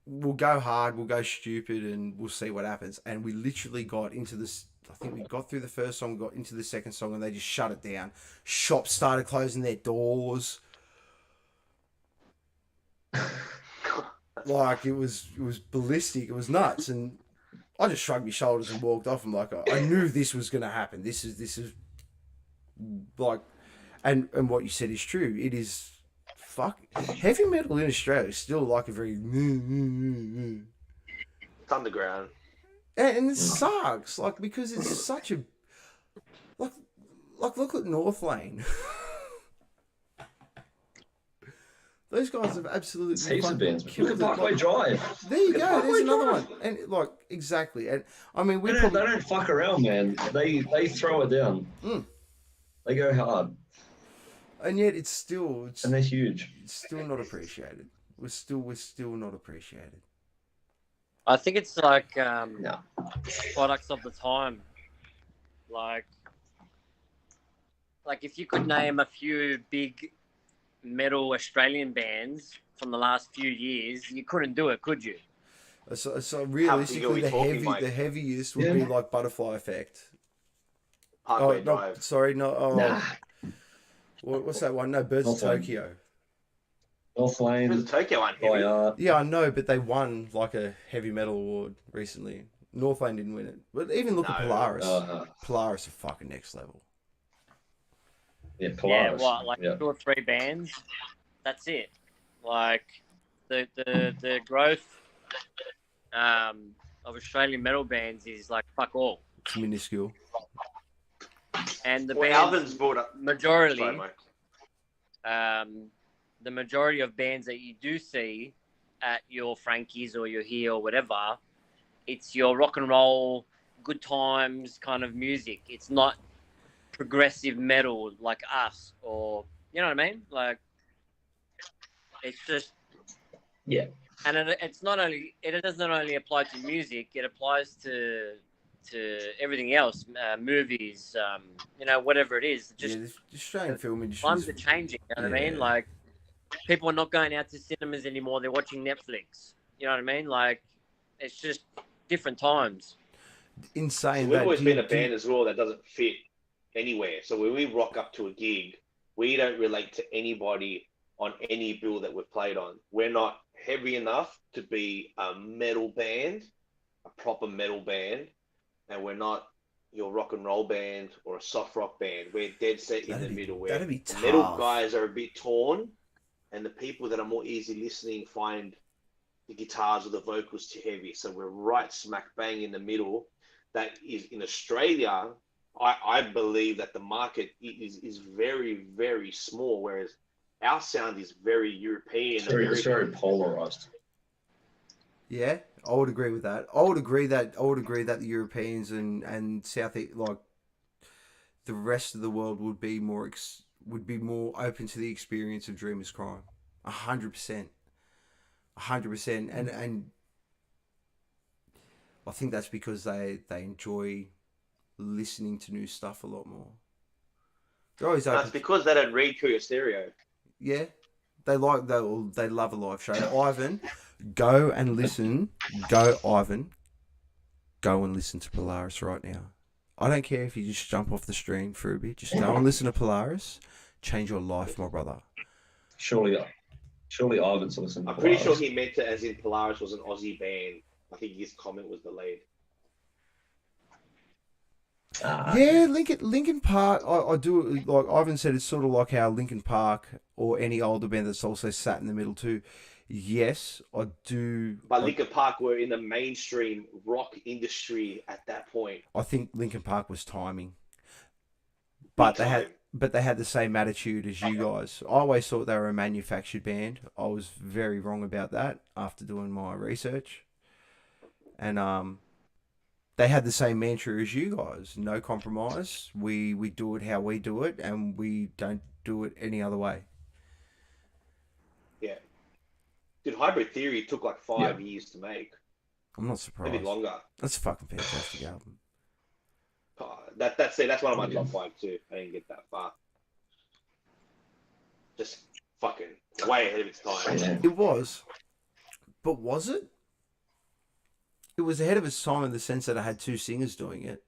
we'll go hard, we'll go stupid, and we'll see what happens. And we literally got into this. I think we got through the first song, got into the second song, and they just shut it down. Shops started closing their doors. Like it was ballistic. It was nuts, and I just shrugged my shoulders and walked off. I'm like, I knew this was going to happen. This is like, and what you said is true. It is heavy metal in Australia is still like a very It's underground. and it sucks like because it's such a like look at North Lane. Those guys have absolutely Heaps of bands. killed Look at it. Parkway Like, Drive. there you go. There's Parkway another Drive. one, and like exactly. And I mean, They don't fuck around, man. They throw it down. They go hard, and yet it's still and they're huge. it's still not appreciated. We're still not appreciated. I think it's like No. products of the time. Like if you could name a few big metal Australian bands from the last few years, you couldn't do it, could you? So realistically, we talking, Mike? the heaviest would be like Butterfly Effect. Parkway no, Drive. sorry, no. Oh, Nah. what's that one? No, Birds of Northland. Tokyo. North Lane. There's a Tokyo one here. Fire. Yeah, I know, but they won like a heavy metal award recently. Northlane didn't win it, but even look at No. Polaris. Uh-huh. Polaris are fucking next level. Yeah, Yeah, Polaris. what, like Yeah. 2 or 3 bands? That's it. Like the growth of Australian metal bands is like fuck all. It's minuscule. And the Well, bands Alvin's brought up. majority Sorry, Mike. the majority of bands that you do see at your Frankie's or your here or whatever, it's your rock and roll, good times kind of music. It's not progressive metal like us, or you know what I mean? Like it's just Yeah. And it's not only it does not only apply to music; it applies to everything else, movies, whatever it is. Just Yeah, the Australian film industry. times are changing. You know what I mean? Yeah. Like people are not going out to cinemas anymore; they're watching Netflix. You know what I mean? Like it's just different times. In saying We've that, always do been you- a band as well that doesn't fit anywhere. So when we rock up to a gig, we don't relate to anybody on any bill that we've played on. We're not heavy enough to be a metal band, a proper metal band, and we're not your rock and roll band or a soft rock band. We're dead set in That'd the be- middle where that'd be the metal tough. guys are a bit torn, and the people that are more easy listening find the guitars or the vocals too heavy. So we're right smack bang in the middle. That is in Australia. I believe that the market is very, very small, whereas our sound is very European. It's very polarized. Yeah, I would agree with that. I would agree that the Europeans and South like the rest of the world would be more open to the experience of Dreamers Crime. 100%. 100%. And I think that's because they enjoy listening to new stuff a lot more. They're always open. That's because they don't read through your stereo. Yeah, they love a live show. Ivan, go and listen. Go, Ivan. Go and listen to Polaris right now. I don't care if you just jump off the stream for a bit. Just go and listen to Polaris. Change your life, my brother. Surely Ivan's listening. I'm pretty sure he meant it as in Polaris was an Aussie band I think his comment was delayed. Yeah, Linkin Park. I do it like Ivan said. It's sort of like how Linkin Park or any older band that's also sat in the middle too. Yes, I do. But Linkin Park were in the mainstream rock industry at that point. I think Linkin Park was timing, but time. they had the same attitude as you guys. I always thought they were a manufactured band. I was very wrong about that after doing my research, and they had the same mantra as you guys: no compromise. We do it how we do it, and we don't do it any other way. Yeah. Dude, Hybrid Theory took like 5 years to make. I'm not surprised. Maybe longer. That's a fucking fantastic album. That's it. That's one of my top 5 too. I didn't get that far. Just fucking way ahead of its time. It was, but was it? It was ahead of its time in the sense that it had 2 singers doing it.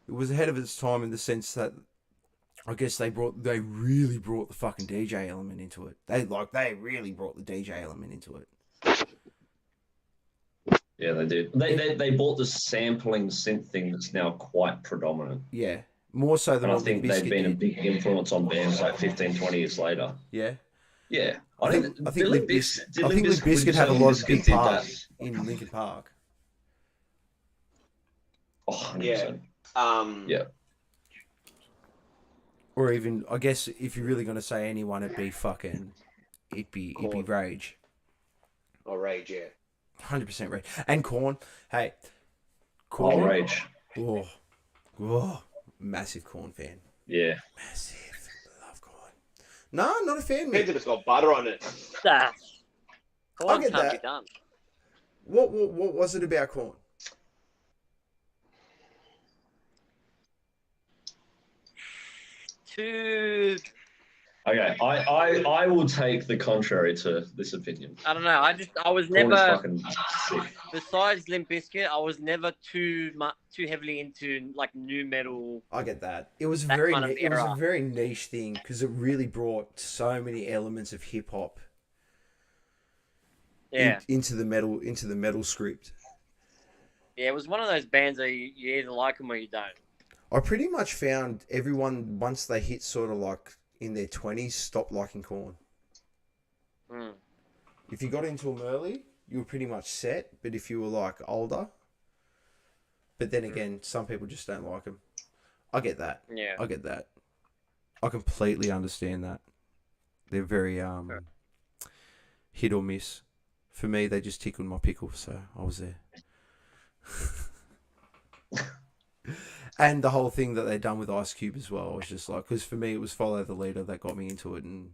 It was ahead of its time in the sense that I guess they really brought the fucking DJ element into it. They really brought the DJ element into it. Yeah, they did. They bought the sampling synth thing that's now quite predominant. Yeah, more so than And I what think Limp they've Bizkit been a did. big influence on bands like 15, 20 years later. Yeah, Yeah. I think Limp Bizkit had a lot of big parts in Linkin Park. Oh, 100%. Yeah. Yeah. Or even, I guess, if you're really gonna say anyone, it'd be Rage. Or Rage, yeah. 100% Rage. And Korn. Hey, All Korn. Rage. Oh, massive Korn fan. Yeah. Massive. Love Korn. No, not a fan, Depends mate. if it's got butter on it. Ah. Corn get can't that. be done. What was it about Korn? Too. Okay, I will take the contrary to this opinion. I don't know. I was Korn is never. fucking sick. Besides Limp Bizkit, I was never too heavily into like new metal. I get that. It was That very kind of it was a era. very niche thing because it really brought so many elements of hip hop Yeah, into the metal script. yeah. It was one of those bands that you either like them or you don't. I pretty much found everyone once they hit sort of like in their 20s stopped liking Korn. Mm. If you got into them early, you were pretty much set. But if you were like older, but then again, some people just don't like them. I get that. Yeah. I get that. I completely understand that. They're very hit or miss. For me, they just tickled my pickle, so I was there. And the whole thing that they done with Ice Cube as well, I was just like, because for me it was Follow the Leader that got me into it, and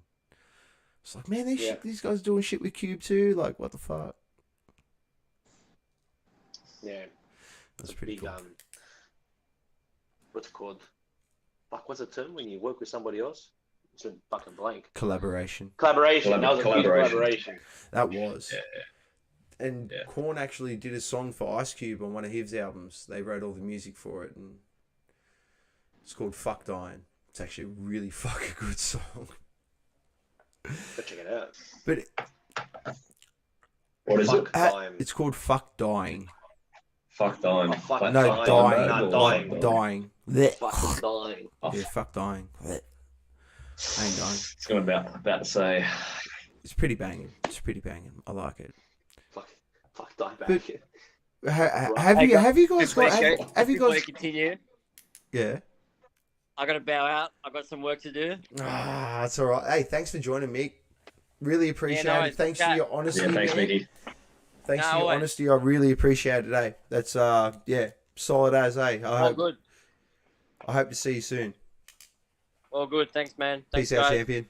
it's like, man, these guys doing shit with Cube too. Like, what the fuck? Yeah. That's pretty Big, cool. what's it called? Fuck, what's the term when you work with somebody else? It's a fucking blank. Collaboration. Collaboration. That was a huge collaboration. That was. Yeah. And Yeah. Korn actually did a song for Ice Cube on one of his albums. They wrote all the music for it, and it's called Fuck Dying. It's actually a really fucking good song. Go check it out. But What is Fuck it? Dying. it's called Fuck Dying. Fuck Dying. Oh, fuck Like No, Dying. dying. No, dying. Like dying. Blech. Fucking dying. Oh, Yeah, fuck dying. Blech. I ain't dying. it's gonna about to say. It's pretty banging. It's pretty banging. I like it. Fuck dying back. But- Have you guys got? Have you Before guys? continue? Yeah. I gotta bow out. I got some work to do. Ah, that's all right. Hey, thanks for joining me. Really appreciate no, it. it's Thanks for okay. your honesty. Yeah, thanks, man. Mickey. Thanks No, for your always. honesty. I really appreciate it. Eh? That's yeah, solid as eh. All good. I hope to see you soon. All good. Thanks, man. Thanks, Peace out, guys. champion.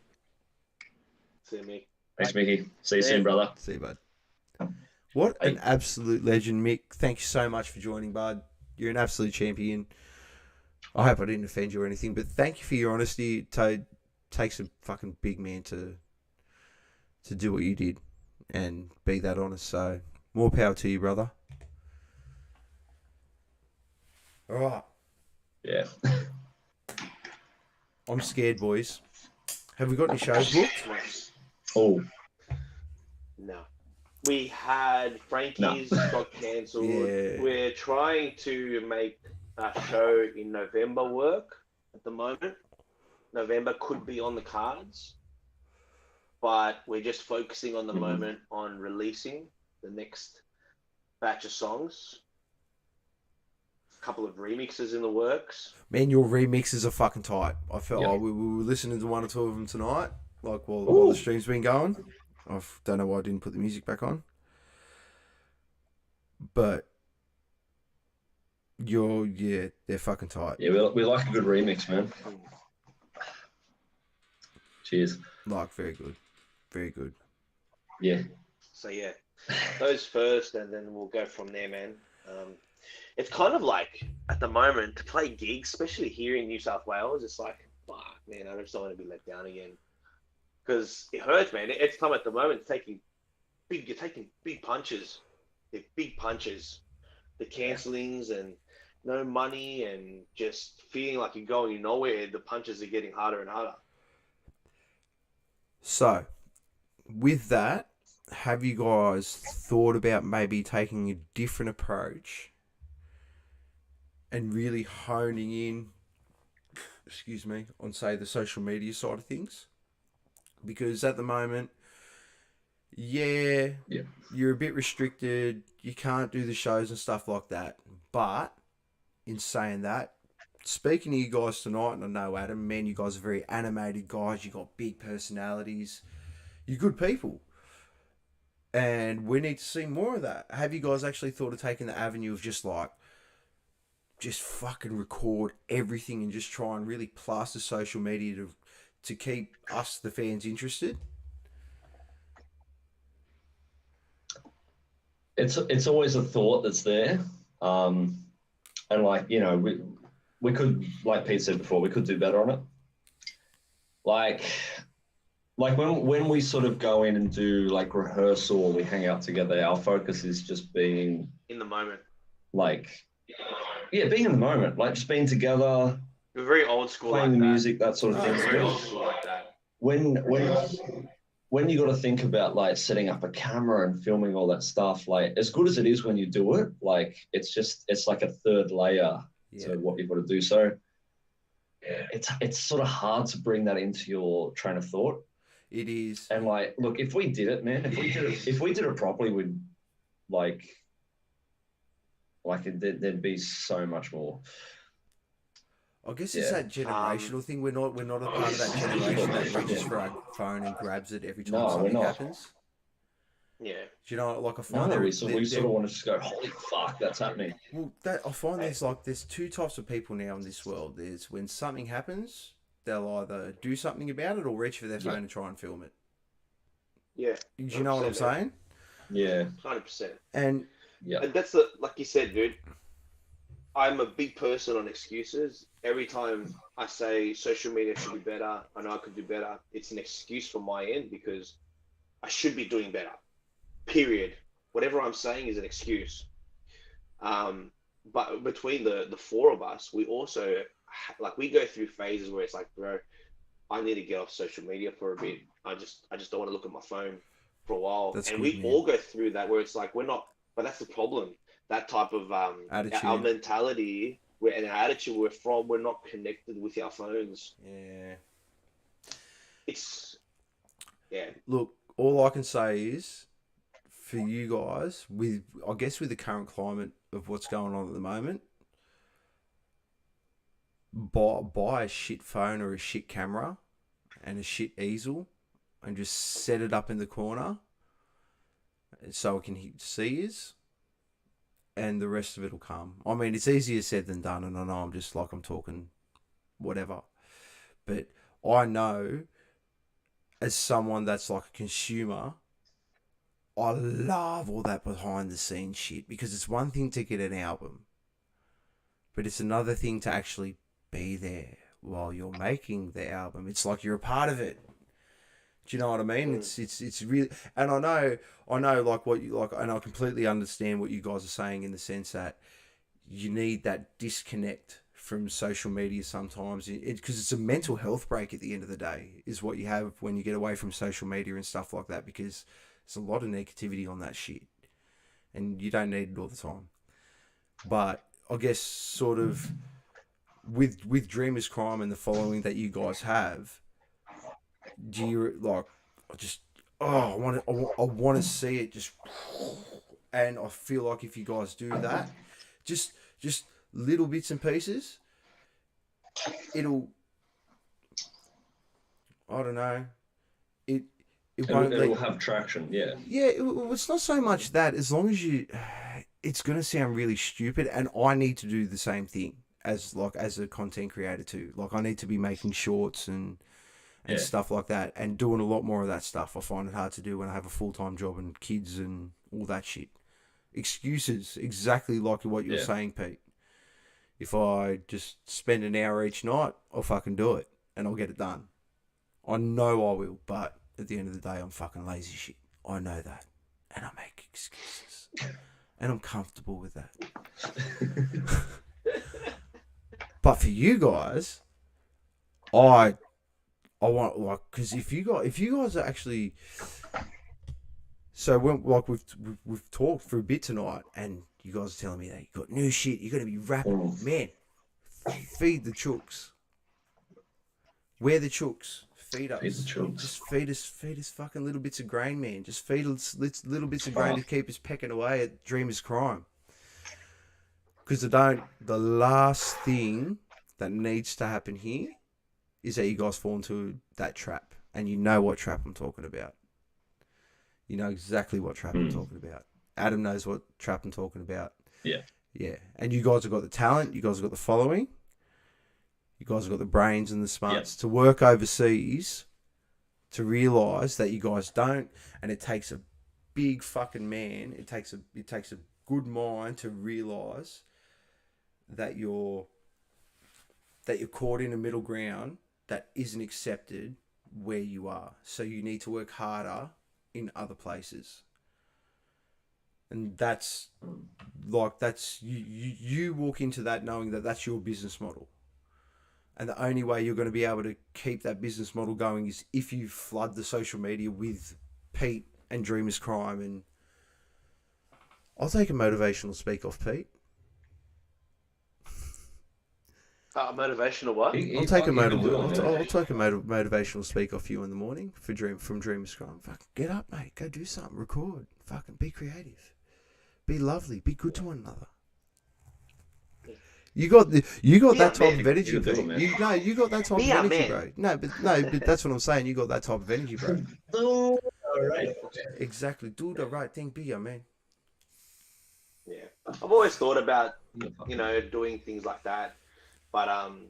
See me. Thanks, Mickey. See you Yeah. soon, brother. See you, bud. What an absolute legend, Mick. Thank you so much for joining, bud. You're an absolute champion. I hope I didn't offend you or anything, but thank you for your honesty. It takes a fucking big man to do what you did and be that honest. So, more power to you, brother. All right. Yeah. I'm scared, boys. Have we got any shows booked? Oh, No. we had Frankie's got cancelled. Yeah. We're trying to make a show in November work at the moment. November could be on the cards, but we're just focusing on the moment on releasing the next batch of songs. A couple of remixes in the works. Man, your remixes are fucking tight. I felt Yeah. like we were listening to one or two of them tonight, like while the stream's been going. I don't know why I didn't put the music back on. But they're fucking tight. Yeah, we like a good remix, man. Cheers. Like, very good. Very good. Yeah. So yeah, those first, and then we'll go from there, man. It's kind of like at the moment to play gigs, especially here in New South Wales. It's like, fuck, man, I just don't want to be let down again because it hurts, man. It's time at the moment. You're taking big punches. They're big punches. The cancellings and no money and just feeling like you're going nowhere. The punches are getting harder and harder. So, with that, have you guys thought about maybe taking a different approach and really honing in, on, say, the social media side of things? Because at the moment, you're a bit restricted. You can't do the shows and stuff like that. But in saying that, speaking to you guys tonight, and I know, Adam, man, you guys are very animated guys. You got big personalities. You're good people. And we need to see more of that. Have you guys actually thought of taking the avenue of just fucking record everything and just try and really plaster social media to keep us, the fans, interested? It's always a thought that's there. And like, you know, we could, like Pete said before, we could do better on it. Like when we sort of go in and do like rehearsal, we hang out together, our focus is just being In the moment, being in the moment, like just being together, we're very old school. playing like the that. music, that sort of thing. Very old school like that. When you got to think about like setting up a camera and filming all that stuff, like as good as it is when you do it, like it's like a third layer to what you've got to do. So it's sort of hard to bring that into your train of thought. It is. And like, look, if we did it, man, if we did it properly, we'd there'd be so much more. I guess it's that generational thing. We're not a part of that generation that reaches for our phone and grabs it every time something happens. Yeah. Do you know, like I find we sort of want to just go, holy fuck, that's happening. Well, I find there's two types of people now in this world. There's when something happens, they'll either do something about it or reach for their phone and try and film it. Yeah. Do you know what I'm saying? Yeah. 100%. And And that's like you said, dude. I'm a big person on excuses. Every time I say social media should be better, I know I could do better, it's an excuse from my end because I should be doing better. Period. Whatever I'm saying is an excuse. But between the four of us, we also we go through phases where it's like, bro, I need to get off social media for a bit. I just don't want to look at my phone for a while. We all go through that where it's like we're not, but that's the problem. That type of attitude, our mentality, and our attitude we're not connected with our phones. Yeah. Look, all I can say is, for you guys, with the current climate of what's going on at the moment, buy a shit phone or a shit camera and a shit easel and just set it up in the corner so it can see yous, and the rest of it will come. I mean, it's easier said than done, and I know I'm talking whatever, but I know as someone that's like a consumer, I love all that behind the scenes shit, because it's one thing to get an album, but it's another thing to actually be there while you're making the album. It's like you're a part of it. Do you know what I mean? It's really, and I know like what you like, and I completely understand what you guys are saying in the sense that you need that disconnect from social media sometimes, because it's a mental health break at the end of the day is what you have when you get away from social media and stuff like that, because There's a lot of negativity on that shit, and you don't need it all the time. But I guess sort of with Dreamers Crime and the following that you guys have, do you like? I want to see it just, and I feel like if you guys do that, just little bits and pieces, it'll, I don't know, it won't It'll have traction, yeah. Yeah, it's not so much that, as long as you, it's gonna sound really stupid, and I need to do the same thing as a content creator too. Like, I need to be making shorts and stuff like that, and doing a lot more of that stuff. I find it hard to do when I have a full-time job and kids and all that shit. Excuses, exactly like what you're saying, Pete. If I just spend an hour each night, I'll fucking do it, and I'll get it done. I know I will, but at the end of the day, I'm fucking lazy shit. I know that, and I make excuses, and I'm comfortable with that. But for you guys, I want, like, because if you guys are actually, so when, like, we've talked for a bit tonight, and you guys are telling me that you got new shit, you're gonna be rapping, man. Feed the chooks. We're the chooks. Feed us. Feed the chooks. Just feed us fucking little bits of grain, man. Just feed us little bits of grain to keep us pecking away at Dreamers Crime. Because the last thing that needs to happen here is that you guys fall into that trap. And you know what trap I'm talking about. You know exactly what trap I'm talking about. Adam knows what trap I'm talking about. Yeah. Yeah. And you guys have got the talent. You guys have got the following. You guys have got the brains and the smarts to work overseas to realise that you guys don't. And it takes a big fucking man. It takes a good mind to realise that you're caught in a middle ground that isn't accepted where you are. So you need to work harder in other places. And that's you walk into that knowing that that's your business model. And the only way you're going to be able to keep that business model going is if you flood the social media with Pete and Dreamers Crime. And I'll take a motivational speak off Pete. Motivational what? I'll take a motivational speak off you in the morning from Dreamers Crime. Fucking get up, mate. Go do something. Record. Fucking be creative. Be lovely. Be good to one another. You got that type of energy, bro. You got that type of energy, bro. No, but that's what I'm saying. You got that type of energy, bro. All right. Exactly. Do the right thing. Be a man. Yeah, I've always thought about doing things like that, but I'm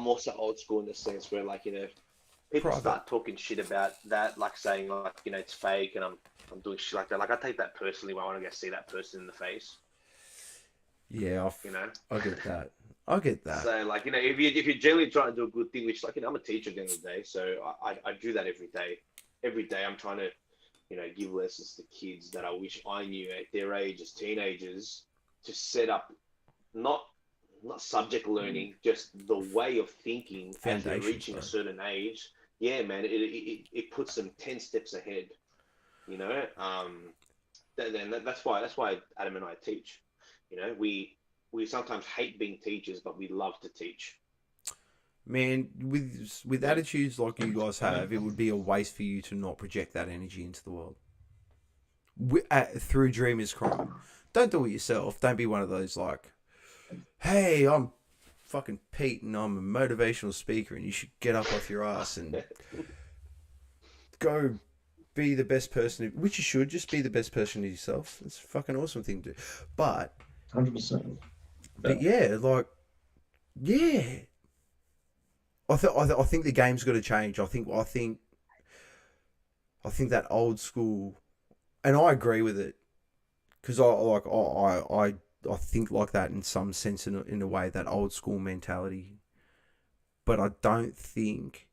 also old school in the sense where, like, people start talking shit about that, like saying, like, it's fake, and I'm doing shit like that. Like, I take that personally when I want to go see that person in the face. Yeah, I get that. I get that. So, like, if you're generally trying to do a good thing, which, like, I'm a teacher at the end of the day, so I do that every day. Every day I'm trying to, give lessons to kids that I wish I knew at their age as teenagers, to set up not subject learning, just the way of thinking as they're reaching a certain age. Yeah, man, it puts them 10 steps ahead. Then that's why Adam and I teach. We sometimes hate being teachers, but we love to teach. Man, with attitudes like you guys have, it would be a waste for you to not project that energy into the world. Through Dreamers Crime. Don't do it yourself. Don't be one of those like, hey, I'm fucking Pete and I'm a motivational speaker and you should get up off your ass and go be the best person, which you should. Just be the best person of yourself. It's a fucking awesome thing to do. But 100%. But yeah, like, yeah. I think the game's got to change. I think that old school, and I agree with it, because I think like that in some sense, in a way, that old school mentality. But I don't think,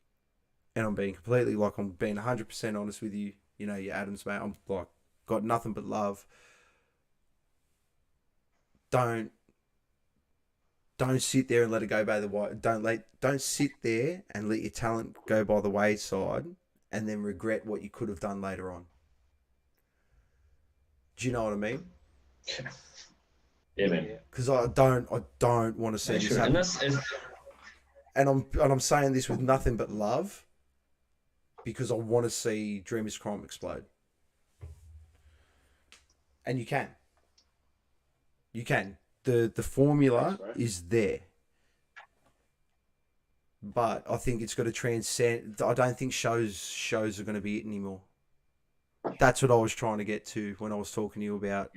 and I'm being 100% honest with you. You're Adam's mate. I'm like, got nothing but love. Don't sit there and let it go by the way. Don't sit there and let your talent go by the wayside and then regret what you could have done later on. Do you know what I mean? Yeah, man. Because I don't want to see Yeah, this sure. happen. And I'm saying this with nothing but love, because I want to see Dreamers Crime explode. And you can. You can. The formula is there. But I think it's got to transcend. I don't think shows are going to be it anymore. That's what I was trying to get to when I was talking to you about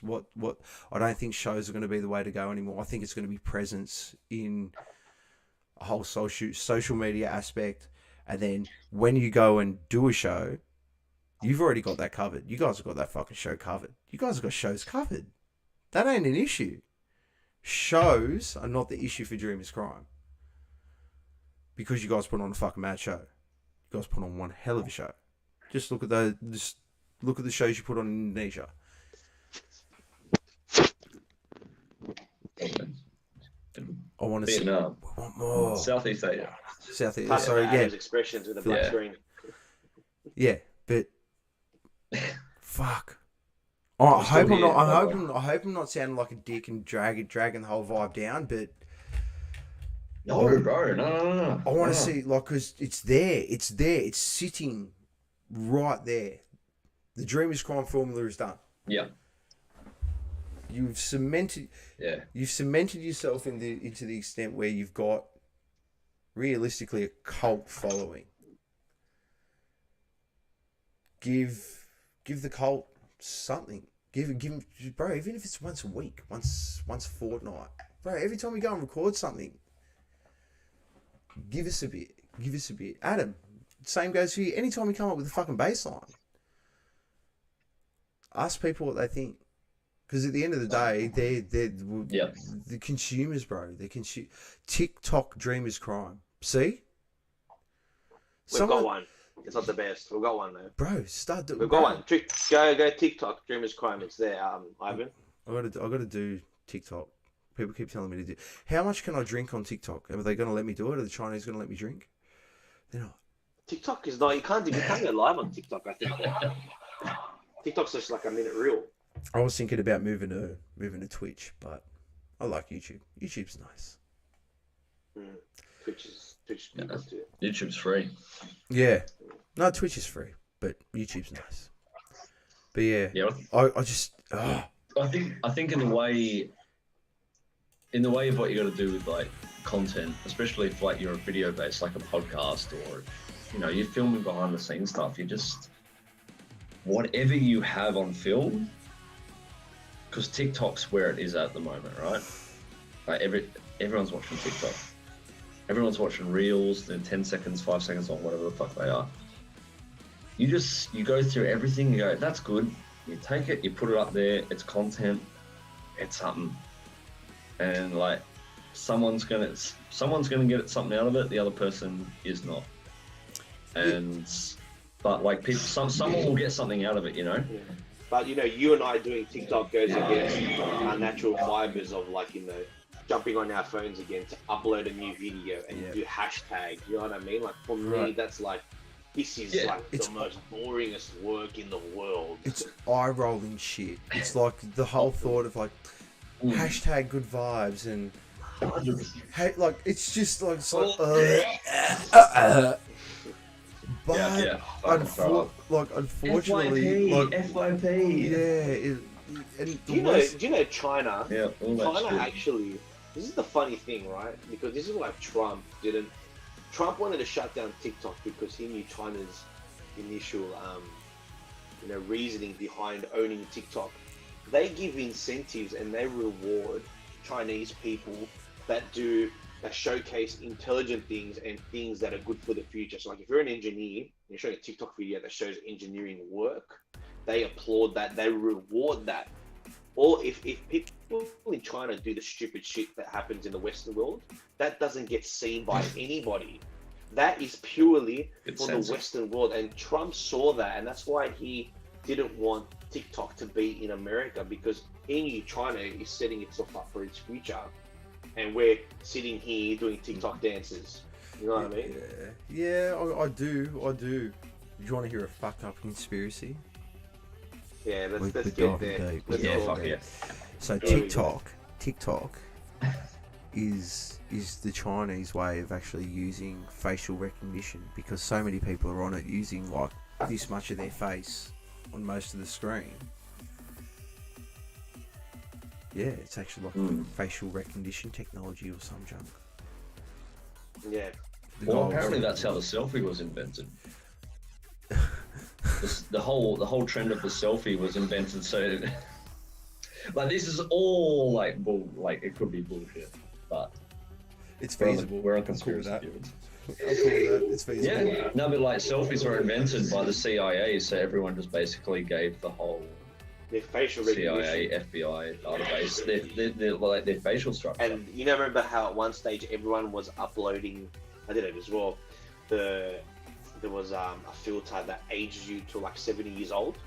what. I don't think shows are going to be the way to go anymore. I think it's going to be presence in a whole social media aspect, and then when you go and do a show, you've already got that covered. You guys have got that fucking show covered. You guys have got shows covered. That ain't an issue. Shows are not the issue for Dreamers Crime. Because you guys put on a fucking mad show. You guys put on one hell of a show. Just look at the shows you put on in Indonesia. I want to see. Vietnam, We want more. Southeast Asia. Southeast. Type Sorry, of yeah, Adam's expressions with a black Yeah. screen. yeah, but fuck. Oh, I I'm still hope I'm here, not. by the way. I hope I'm not sounding like a dick and dragging the whole vibe down. But No, bro. No. I want No. to see, like, because it's there. It's there. It's sitting right there. The Dreamers Crime formula is done. Yeah. You've cemented yourself into the extent where you've got realistically a cult following. Give the cult something. Give bro, even if it's once a week, once a fortnight. Bro, every time we go and record something, give us a bit. Adam, same goes for you. Anytime we come up with a fucking baseline, ask people what they think. Because at the end of the day, they're the consumers, bro. They TikTok Dreamers Crime. See? We've got one. It's not the best. We've got one though. Bro, start doing. We've got one. Go TikTok. Dreamers Crime. It's there. Ivan. I gotta do TikTok. People keep telling me to do. How much can I drink on TikTok? Are they gonna let me do it? Are the Chinese gonna let me drink? They're not. TikTok is not. You can't go live on TikTok. I think. TikTok's just like a minute reel. I was thinking about moving to Twitch, but I like YouTube. YouTube's nice. Twitch is good too. YouTube's free. Yeah. No, Twitch is free, but YouTube's nice. But yeah, Yeah. I just I think in the way of what you got to do with like content, especially if like you're a video based, like a podcast, or you're filming behind the scenes stuff. You just whatever you have on film, because TikTok's where it is at the moment, right? Like everyone's watching TikTok. Everyone's watching reels, then 10 seconds, 5 seconds on, whatever the fuck they are. You go through everything, you go, that's good. You take it, you put it up there, it's content, it's something. And like, someone's gonna get something out of it, the other person is not. But like someone will get something out of it, Yeah. But you and I doing TikTok goes against our natural fibers of jumping on our phones again to upload a new video and do hashtag. You know what I mean? Like for me, that's like this is the most boringest work in the world. it's eye rolling shit. It's like the whole thought of like hashtag good vibes and hey, like it's just like it's like but unfortunately, FYP. And Do you know China? Yeah, all that China shit. actually. This is the funny thing, right? Because this is why Trump didn't. Trump wanted to shut down TikTok because he knew China's initial, reasoning behind owning TikTok. They give incentives and they reward Chinese people that showcase intelligent things and things that are good for the future. So like if you're an engineer and you're showing a TikTok video that shows engineering work, they applaud that, they reward that. Or if people in China do the stupid shit that happens in the Western world, that doesn't get seen by anybody. That is purely for the Western world. And Trump saw that, and that's why he didn't want TikTok to be in America, because he knew China is setting itself up for its future. And we're sitting here doing TikTok dances. You know what I mean? Yeah, I do. Do you want to hear a fucked up conspiracy? Yeah, let's We're get diving there. deep. Let's Yeah, go fuck there. yeah. So There we TikTok is the Chinese way of actually using facial recognition, because so many people are on it using like this much of their face on most of the screen. Yeah, it's actually like facial recognition technology or some junk. Yeah. The Well, guy was apparently like- that's how the selfie was invented. The whole trend of the selfie was invented so. Like this is all like it could be bullshit, but it's we're on feasible. we're on I'm cool with conspiracy that. theories. I'm cool with that. It's feasible. Yeah, no, but like selfies were invented by the CIA, so everyone just basically gave the whole Their facial recognition. CIA, FBI database their facial structure. And you know, remember how at one stage everyone was uploading, I did it as well, there was a filter that aged you to like 70 years old.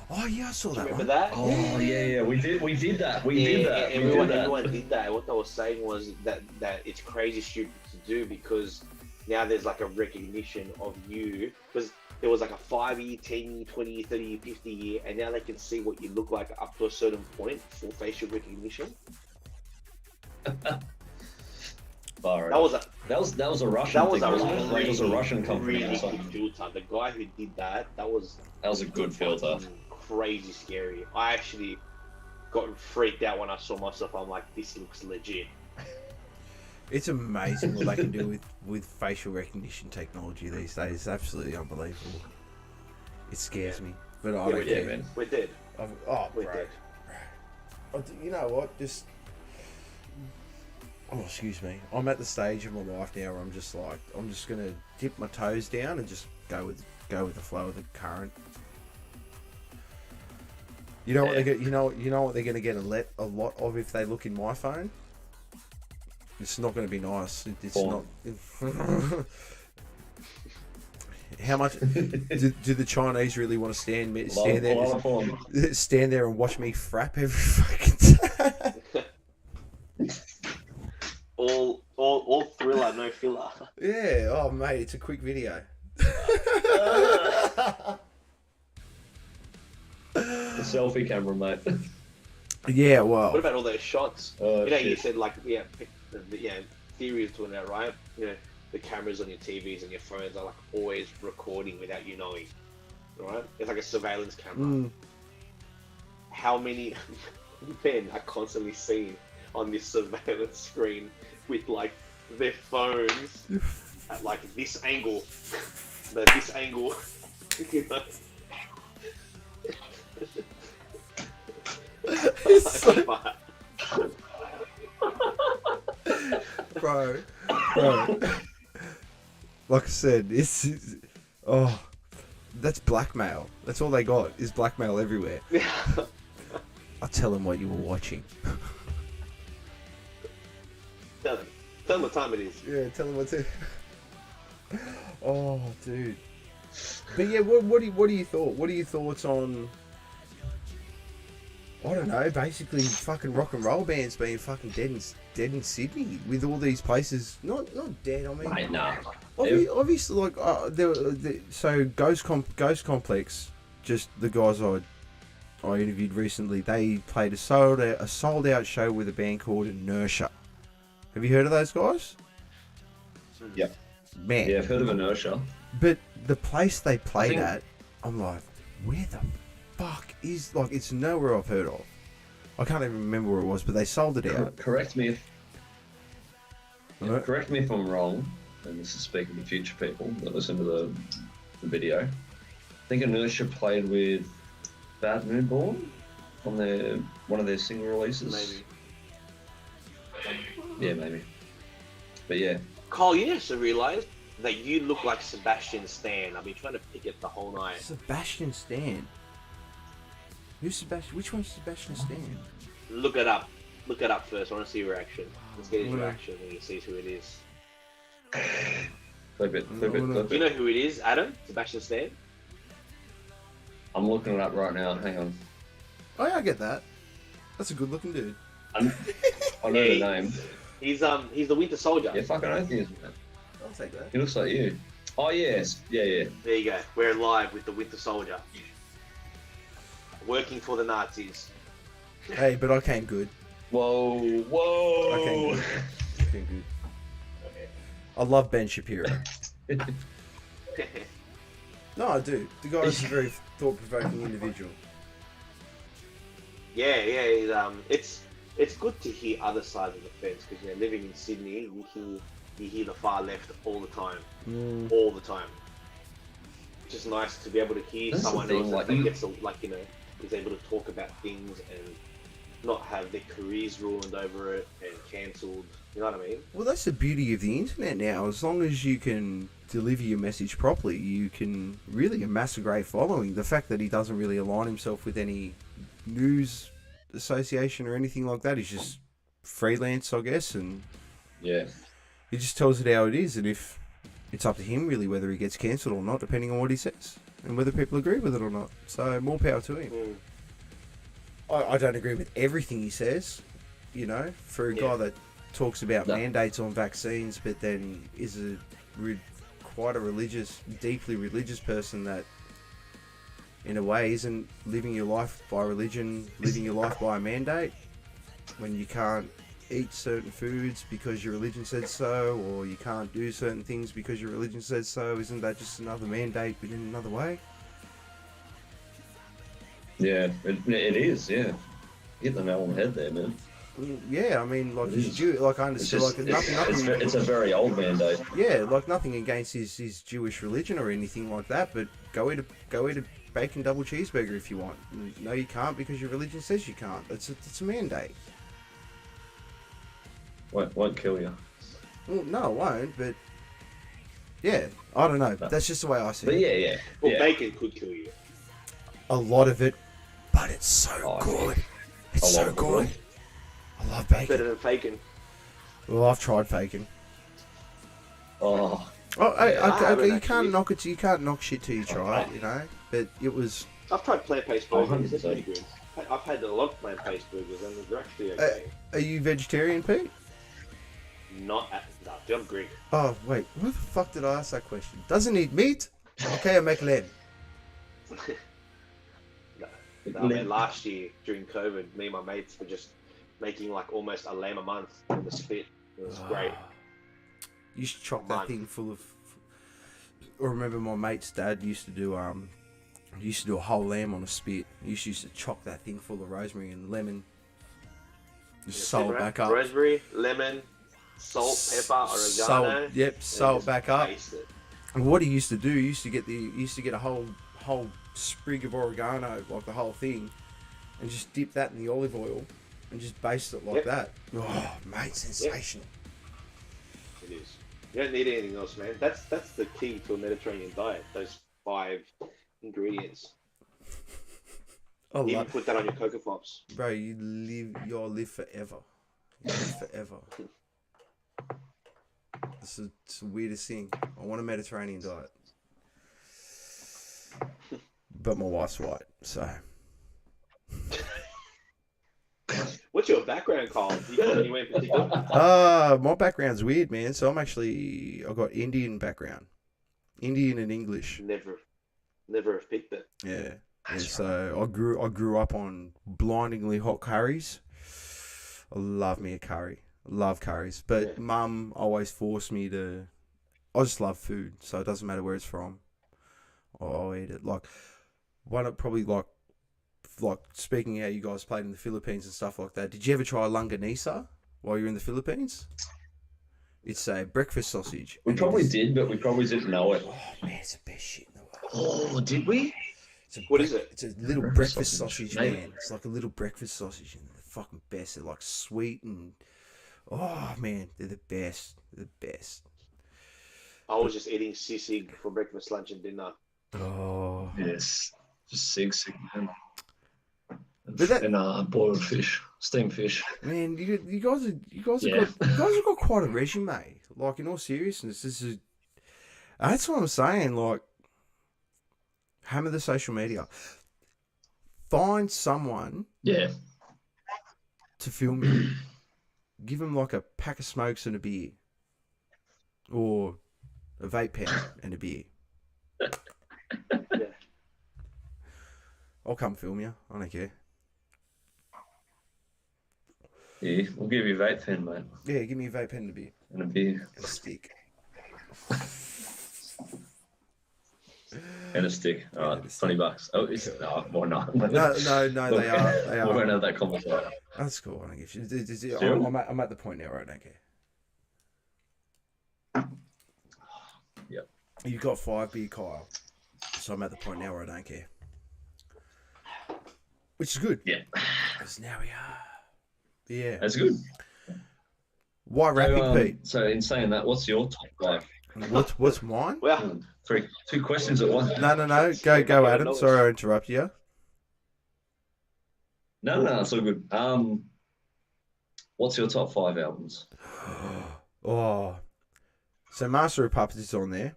Oh yeah, I saw Do you that remember one. that? Oh yeah, we did that. Everyone did that. What they were saying was that it's crazy stupid to do, because now there's like a recognition of you, because there was like a 5-year, 10-year, 20-year, 30-year, 50-year, and now they can see what you look like up to a certain point for facial recognition. Far That was a that was a Russian that was thing. a wasn't it? Like, it was a Russian company. really or something. good filter. The guy who did that was That was a good filter. crazy scary. I actually got freaked out when I saw myself. I'm like, this looks legit. It's amazing what they can do with facial recognition technology these days. It's absolutely unbelievable. It scares me, but I Yeah, don't we're care. dead, man. We're dead. Oh, We're bro. dead. You know what? Just excuse me. I'm at the stage of my life now where I'm just like, I'm just gonna dip my toes down and just go with the flow of the current. You know what they get? You know what they're gonna get a lot of if they look in my phone. It's not going to be nice. It's Porn. not. How much do the Chinese really want to stand A lot of porn. there and watch me frap every fucking time? All thriller, no filler. Yeah. Oh, mate, it's a quick video. The selfie camera, mate. Yeah. Well. What about all those shots? Oh, you know, you shit. said like theory is doing that, right? You know, the cameras on your TVs and your phones are like always recording without you knowing, right? It's like a surveillance camera. Mm. How many men are constantly seen on this surveillance screen with like their phones at like this angle, this angle, you know? It's so- bro. Like I said, it's that's blackmail. That's all they got is blackmail everywhere. I'll tell them what you were watching. Tell them what time it is. Yeah, tell them what's it. Oh, dude. But yeah, what are your thoughts? What are your thoughts on? I don't know. Basically, fucking rock and roll bands being fucking dead in Sydney with all these places. Not dead. I mean, Mate, nah. obviously, like so Ghost Complex. Just the guys I interviewed recently. They played a sold out show with a band called Inertia. Have you heard of those guys? Yep. Man. Yeah, I've heard of Inertia. But the place they played think- at, I'm like, where the fuck is, like, it's nowhere I've heard of. I can't even remember where it was, but they sold it out. Correct me if Alright. correct me if I'm wrong, and this is speaking to future people that listen to the video. I think Inertia played with Bad Moonborn on one of their single releases. Maybe. Yeah, maybe. But yeah, Carl, you also realised that you look like Sebastian Stan. I've been trying to pick it the whole night. Sebastian Stan. Who's Sebastian? Which one's Sebastian Stan? Look it up. Look it up first. I want to see your reaction. Let's get his Alright. reaction when he sees who it is. flip it. Do you know who it is, Adam? Sebastian Stan? I'm looking it up right now. Hang on. Oh yeah, I get that. That's a good looking dude. I know the name. He's the Winter Soldier. Yeah, fucking I think he is, man. I'll take that. He looks like you. Oh yes, yeah. There you go. We're live with the Winter Soldier. working for the Nazis. Hey, but I came good. Whoa, I whoa. came good. I came good. I love Ben Shapiro. No, I do. The guy's a very thought-provoking individual. Yeah, it's good to hear other sides of the fence because living in Sydney, you hear the far left all the time, all the time. It's just nice to be able to hear That's the someone thing, else like, that gets is able to talk about things and not have their careers ruined over it and cancelled. You know what I mean? Well, that's the beauty of the internet now. As long as you can deliver your message properly, you can really amass a great following. The fact that he doesn't really align himself with any news association or anything like that, he's just freelance, I guess, and Yeah. he just tells it how it is. And if it's up to him, really, whether he gets cancelled or not, depending on what he says and whether people agree with it or not. So, more power to him. I don't agree with everything he says, for a guy that talks about mandates on vaccines, but then is quite a religious, deeply religious person that, in a way, isn't living your life by religion, living your life by a mandate, when you can't eat certain foods because your religion said so, or you can't do certain things because your religion says so. Isn't that just another mandate, but in another way? Yeah, it is, yeah. Hit the nail on the head there, man. Yeah, I mean, like, It he's is. Jew, like, I It's understand, just, like, nothing. it's a very old mandate. Yeah, like, nothing against his Jewish religion or anything like that, but go eat a bacon double cheeseburger if you want. No, you can't because your religion says you can't. It's a mandate. Won't kill you. Well, no, it won't, but yeah, I don't know. That's just the way I see But it. yeah. Well, Yeah. bacon could kill you. A lot of it, but it's so Oh, good. It's A lot so of it. good. I love Better bacon. than faking. Well, I've tried bacon. Oh, Oh, I haven't you can't actually. knock it. You can't knock shit till you try it, But it was. I've tried plant-based Oh, burgers. They're 100%. pretty good. I've had a lot of plant-based burgers and they're actually okay. Are you vegetarian, Pete? Not at no, I'm Greek. Oh, wait. Why the fuck did I ask that question? Doesn't eat meat? Okay, I make lamb. No, man, last year during COVID, me and my mates were just making like almost a lamb a month in the spit. It was great. You should chock that thing full of. I remember my mate's dad used to do a whole lamb on a spit. He used to chock that thing full of rosemary and lemon. Just salt Right? back up. Rosemary, lemon, salt, pepper, oregano. Salt, yep, and salt just back up. paste it. And what he used to do, he used to get a whole sprig of oregano, like the whole thing, and just dip that in the olive oil and just baste it like Yep. that. Oh, mate, sensational. It is. You don't need anything else, man. That's the key to a Mediterranean diet. Those 5 ingredients. I Even love, put that on your Cocoa Pops. bro. You'll live forever. You live forever. It's the weirdest thing. I want a Mediterranean diet, but my wife's white, so. What's your background, Carl? Do you go anywhere in particular? My background's weird, man. So I've got Indian background, Indian and English. Never have picked it. Yeah. And so I grew up on blindingly hot curries. I love me a curry. I love curries. But Yeah. Mum always forced me to. I just love food, so it doesn't matter where it's from. I'll eat it. Like probably like speaking how you guys played in the Philippines and stuff like that. Did you ever try longanisa while you're in the Philippines? It's a breakfast sausage. we and probably it is- did, but we probably didn't know it. Oh man, it's the best shit in the world. Oh, did we? What is it? It's a little Breakfast breakfast sausage, sausage, mate. man. It's like a little breakfast sausage, and they're the fucking best. They're like sweet and oh man, they're the best. They're the best. I was just eating sisig for breakfast, lunch, and dinner. Oh, Yes. Just sig, man. But that- And boiled fish, steamed fish. man, you guys have Yeah. got quite a resume. Like in all seriousness, that's what I'm saying. Like, hammer the social media. Find someone Yeah. to film you. Give them like a pack of smokes and a beer, or a vape pen and a beer. Yeah. I'll come film you. I don't care. Yeah, we'll give you a vape pen, mate, Yeah, give me a vape pen and a beer. and a beer And a stick. and a stick. All and a right, stick. $20. Oh, it's no, or not. No, they are. They We won't are. have that conversation. That's cool. I don't give a shit. Still? I'm at the point now where I don't care. Yep. You've got 5 beer, Kyle. So I'm at the point now where I don't care. Which is good. Yeah, Because now we are. Yeah. that's good. Why Rapid Pete? So in saying that, what's your top 5? What's mine? Well, Two questions at once. No. Go, Adam. Sorry I interrupted you. No, it's all good. What's your top 5 albums? Oh. So Master of Puppets is on there.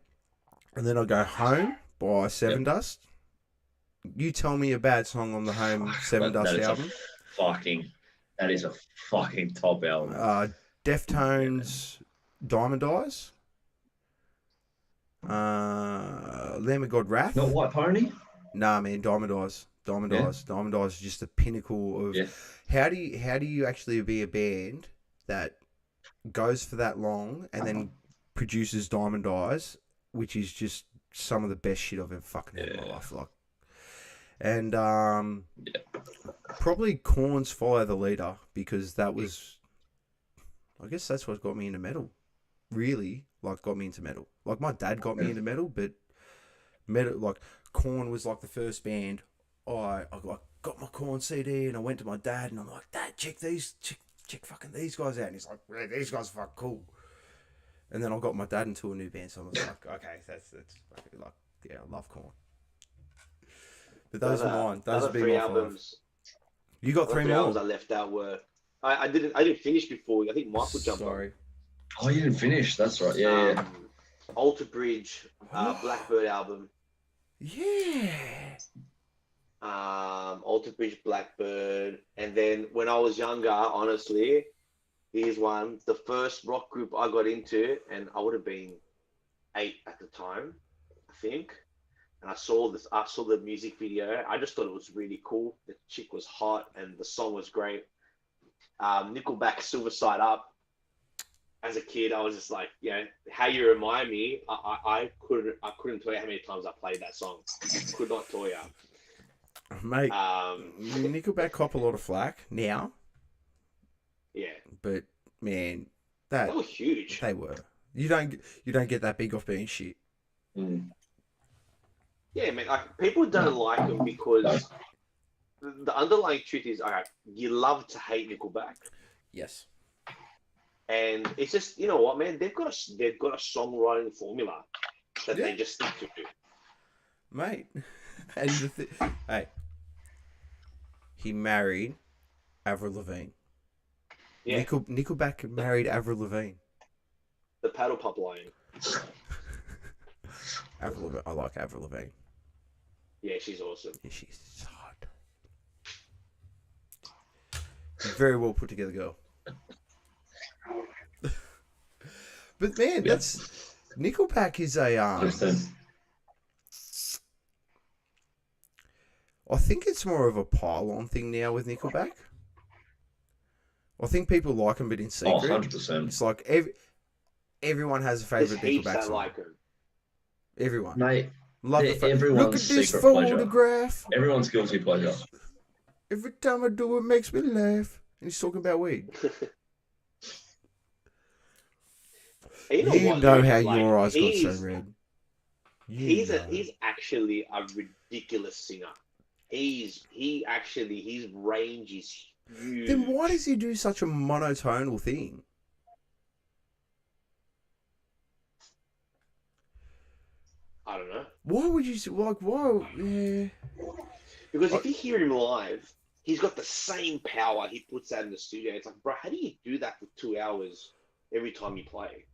And then I'll go Home by Seven Dust. You tell me a bad song on the Home Seven Dust album. That is a fucking top album. Deftones Diamond Eyes. Lamb of God Wrath. Not White Pony? Nah, man, Diamond Eyes. Diamond Yeah. Eyes. Diamond Eyes is just the pinnacle of Yeah. how do you actually be a band that goes for that long and then produces Diamond Eyes, which is just some of the best shit I've ever fucking had in my life. Like, and probably Korn's Follow the Leader, because that was, I guess that's what got me into metal. Really, like, got me into metal. Like, my dad got me into metal, but metal, like, Korn was like the first band. I got my Korn CD and I went to my dad and I'm like, Dad, check fucking these guys out. And he's like, yeah, these guys are fucking cool. And then I got my dad into a new band, so I was like, okay, that's fucking like, yeah, I love Korn. But those are mine. Those would be three my 5. albums. You got 3 Three albums I more. left out were I didn't finish before. I think Michael jumped on. Sorry. Oh, you didn't finish. That's right. Yeah. Alter Bridge, Blackbird album. Yeah. Alter Bridge, Blackbird, and then when I was younger, honestly, here's one. The first rock group I got into, and I would have been 8 at the time, I think. And I saw the music video. I just thought it was really cool. The chick was hot, and the song was great. Nickelback, Silver Side Up. As a kid, I was just like, you know, how you remind me. I couldn't tell you how many times I played that song. Could not tell you. Mate, Nickelback cop a lot of flack now, Yeah, but man, they were huge. they were. You don't get that big off being shit. Mm. Yeah, man. Like, people don't like them because the underlying truth is, all right, you love to hate Nickelback, Yes. and it's just, you know what, man, they've got a songwriting formula that they just stick to. Mate. And hey, he married Avril Lavigne. Yeah, Nickelback married Avril Lavigne. the paddle pop line. Avril Lavigne. I like Avril Lavigne. Yeah, she's awesome. Yeah, she's hot. Very well put together girl. But man, that's Nickelback is a I think it's more of a pile-on thing now with Nickelback. I think people like them, but in secret. 100%. It's like everyone has a There's favourite heaps Nickelback that song. like them. Everyone. Mate, Love they're the fact. everyone's Look at this secret pleasure. photograph. Everyone's guilty pleasure. Every time I do it makes me laugh. And he's talking about weed. You know, You what, know dude? how Like, your eyes got so he's- red. He's actually a ridiculous singer. His range is huge. Then why does he do such a monotonal thing? I don't know. Why would you like? Why? Yeah. Because if you hear him live, he's got the same power he puts out in the studio. It's like, bro, how do you do that for 2 hours every time you play?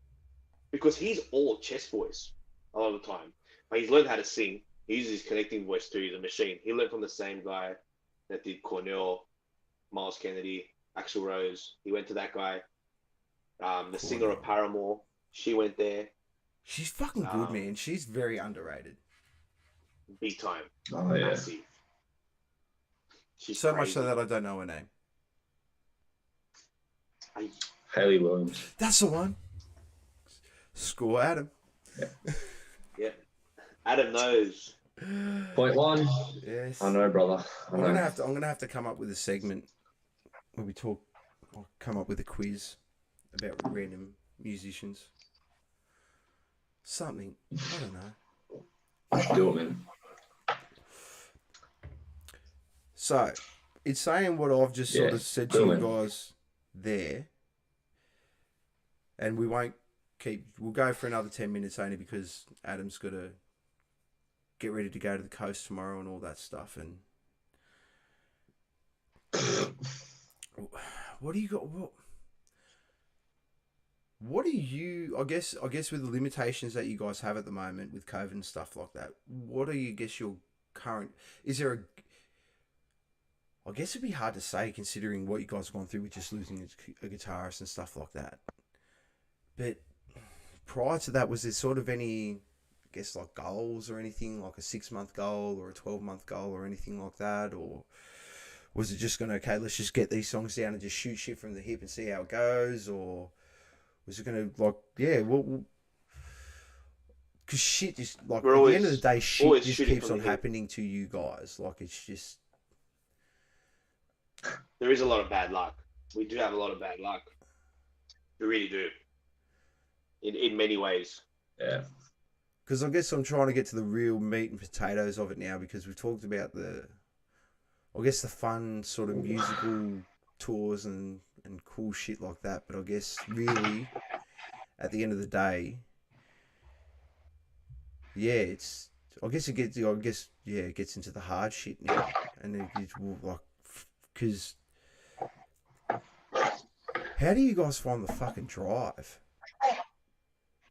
Because he's all chest voice a lot of the time. But he's learned how to sing. He uses his connecting voice too. He's a machine. He learned from the same guy that did Cornell, Miles Kennedy, Axl Rose. He went to that guy. The singer of Paramore, she went there. She's fucking good, man. She's very underrated. Big time. Oh, yeah. Massive. She's So much crazy. so that I don't know her name. Hayley Williams. That's the one. Score Adam. Yeah. Adam knows. Point one. Yes. I know, brother. I I'm know. gonna have to come up with a segment where we talk. I'll come up with a quiz about random musicians. Something. I don't know. I should do it, man. So, it's saying what I've just sort Yeah, of said to do you it. guys there, and we won't keep. We'll go for another 10 minutes only because Adam's got to get ready to go to the coast tomorrow and all that stuff. And what do you got? What do you? I guess with the limitations that you guys have at the moment with COVID and stuff like that, what are you? Guess your current? Is there a? I guess it'd be hard to say considering what you guys have gone through with just losing a guitarist and stuff like that. But prior to that, was there sort of any, I guess, like goals or anything, like a 6-month goal or a 12-month goal or anything like that? Or was it just going to, okay, let's just get these songs down and just shoot shit from the hip and see how it goes? Or was it going to, like, yeah, well, because shit just, like, We're at always- the end of the day, shit always just shooting keeps from on the hip. happening to you guys. Like, it's just, There is a lot of bad luck. We do have a lot of bad luck. We really do. In many ways. Yeah. because I guess I'm trying to get to the real meat and potatoes of it now, because we've talked about the fun sort of musical tours and cool shit like that. But I guess really, at the end of the day, yeah, it gets into the hard shit now, and it like, because how do you guys find the fucking drive?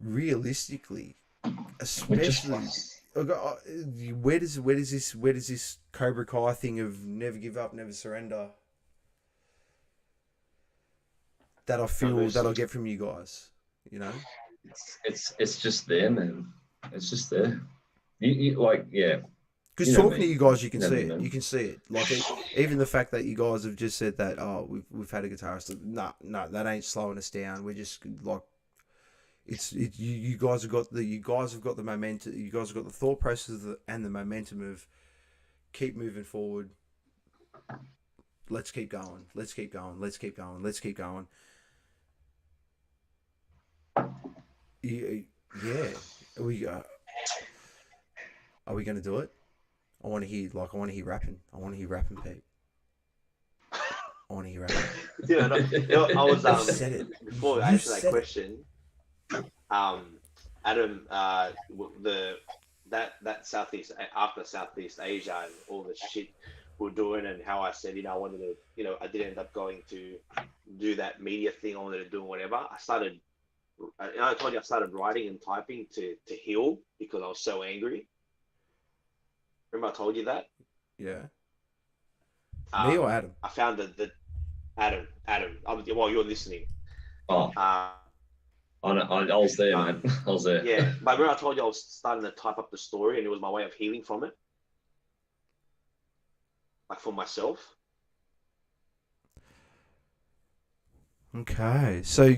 Realistically, especially, where does this Cobra Kai thing of never give up, never surrender that I feel that I get from you guys, you know? It's just there, man. It's just there. You like, yeah. Because You know talking me. to you guys, you can You know see me, it. man. You can see it. Like even the fact that you guys have just said that, oh, we've had a guitarist. No, that ain't slowing us down. We're just like, you guys have got the momentum. You guys have got the thought process and the momentum of keep moving forward. Let's keep going. Let's keep going. Let's keep going. Let's keep going. Yeah. Are we going to do it? I want to hear rapping. I want to hear rapping, Pete. I want to hear rapping. I was You said it. before I You answer that said it. question. Adam, that Southeast, after Southeast Asia and all the shit we're doing, and how I said, I wanted to, I did end up going to do that media thing. I wanted to do whatever. I told you I started writing and typing to heal because I was so angry. Remember I told you that? Yeah. Me or Adam? I found that Adam, while you're listening. Oh, I was there, man. I was there. Yeah, but remember I told you I was starting to type up the story, and it was my way of healing from it, like for myself. Okay. So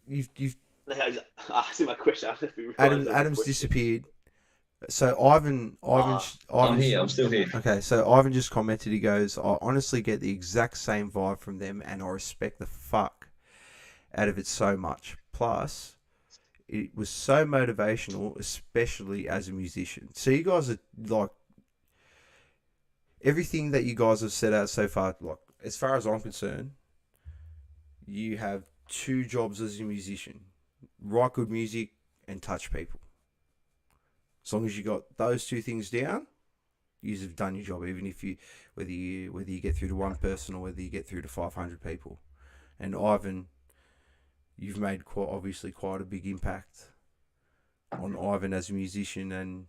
you've I see my question. I don't know if you realised that was a Adam's question. disappeared. So Ivan, I'm here. I'm still here. Okay, so Ivan just commented. He goes, "I honestly get the exact same vibe from them, and I respect the fuck out of it so much. Plus, it was so motivational, especially as a musician. So you guys are like everything that you guys have set out so far. Like as far as I'm concerned, you have 2 jobs as a musician: write good music and touch people. As long as you got those 2 things down, you've done your job. Even if whether you get through to one person or whether you get through to 500 people. And Ivan, you've made quite a big impact on Ivan as a musician, and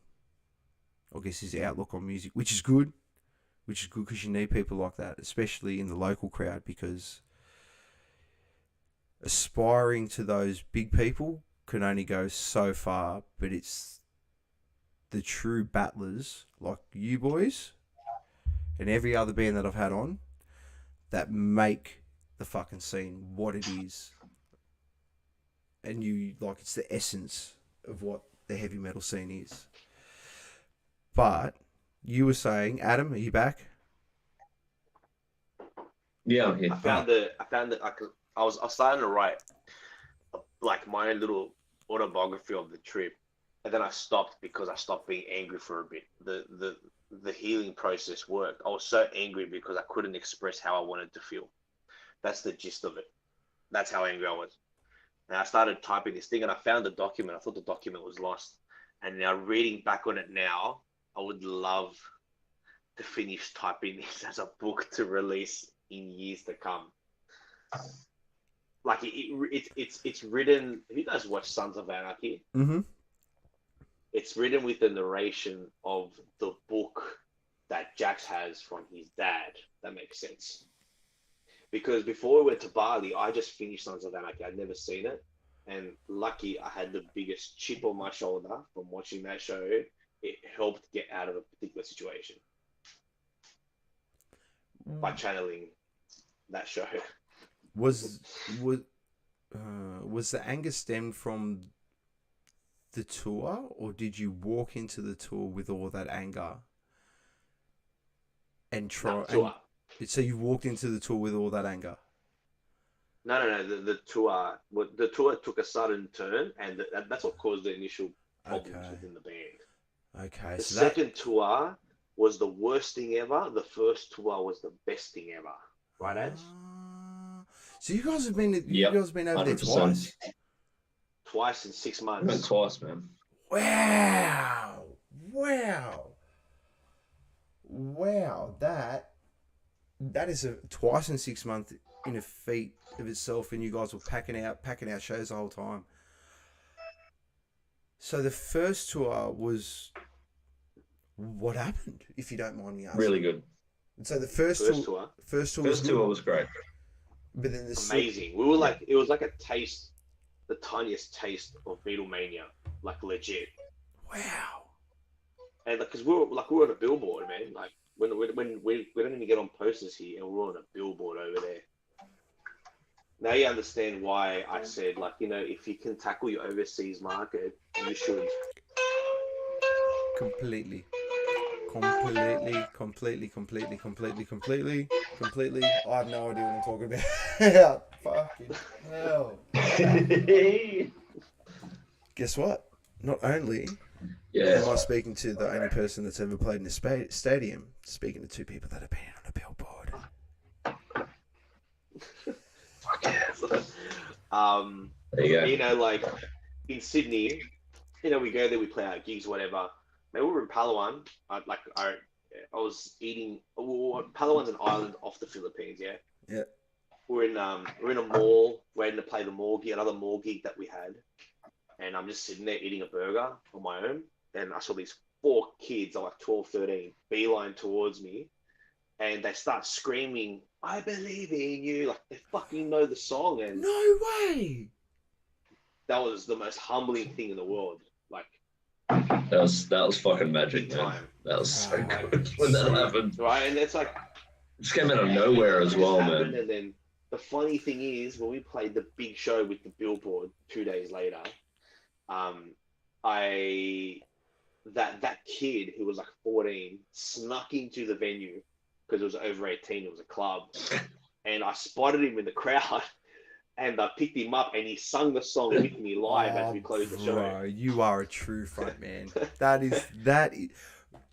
I guess his outlook on music, which is good because you need people like that, especially in the local crowd, because aspiring to those big people can only go so far, but it's the true battlers like you boys and every other band that I've had on that make the fucking scene what it is. And you, like, it's the essence of what the heavy metal scene is. But you were saying, Adam, are you back? Yeah, I'm here. I was starting to write like my own little autobiography of the trip, and then I stopped because I stopped being angry for a bit. The healing process worked. I was so angry because I couldn't express how I wanted to feel. That's the gist of it. That's how angry I was. And I started typing this thing, and I found the document. I thought the document was lost, and now reading back on it now, I would love to finish typing this as a book to release in years to come. Like it's written. Have you guys watched Sons of Anarchy? Mm-hmm. It's written with the narration of the book that Jax has from his dad. That makes sense. Because before we went to Bali, I just finished Sons of Anarchy. I'd never seen it, and lucky I had the biggest chip on my shoulder from watching that show. It helped get out of a particular situation by channeling that show. Was the anger stemmed from the tour, or did you walk into the tour with all that anger and try? Tour. So you walked into the tour with all that anger? No. The tour took a sudden turn, and that's what caused the initial problems within the band. Okay. The So second tour was the worst thing ever. The first tour was the best thing ever. Right, Ads? So you guys have been Yep, over there 100%. twice. Twice in 6 I months. went twice, man. Wow. That is a twice in 6 months in a feat of itself, and you guys were packing out shows the whole time. So the first tour was, what happened, if you don't mind me asking? Really good. So the first tour First tour was great. but then the Amazing. We were like, it was like a taste, the tiniest taste of Beatlemania, like legit. Wow. And because we were on a billboard, man. Like when we don't even get on posters here, and we're on a billboard over there. Now you understand why I said, like, you know, if you can tackle your overseas market, you should. Completely. I have no idea what I'm talking about. Fucking hell. Guess what? Not only Yeah. am I speaking to the only person that's ever played in a stadium, speaking to two people that have been on a billboard. There you go. You know, like in Sydney, you know, we go there, we play our gigs, whatever. Man, we were in Palawan. I was eating. Palawan's an island off the Philippines. Yeah. Yeah. We're in a mall, waiting to play the mall gig, another mall gig that we had, and I'm just sitting there eating a burger on my own, and I saw these 4 kids, are like 12, 13, beeline towards me, and they start screaming, "I believe in you!" Like they fucking know the song, and No way. that was the most humbling thing in the world. Like, That was fucking magic, big man. time. That was so good when that happened. Right, and it's like It just came out of nowhere as it well, just happened, man. and then the funny thing is, when we played the big show with the billboard 2 days later, that kid who was like 14 snuck into the venue because it was over 18, it was a club, and I spotted him in the crowd, and I picked him up, and he sung the song with me live as we closed the show. Bro, you are a true front man. That is.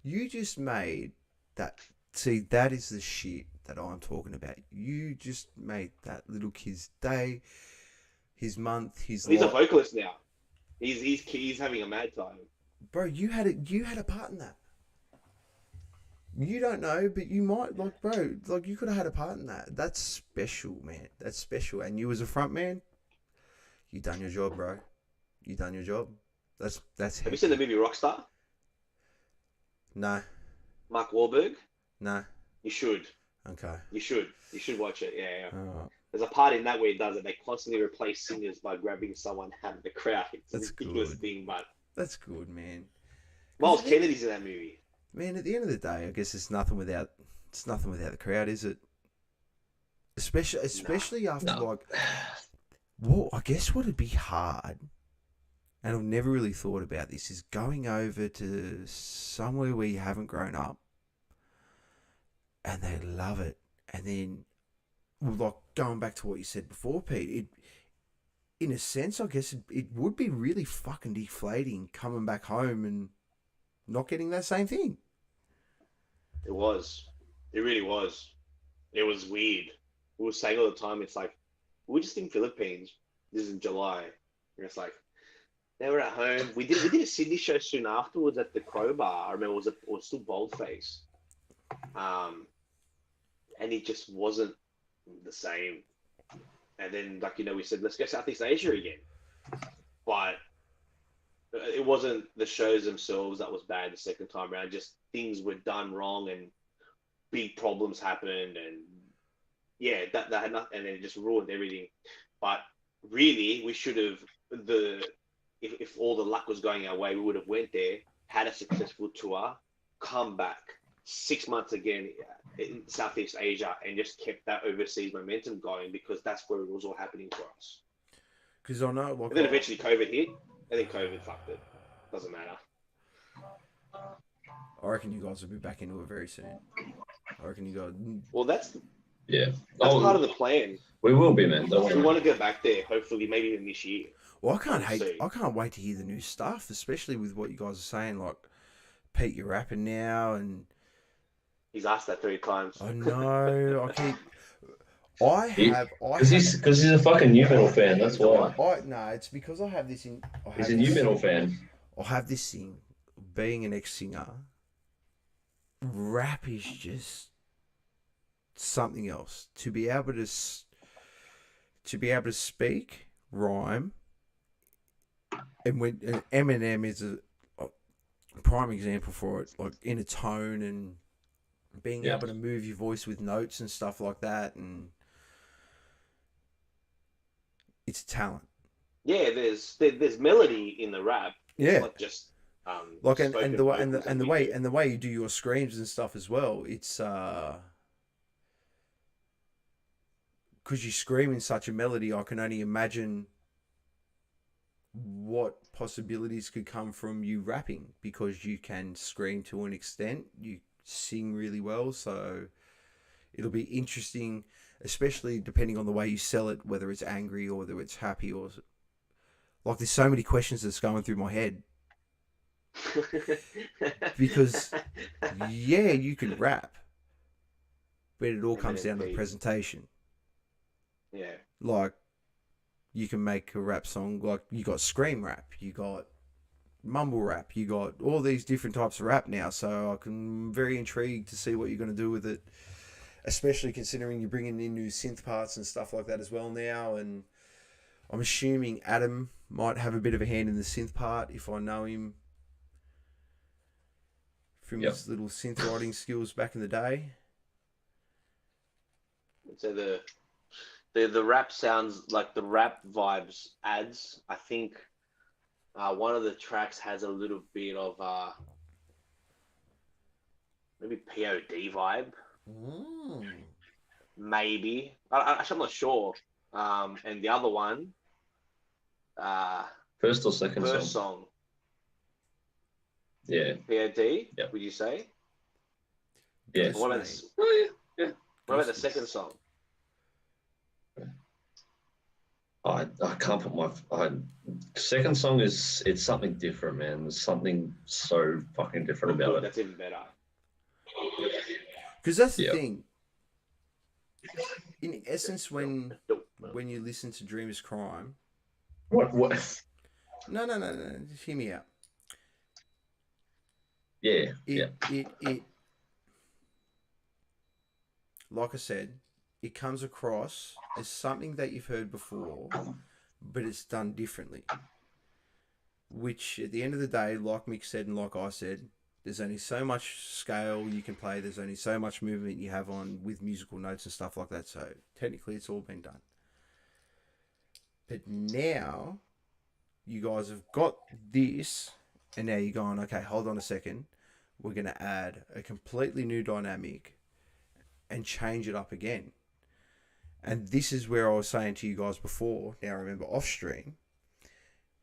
You just made that. See, that is the shit that I'm talking about. You just made that little kid's day, his month, his He's a life. vocalist now. He's having a mad time. Bro, you had a part in that. You don't know, but you might, like, bro, like, you could have had a part in that. That's special, man. That's special. And you as a front man, you done your job, bro. You done your job. That's Have you seen the movie Rockstar? No. Mark Wahlberg? No. You should. Okay. You should watch it. Yeah. Oh, There's a part in that where it does it. They constantly replace singers by grabbing someone out of the crowd. It's a That's ridiculous good. thing, but that's good, man. Miles Kennedy's in that movie. Man, at the end of the day, I guess it's nothing without it's nothing without the crowd, is it? Especially after No. like, well, I guess what'd be hard, and I've never really thought about this, is going over to somewhere where you haven't grown up, and they love it, and then, well, like going back to what you said before, Pete, it, in a sense, I guess it would be really fucking deflating coming back home and not getting that same thing. It was. It really was. It was weird. We were saying all the time, it's like, we're just in Philippines. This is in July. And it's like, they were at home. We did a Sydney show soon afterwards at the Crowbar. I remember it was still Boldface. And it just wasn't the same. And then, like, we said, let's go Southeast Asia again. But it wasn't the shows themselves that was bad the second time around. Just things were done wrong and big problems happened. And yeah, that had nothing, and then it just ruined everything. But really, we should have, if all the luck was going our way, we would have went there, had a successful tour, come back 6 months again in Southeast Asia, and just kept that overseas momentum going, because that's where it was all happening for us. Because I know, like, And then eventually COVID hit, and then COVID fucked it. Doesn't matter. I reckon you guys will be back into it very soon. I reckon you guys. Well, that's Yeah. part of the plan. We will be, man. Don't We worry. want to go back there, hopefully, maybe even this year. Well, I can't We'll see. I can't wait to hear the new stuff, especially with what you guys are saying. Like, Pete, you're rapping now, and He's asked that 3 times. I know I have. Because he's a fucking new metal fan. That's why. No, it's because I have this in. He's a new metal fan. I have this thing. Being an ex-singer, rap is just something else. To be able to speak, rhyme, and when Eminem is a prime example for it, like in a tone and being Yeah. able to move your voice with notes and stuff like that, and it's talent. Yeah, there's melody in the rap. Yeah. It's not just Like and spoken the way vocals and the we way do. and the way you do your screams and stuff as well. It's because you scream in such a melody, I can only imagine what possibilities could come from you rapping, because you can scream to an extent, you sing really well, so it'll be interesting, especially depending on the way you sell it, whether it's angry or whether it's happy, or like there's so many questions that's going through my head. Because yeah, you can rap, but it all And comes then down to the beat. presentation. Yeah. Like, you can make a rap song, like you got scream rap, you got mumble rap, you got all these different types of rap now, so I'm very intrigued to see what you're going to do with it, especially considering you're bringing in new synth parts and stuff like that as well now. And I'm assuming Adam might have a bit of a hand in the synth part, if I know him from Yep. his little synth writing skills back in the day. So the rap sounds like the rap vibes adds. I think one of the tracks has a little bit of maybe POD vibe, maybe. Actually, I'm not sure. And the other one, First or second first song? song, Yeah. POD. Yep. Would you say? Yeah. Ghost What about, Mate. Oh, yeah. what about the second song? I can't put my second song is it's something different, man. There's something so fucking different about it. That's even better. Because that's the Yep. thing. In essence, when you listen to Dreamers Crime, What? no, just hear me out. Yeah. It like I said, it comes across as something that you've heard before, but it's done differently. Which, at the end of the day, like Mick said and like I said, there's only so much scale you can play. There's only so much movement you have on with musical notes and stuff like that. So technically, it's all been done. But now, you guys have got this, and now you're going, okay, hold on a second. We're going to add a completely new dynamic, and change it up again. And this is where I was saying to you guys before, now remember off stream,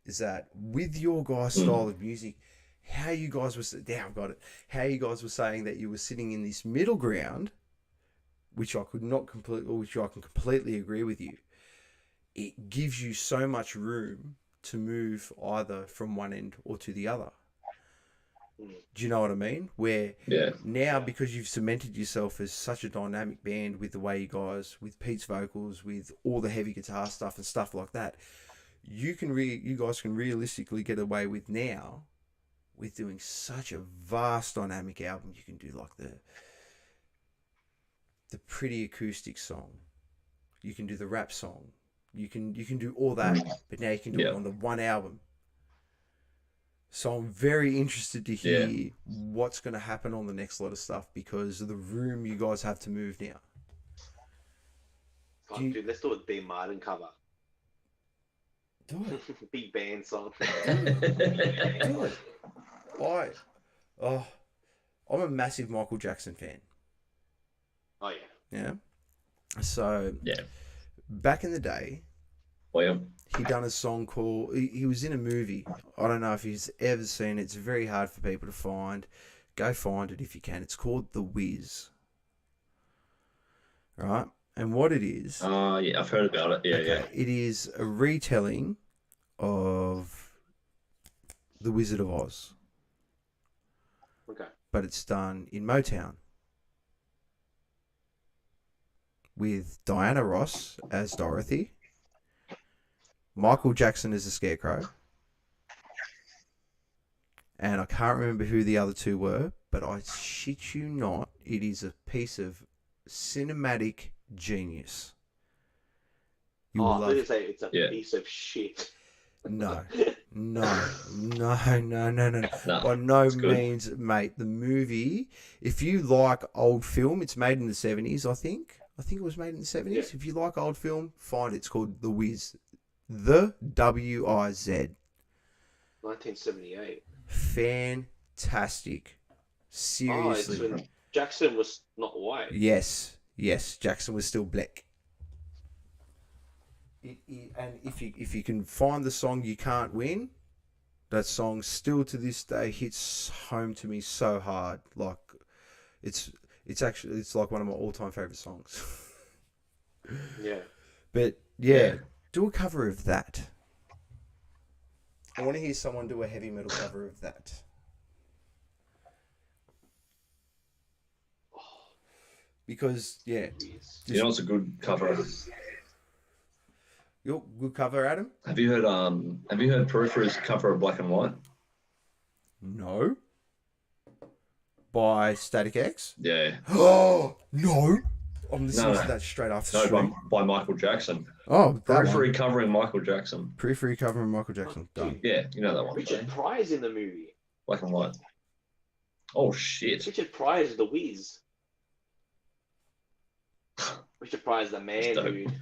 is that with your guys' style of music, how you guys were, now I've got it, how you guys were saying that you were sitting in this middle ground, which I could not completely, which I can completely agree with you. It gives you so much room to move either from one end or to the other. Do you know what I mean? Where now, because you've cemented yourself as such a dynamic band with the way you guys, with Pete's vocals, with all the heavy guitar stuff and stuff like that, you guys can realistically get away with now with doing such a vast dynamic album. You can do like the pretty acoustic song. You can do the rap song. You can do all that, but now you can do it on the one album. So I'm very interested to hear what's going to happen on the next lot of stuff because of the room you guys have to move now. Dude, let's do a Dean Martin cover. Do it. Big band song. Do it. I'm a massive Michael Jackson fan. Oh yeah. Yeah. So back in the day, he done a song called, he was in a movie. I don't know if he's ever seen it. It's very hard for people to find. Go find it if you can. It's called The Wiz. Right? And what it is... yeah, I've heard about it. Yeah, okay, it is a retelling of The Wizard of Oz. Okay. But it's done in Motown. With Diana Ross as Dorothy. Michael Jackson as the Scarecrow. And I can't remember who the other two were, but I shit you not, it is a piece of cinematic genius. You will I love was it. say it's a piece of shit. No. By no means, mate. The movie, if you like old film, it's made in the 70s, I think. I think it was made in the 70s. Yeah. If you like old film, find it. It's called The Wiz. The W-I-Z. 1978. Fantastic. Seriously. Oh, it's when Jackson was not white. Yes. Jackson was still black. And if you can find the song You Can't Win, that song still to this day hits home to me so hard. Like it's like one of my all-time favorite songs. Yeah. But yeah, do a cover of that. I want to hear someone do a heavy metal cover of that. Because you know, it's a good cover. Your good cover, Adam? Have you heard Periphery's cover of Black and White? No. By Static X? Yeah. Oh no! I'm listening to that straight after stream. by Michael Jackson. Oh, that Periphery one. covering Michael Jackson. Periphery covering Michael Jackson. Done. Yeah, you know that one. Richard Pryor's in the movie. Black and White. Oh shit. Richard Pryor's the Wiz. Richard Pryor's the man, That's dope. dude.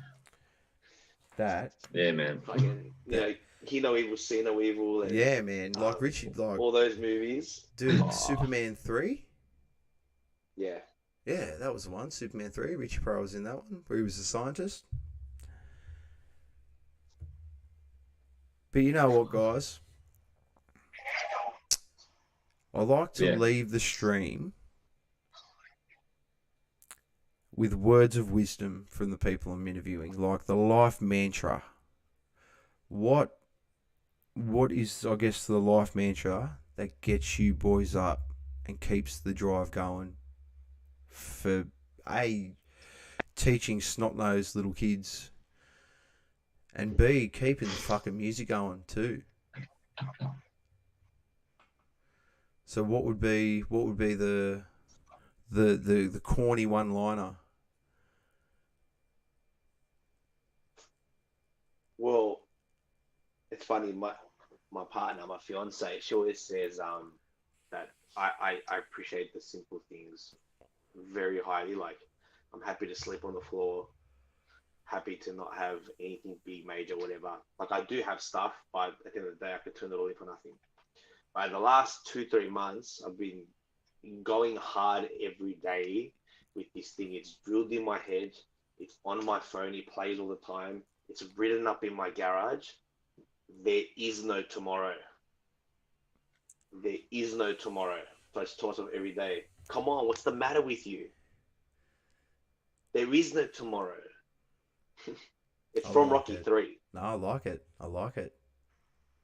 That. Yeah, man. Fucking, Hear No Evil, See No Evil. And, Yeah, man. Like Richard, like all those movies. dude, Oh. Superman 3. Yeah. Yeah, that was the one. Superman 3. Richard Pryor was in that one, where he was a scientist. But you know what, guys? I like to leave the stream with words of wisdom from the people I'm interviewing, like the life mantra. What is, I guess, the life mantra that gets you boys up and keeps the drive going for A, teaching snot-nosed little kids, and B, keeping the fucking music going too? So what would be the corny one-liner? Well, it's funny. My partner, my fiance, she always says that I appreciate the simple things very highly. Like, I'm happy to sleep on the floor, happy to not have anything big, major, whatever. Like, I do have stuff, but at the end of the day, I could turn it all in for nothing. But the last 2-3 months, I've been going hard every day with this thing. It's drilled in my head. It's on my phone. It plays all the time. It's written up in my garage. There is no tomorrow. There is no tomorrow. So I just toss off every day. Come on, what's the matter with you? There is no tomorrow. It's I from like Rocky it. 3. No, I like it. I like it.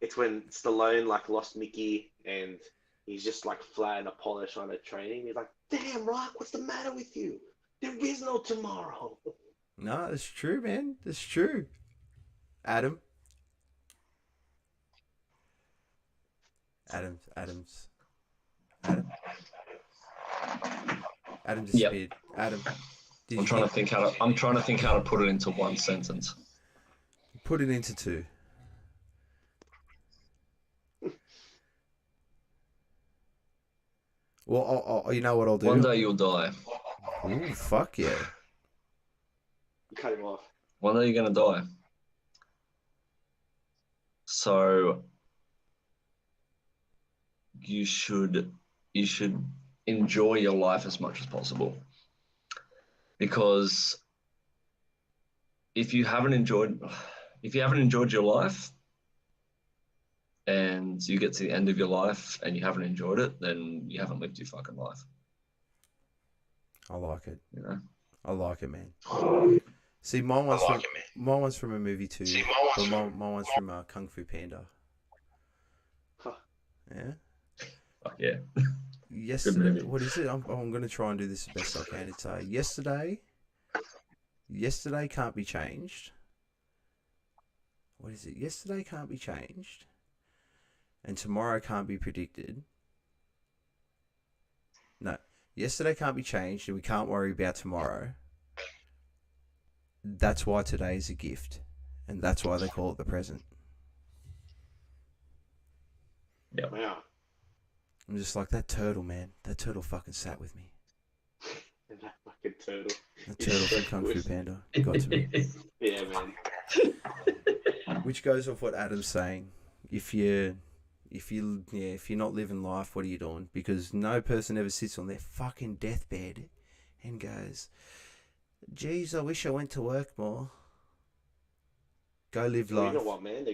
It's when Stallone like lost Mickey and he's just like flat and a polish on a training. He's like, damn, Rock, what's the matter with you? There is no tomorrow. No, it's true, man. It's true. Adam. Adam. Adam disappeared. Adam. Did I'm you trying to think how to put it into one sentence. put it into two? Well, you know what I'll do? One day you'll die. Ooh, fuck yeah. You cut him off. One day you're gonna die. So you should enjoy your life as much as possible. Because if you haven't enjoyed your life and you get to the end of your life and you haven't enjoyed it, then you haven't lived your fucking life. I like it. You know? I like it, man. See, mine one's from a movie too. But mine one's from Kung Fu Panda. Huh. Yeah. Fuck yeah. Yesterday, movie. what is it? I'm going to try and do this the best I can. It's yesterday can't be changed. What is it? Yesterday can't be changed, and tomorrow can't be predicted. No, yesterday can't be changed, and we can't worry about tomorrow. That's why today is a gift, and that's why they call it the present. Wow. I'm just like, that turtle, man. That turtle fucking sat with me. And that fucking turtle. That turtle from Kung Fu Panda got to me. Yeah, man. Which goes off what Adam's saying. If you're not living life, what are you doing? Because no person ever sits on their fucking deathbed and goes, geez, I wish I went to work more. Go live Well, life. you know what, man?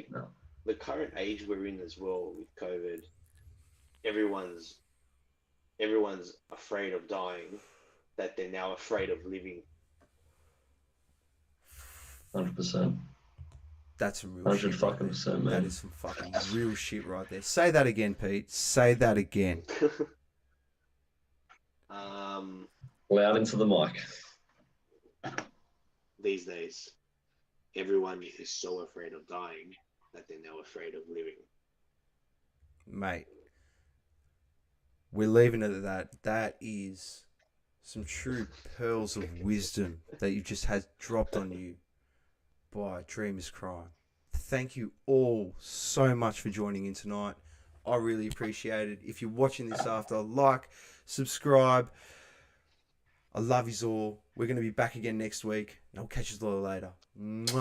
The current age we're in as well with COVID, everyone's afraid of dying, that they're now afraid of living. 100%. That's some real 100 shit. fucking Right percent, there. That man. is some fucking real shit right there. Say that again, Pete. Say that again. Loud into the mic. These days, everyone is so afraid of dying that they're now afraid of living. Mate, we're leaving it at that. That is some true pearls of wisdom that you just had dropped on you by Dreamers Crime. Thank you all so much for joining in tonight. I really appreciate it. If you're watching this after, like, subscribe. I love you all. We're going to be back again next week. And I'll catch you all later. Mwah.